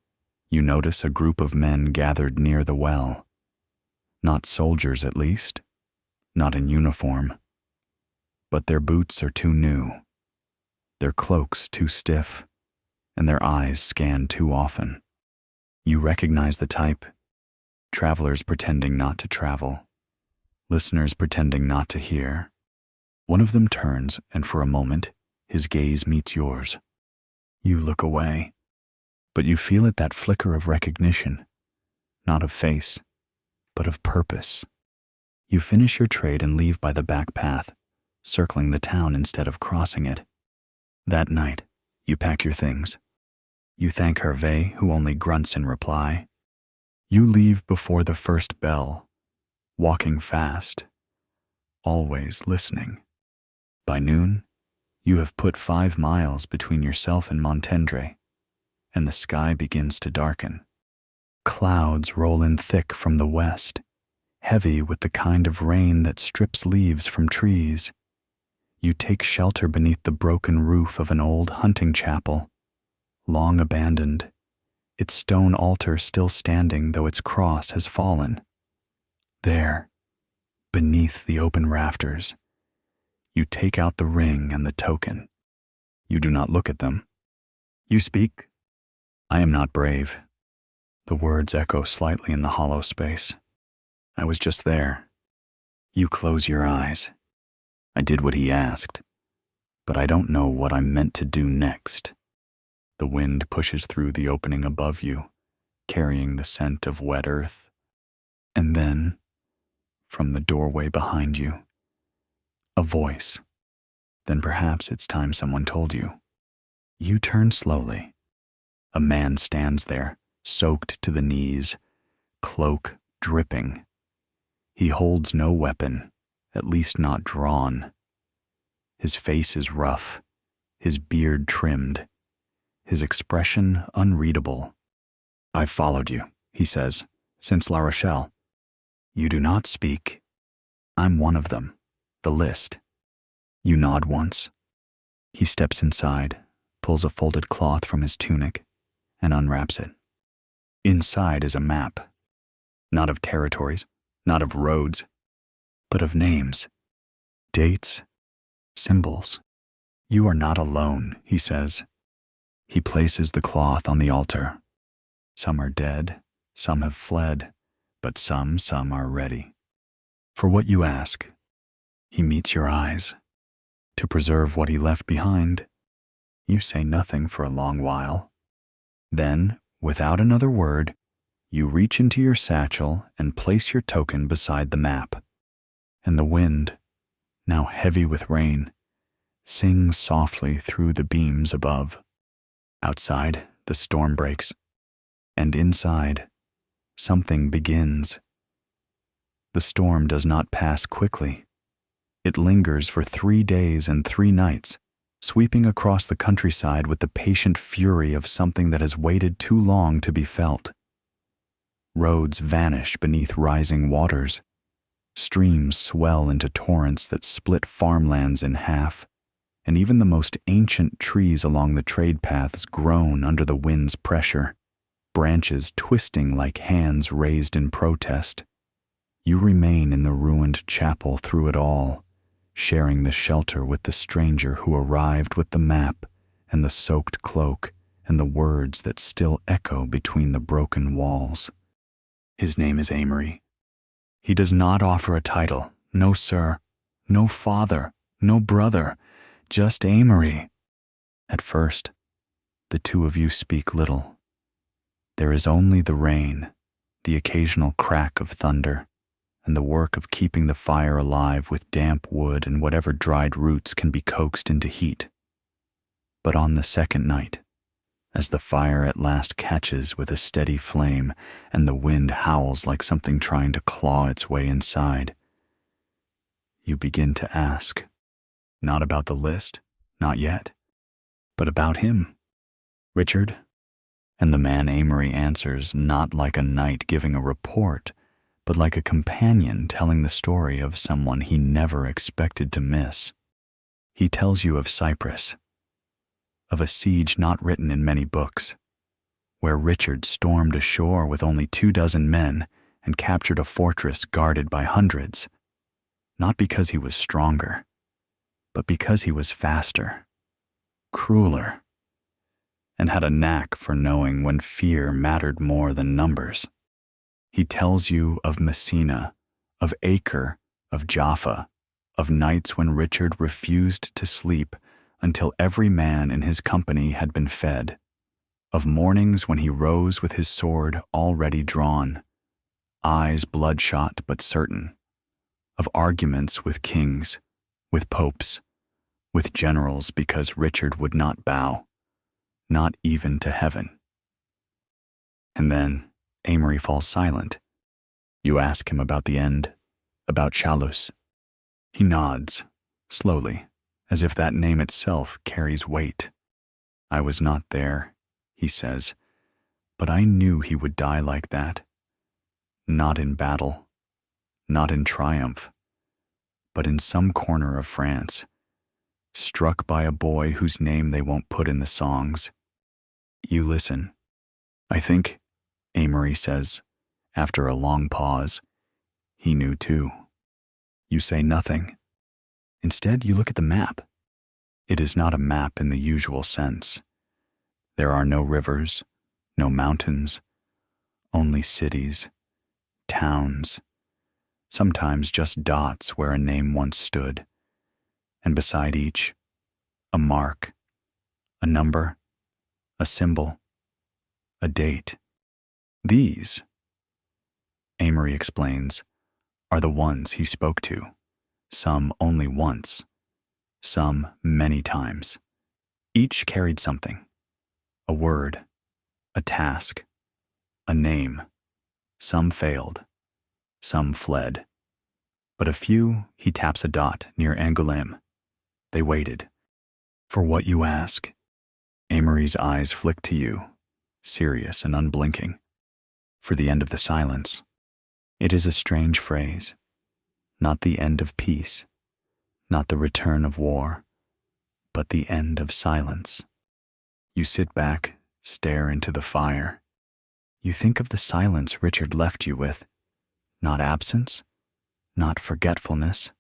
you notice a group of men gathered near the well. Not soldiers, at least, not in uniform. But their boots are too new, their cloaks too stiff, and their eyes scan too often. You recognize the type: travelers pretending not to travel, listeners pretending not to hear. One of them turns, and for a moment, his gaze meets yours. You look away, but you feel it, that flicker of recognition, not of face, but of purpose. You finish your trade and leave by the back path, circling the town instead of crossing it. That night, you pack your things. You thank Hervé, who only grunts in reply. You leave before the first bell, walking fast, always listening. By noon, you have put 5 miles between yourself and Montendre, and the sky begins to darken. Clouds roll in thick from the west, heavy with the kind of rain that strips leaves from trees. You take shelter beneath the broken roof of an old hunting chapel, long abandoned, its stone altar still standing though its cross has fallen. There, beneath the open rafters, you take out the ring and the token. You do not look at them. You speak. I am not brave. The words echo slightly in the hollow space. I was just there. You close your eyes. I did what he asked, but I don't know what I'm meant to do next. The wind pushes through the opening above you, carrying the scent of wet earth. And then, from the doorway behind you, a voice. Then perhaps it's time someone told you. You turn slowly. A man stands there, soaked to the knees, cloak dripping. He holds no weapon, at least not drawn. His face is rough, his beard trimmed, his expression unreadable. I've followed you, he says, since La Rochelle. You do not speak. I'm one of them, the list. You nod once. He steps inside, pulls a folded cloth from his tunic, and unwraps it. Inside is a map, not of territories, not of roads, but of names, dates, symbols. You are not alone, he says. He places the cloth on the altar. Some are dead, some have fled, but some are ready. For what you ask, he meets your eyes. To preserve what he left behind, you say nothing for a long while. Then, without another word, you reach into your satchel and place your token beside the map. And the wind, now heavy with rain, sings softly through the beams above. Outside, the storm breaks, and inside, something begins. The storm does not pass quickly. It lingers for 3 days and 3 nights, sweeping across the countryside with the patient fury of something that has waited too long to be felt. Roads vanish beneath rising waters. Streams swell into torrents that split farmlands in half, and even the most ancient trees along the trade paths groan under the wind's pressure, branches twisting like hands raised in protest. You remain in the ruined chapel through it all, sharing the shelter with the stranger who arrived with the map and the soaked cloak and the words that still echo between the broken walls. His name is Amory. He does not offer a title, no sir, no father, no brother, just Amory. At first, the two of you speak little. There is only the rain, the occasional crack of thunder, and the work of keeping the fire alive with damp wood and whatever dried roots can be coaxed into heat. But on the second night, as the fire at last catches with a steady flame and the wind howls like something trying to claw its way inside, you begin to ask, not about the list, not yet, but about him, Richard. And the man Amory answers not like a knight giving a report, but like a companion telling the story of someone he never expected to miss. He tells you of Cyprus, of a siege not written in many books, where Richard stormed ashore with only 24 men and captured a fortress guarded by hundreds, not because he was stronger, but because he was faster, crueler, and had a knack for knowing when fear mattered more than numbers. He tells you of Messina, of Acre, of Jaffa, of nights when Richard refused to sleep until every man in his company had been fed, of mornings when he rose with his sword already drawn, eyes bloodshot but certain, of arguments with kings, with popes, with generals because Richard would not bow, not even to heaven. And then Amory falls silent. You ask him about the end, about Châlus. He nods, slowly, as if that name itself carries weight. I was not there, he says, but I knew he would die like that. Not in battle, not in triumph, but in some corner of France, struck by a boy whose name they won't put in the songs. You listen. I think, Amory says, after a long pause, he knew too. You say nothing. Instead, you look at the map. It is not a map in the usual sense. There are no rivers, no mountains, only cities, towns, sometimes just dots where a name once stood, and beside each, a mark, a number, a symbol, a date. These, Amory explains, are the ones he spoke to, some only once, some many times. Each carried something, a word, a task, a name. Some failed, some fled, but a few he taps a dot near Angoulême. They waited. For what you ask, Amory's eyes flick to you, serious and unblinking, for the end of the silence. It is a strange phrase, not the end of peace, not the return of war, but the end of silence. You sit back, stare into the fire. You think of the silence Richard left you with, not absence, not forgetfulness,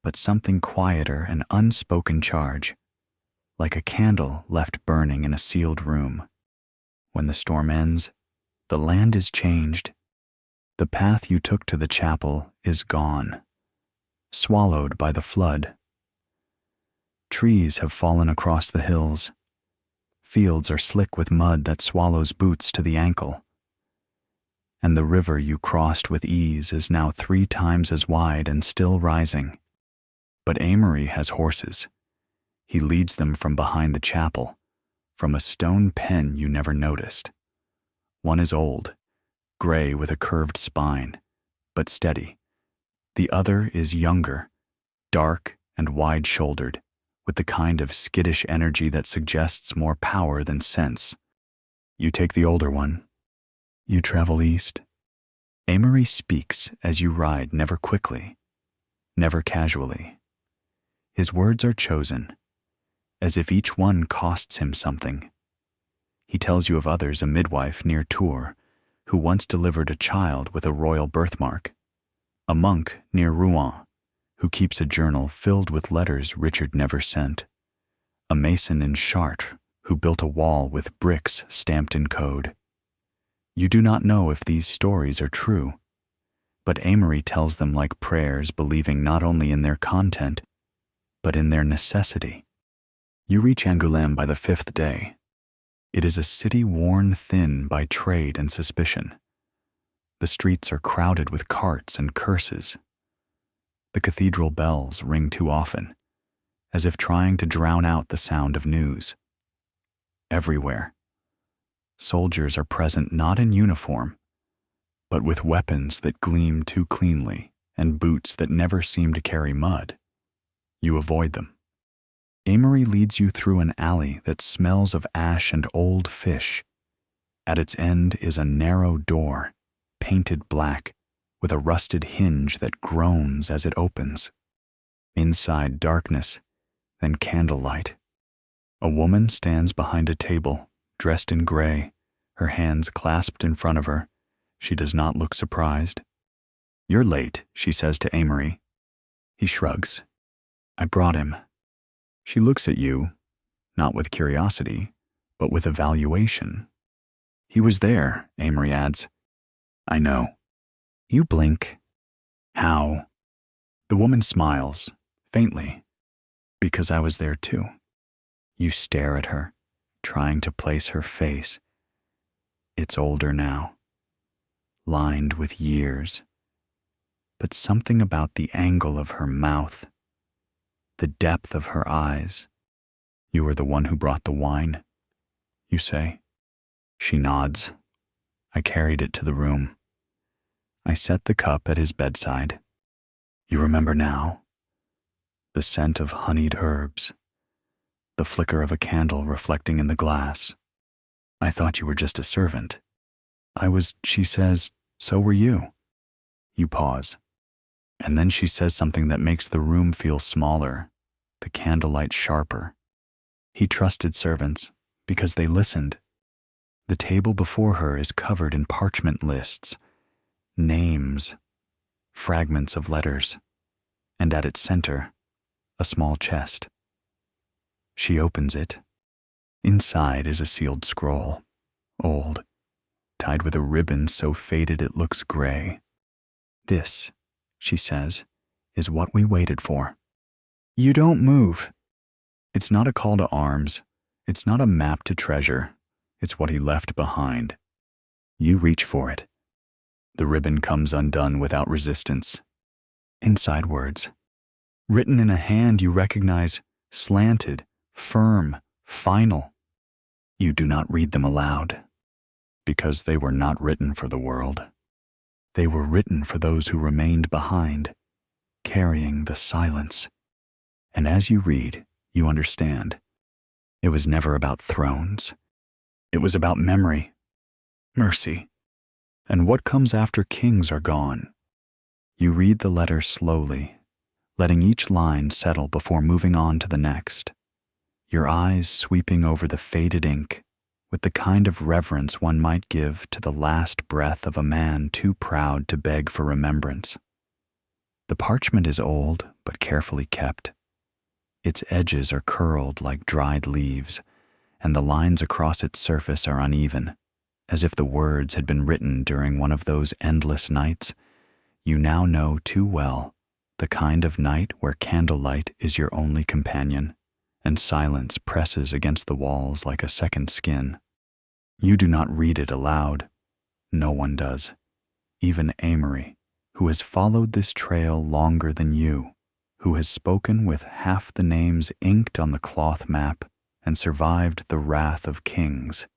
but something quieter, an unspoken charge, like a candle left burning in a sealed room. When the storm ends, the land is changed. The path you took to the chapel is gone, swallowed by the flood. Trees have fallen across the hills. Fields are slick with mud that swallows boots to the ankle. And the river you crossed with ease is now 3 times as wide and still rising. But Amory has horses. He leads them from behind the chapel, from a stone pen you never noticed. One is old, gray with a curved spine, but steady. The other is younger, dark and wide-shouldered, with the kind of skittish energy that suggests more power than sense. You take the older one. You travel east. Amory speaks as you ride, never quickly, never casually. His words are chosen, as if each one costs him something. He tells you of others, a midwife near Tours, who once delivered a child with a royal birthmark, a monk near Rouen, who keeps a journal filled with letters Richard never sent, a mason in Chartres who built a wall with bricks stamped in code. You do not know if these stories are true, but Amory tells them like prayers, believing not only in their content, but in their necessity. You reach Angoulême by the 5th day. It is a city worn thin by trade and suspicion. The streets are crowded with carts and curses. The cathedral bells ring too often, as if trying to drown out the sound of news. Everywhere, soldiers are present not in uniform, but with weapons that gleam too cleanly and boots that never seem to carry mud. You avoid them. Amory leads you through an alley that smells of ash and old fish. At its end is a narrow door, painted black, with a rusted hinge that groans as it opens. Inside, darkness, then candlelight. A woman stands behind a table, dressed in gray, her hands clasped in front of her. She does not look surprised. "You're late," she says to Amory. He shrugs. "I brought him." She looks at you, not with curiosity, but with evaluation. "He was there," Amory adds. "I know." You blink. "How?" The woman smiles, faintly. "Because I was there too." You stare at her, trying to place her face. It's older now, lined with years, but something about the angle of her mouth, the depth of her eyes. "You were the one who brought the wine," you say. She nods. "I carried it to the room. I set the cup at his bedside. You remember now? The scent of honeyed herbs, the flicker of a candle reflecting in the glass. I thought you were just a servant." "I was," she says. "So were you." You pause. And then she says something that makes the room feel smaller, the candlelight sharper. He trusted servants because they listened. The table before her is covered in parchment lists, names, fragments of letters, and at its center, a small chest. She opens it. Inside is a sealed scroll, old, tied with a ribbon so faded it looks gray. "This," she says, "is what we waited for." You don't move. It's not a call to arms. It's not a map to treasure. It's what he left behind. You reach for it. The ribbon comes undone without resistance. Inside words, written in a hand you recognize, slanted, firm, final. You do not read them aloud, because they were not written for the world. They were written for those who remained behind, carrying the silence. And as you read, you understand. It was never about thrones. It was about memory, mercy, and what comes after kings are gone. You read the letter slowly, letting each line settle before moving on to the next, your eyes sweeping over the faded ink with the kind of reverence one might give to the last breath of a man too proud to beg for remembrance. The parchment is old, but carefully kept. Its edges are curled like dried leaves, and the lines across its surface are uneven, as if the words had been written during one of those endless nights you now know too well, the kind of night where candlelight is your only companion, and silence presses against the walls like a second skin. You do not read it aloud. No one does. Even Amory, who has followed this trail longer than you, who has spoken with half the names inked on the cloth map and survived the wrath of kings,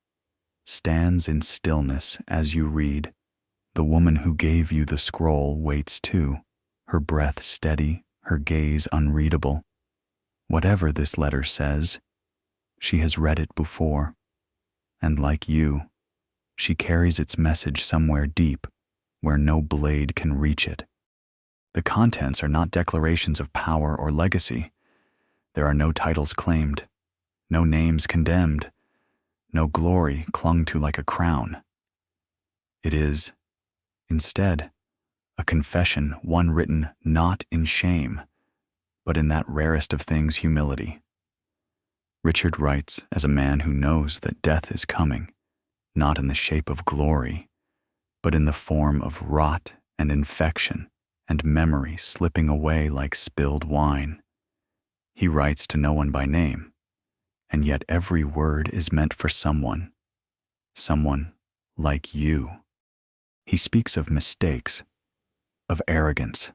stands in stillness as you read. The woman who gave you the scroll waits too, her breath steady, her gaze unreadable. Whatever this letter says, she has read it before, and like you, she carries its message somewhere deep where no blade can reach it. The contents are not declarations of power or legacy. There are no titles claimed, no names condemned, no glory clung to like a crown. It is, instead, a confession, one written not in shame, but in that rarest of things, humility. Richard writes as a man who knows that death is coming, not in the shape of glory, but in the form of rot and infection and memory slipping away like spilled wine. He writes to no one by name, and yet every word is meant for someone like you. He speaks of mistakes, of arrogance,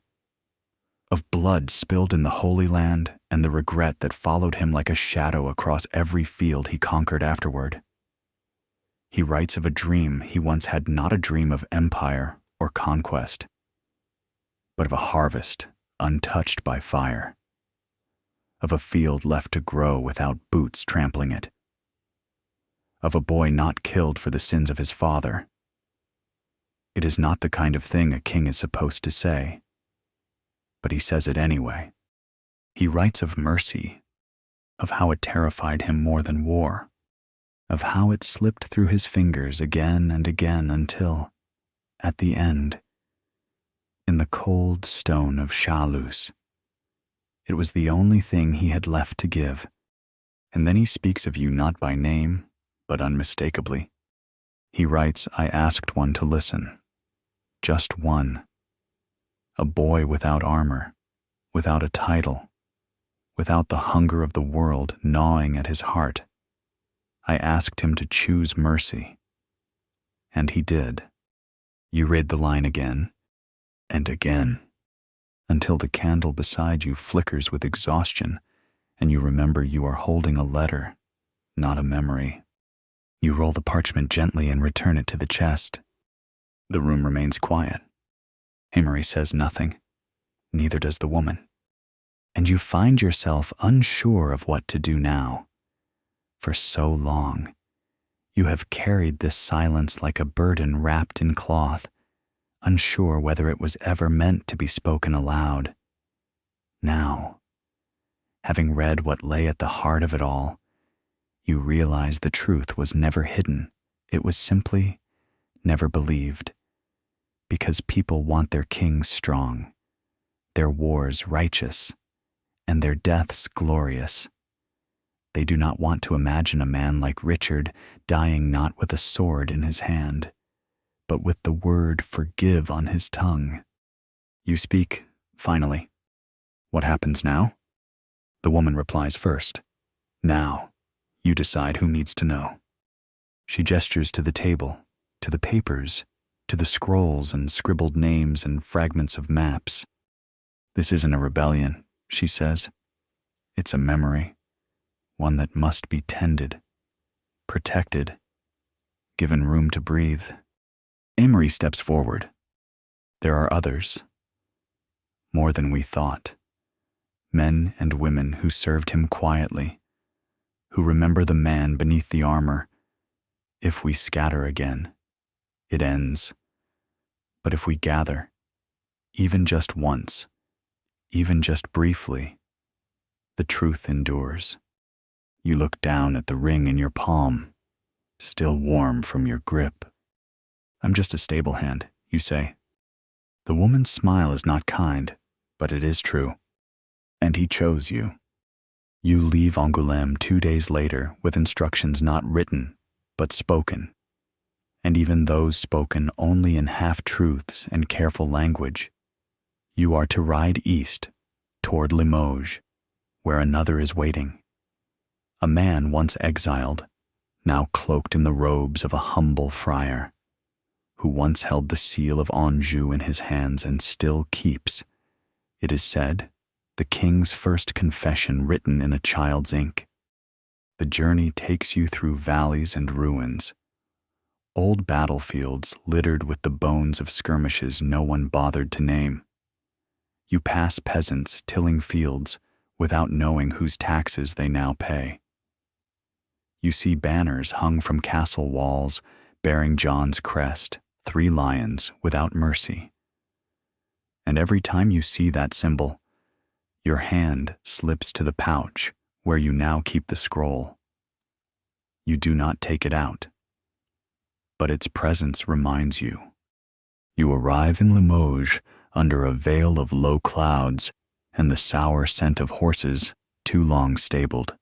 of blood spilled in the Holy Land and the regret that followed him like a shadow across every field he conquered afterward. He writes of a dream he once had, not a dream of empire or conquest, but of a harvest untouched by fire, of a field left to grow without boots trampling it, of a boy not killed for the sins of his father. It is not the kind of thing a king is supposed to say, but he says it anyway. He writes of mercy, of how it terrified him more than war, of how it slipped through his fingers again and again until, at the end, in the cold stone of Châlus, it was the only thing he had left to give. And then he speaks of you not by name, but unmistakably. He writes, I asked one to listen. Just one. A boy without armor, without a title, without the hunger of the world gnawing at his heart. I asked him to choose mercy. And he did. You read the line again, and again, until the candle beside you flickers with exhaustion and you remember you are holding a letter, not a memory. You roll the parchment gently and return it to the chest. The room remains quiet. Amory says nothing. Neither does the woman. And you find yourself unsure of what to do now. For so long, you have carried this silence like a burden wrapped in cloth, unsure whether it was ever meant to be spoken aloud. Now, having read what lay at the heart of it all, you realize the truth was never hidden. It was simply never believed. Because people want their kings strong, their wars righteous, and their deaths glorious. They do not want to imagine a man like Richard dying not with a sword in his hand, but with the word forgive on his tongue. You speak, finally. What happens now? The woman replies first. Now, you decide who needs to know. She gestures to the table, to the papers, to the scrolls and scribbled names and fragments of maps. This isn't a rebellion, she says. It's a memory, one that must be tended, protected, given room to breathe. Amory steps forward. There are others, more than we thought, men and women who served him quietly, who remember the man beneath the armor. If we scatter again, it ends. But if we gather, even just once, even just briefly, the truth endures. You look down at the ring in your palm, still warm from your grip. I'm just a stablehand, you say. The woman's smile is not kind, but it is true. And he chose you. You leave Angoulême 2 days later with instructions not written, but spoken. And even those spoken only in half-truths and careful language. You are to ride east, toward Limoges, where another is waiting. A man once exiled, now cloaked in the robes of a humble friar, who once held the seal of Anjou in his hands and still keeps, it is said, the king's first confession written in a child's ink. The journey takes you through valleys and ruins, old battlefields littered with the bones of skirmishes no one bothered to name. You pass peasants tilling fields without knowing whose taxes they now pay. You see banners hung from castle walls bearing John's crest, 3 lions without mercy. And every time you see that symbol, your hand slips to the pouch where you now keep the scroll. You do not take it out, but its presence reminds you. You arrive in Limoges under a veil of low clouds and the sour scent of horses too long stabled.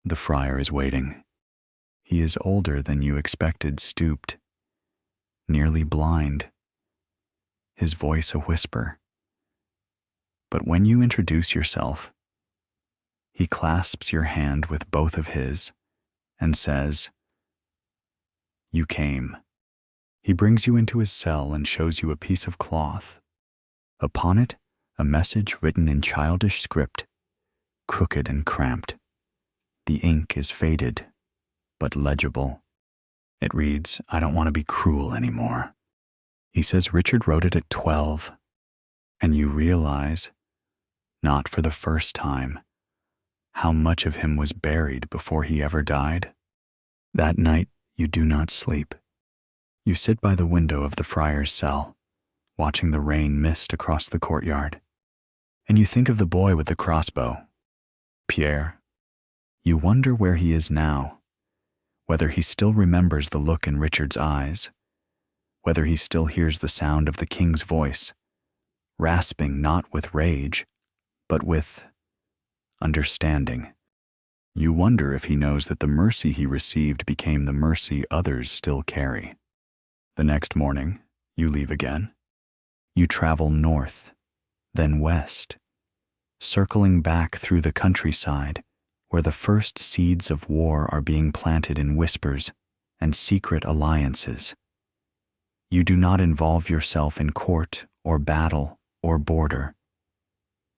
The friar is waiting. He is older than you expected, stooped, nearly blind, his voice a whisper. But when you introduce yourself, he clasps your hand with both of his and says, "You came." He brings you into his cell and shows you a piece of cloth. Upon it, a message written in childish script, crooked and cramped. The ink is faded, but legible. It reads, "I don't want to be cruel anymore." He says Richard wrote it at 12, and you realize, not for the first time, how much of him was buried before he ever died. That night, you do not sleep. You sit by the window of the friar's cell, watching the rain mist across the courtyard, and you think of the boy with the crossbow, Pierre. You wonder where he is now, whether he still remembers the look in Richard's eyes, whether he still hears the sound of the king's voice, rasping not with rage, but with understanding. You wonder if he knows that the mercy he received became the mercy others still carry. The next morning, you leave again. You travel north, then west, circling back through the countryside, where the first seeds of war are being planted in whispers and secret alliances. You do not involve yourself in court or battle or border.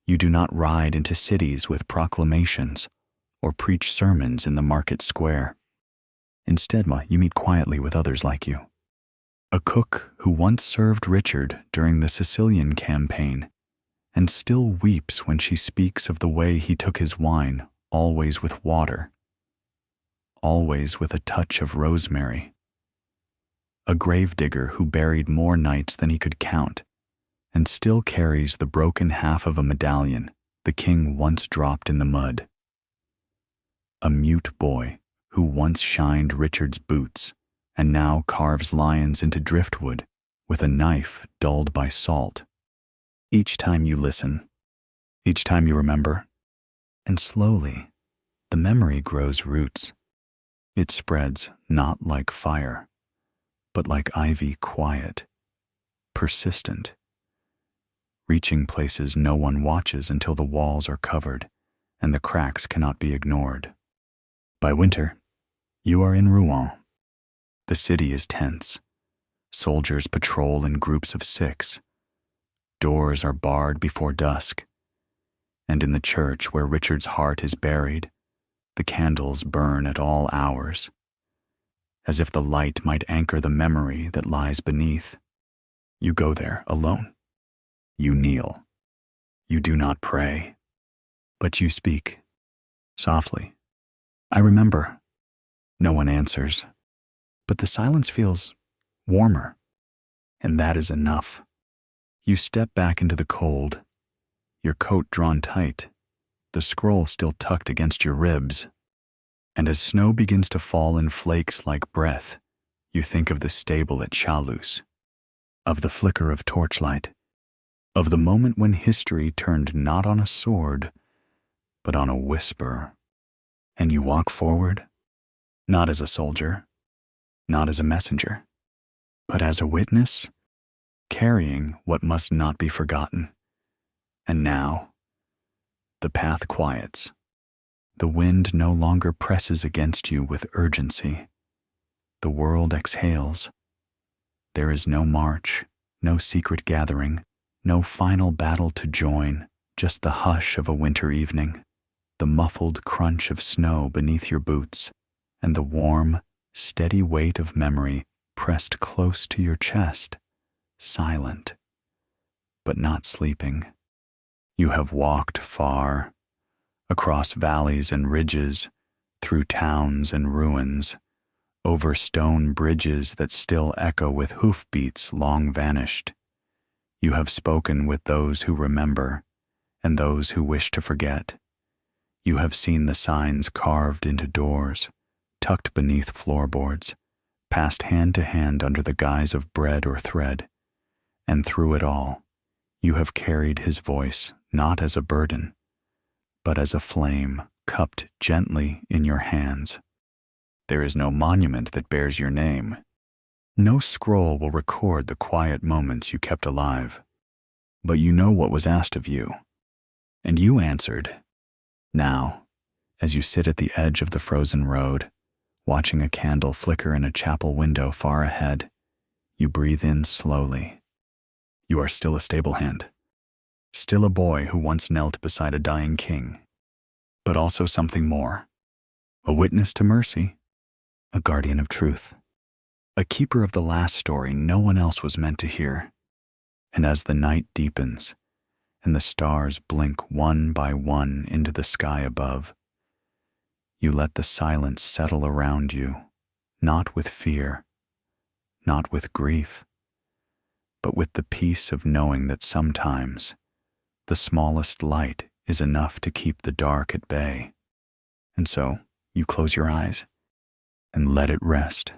You do not ride into cities with proclamations or preach sermons in the market square. Instead, you meet quietly with others like you. A cook who once served Richard during the Sicilian campaign and still weeps when she speaks of the way he took his wine, always with water, always with a touch of rosemary. A gravedigger who buried more nights than he could count and still carries the broken half of a medallion the king once dropped in the mud. A mute boy who once shined Richard's boots and now carves lions into driftwood with a knife dulled by salt. Each time you listen, each time you remember, and slowly the memory grows roots. It spreads not like fire, but like ivy, quiet, persistent, reaching places no one watches until the walls are covered and the cracks cannot be ignored. By winter, you are in Rouen. The city is tense. Soldiers patrol in groups of 6. Doors are barred before dusk. And in the church where Richard's heart is buried, the candles burn at all hours, as if the light might anchor the memory that lies beneath. You go there alone. You kneel. You do not pray, but you speak, softly. I remember. No one answers, but the silence feels warmer, and that is enough. You step back into the cold, your coat drawn tight, the scroll still tucked against your ribs, and as snow begins to fall in flakes like breath, you think of the stable at Châlus, of the flicker of torchlight, of the moment when history turned not on a sword, but on a whisper. And you walk forward, not as a soldier, not as a messenger, but as a witness, carrying what must not be forgotten. And now, the path quiets. The wind no longer presses against you with urgency. The world exhales. There is no march, no secret gathering, no final battle to join, just the hush of a winter evening, the muffled crunch of snow beneath your boots, and the warm, steady weight of memory pressed close to your chest, silent, but not sleeping. You have walked far, across valleys and ridges, through towns and ruins, over stone bridges that still echo with hoofbeats long vanished. You have spoken with those who remember and those who wish to forget. You have seen the signs carved into doors, tucked beneath floorboards, passed hand to hand under the guise of bread or thread, and through it all, you have carried his voice not as a burden, but as a flame cupped gently in your hands. There is no monument that bears your name. No scroll will record the quiet moments you kept alive. But you know what was asked of you, and you answered. Now, as you sit at the edge of the frozen road, watching a candle flicker in a chapel window far ahead, you breathe in slowly. You are still a stablehand, still a boy who once knelt beside a dying king, but also something more, a witness to mercy, a guardian of truth, a keeper of the last story no one else was meant to hear. And as the night deepens, and the stars blink one by one into the sky above, you let the silence settle around you, not with fear, not with grief, but with the peace of knowing that sometimes the smallest light is enough to keep the dark at bay. And so you close your eyes and let it rest.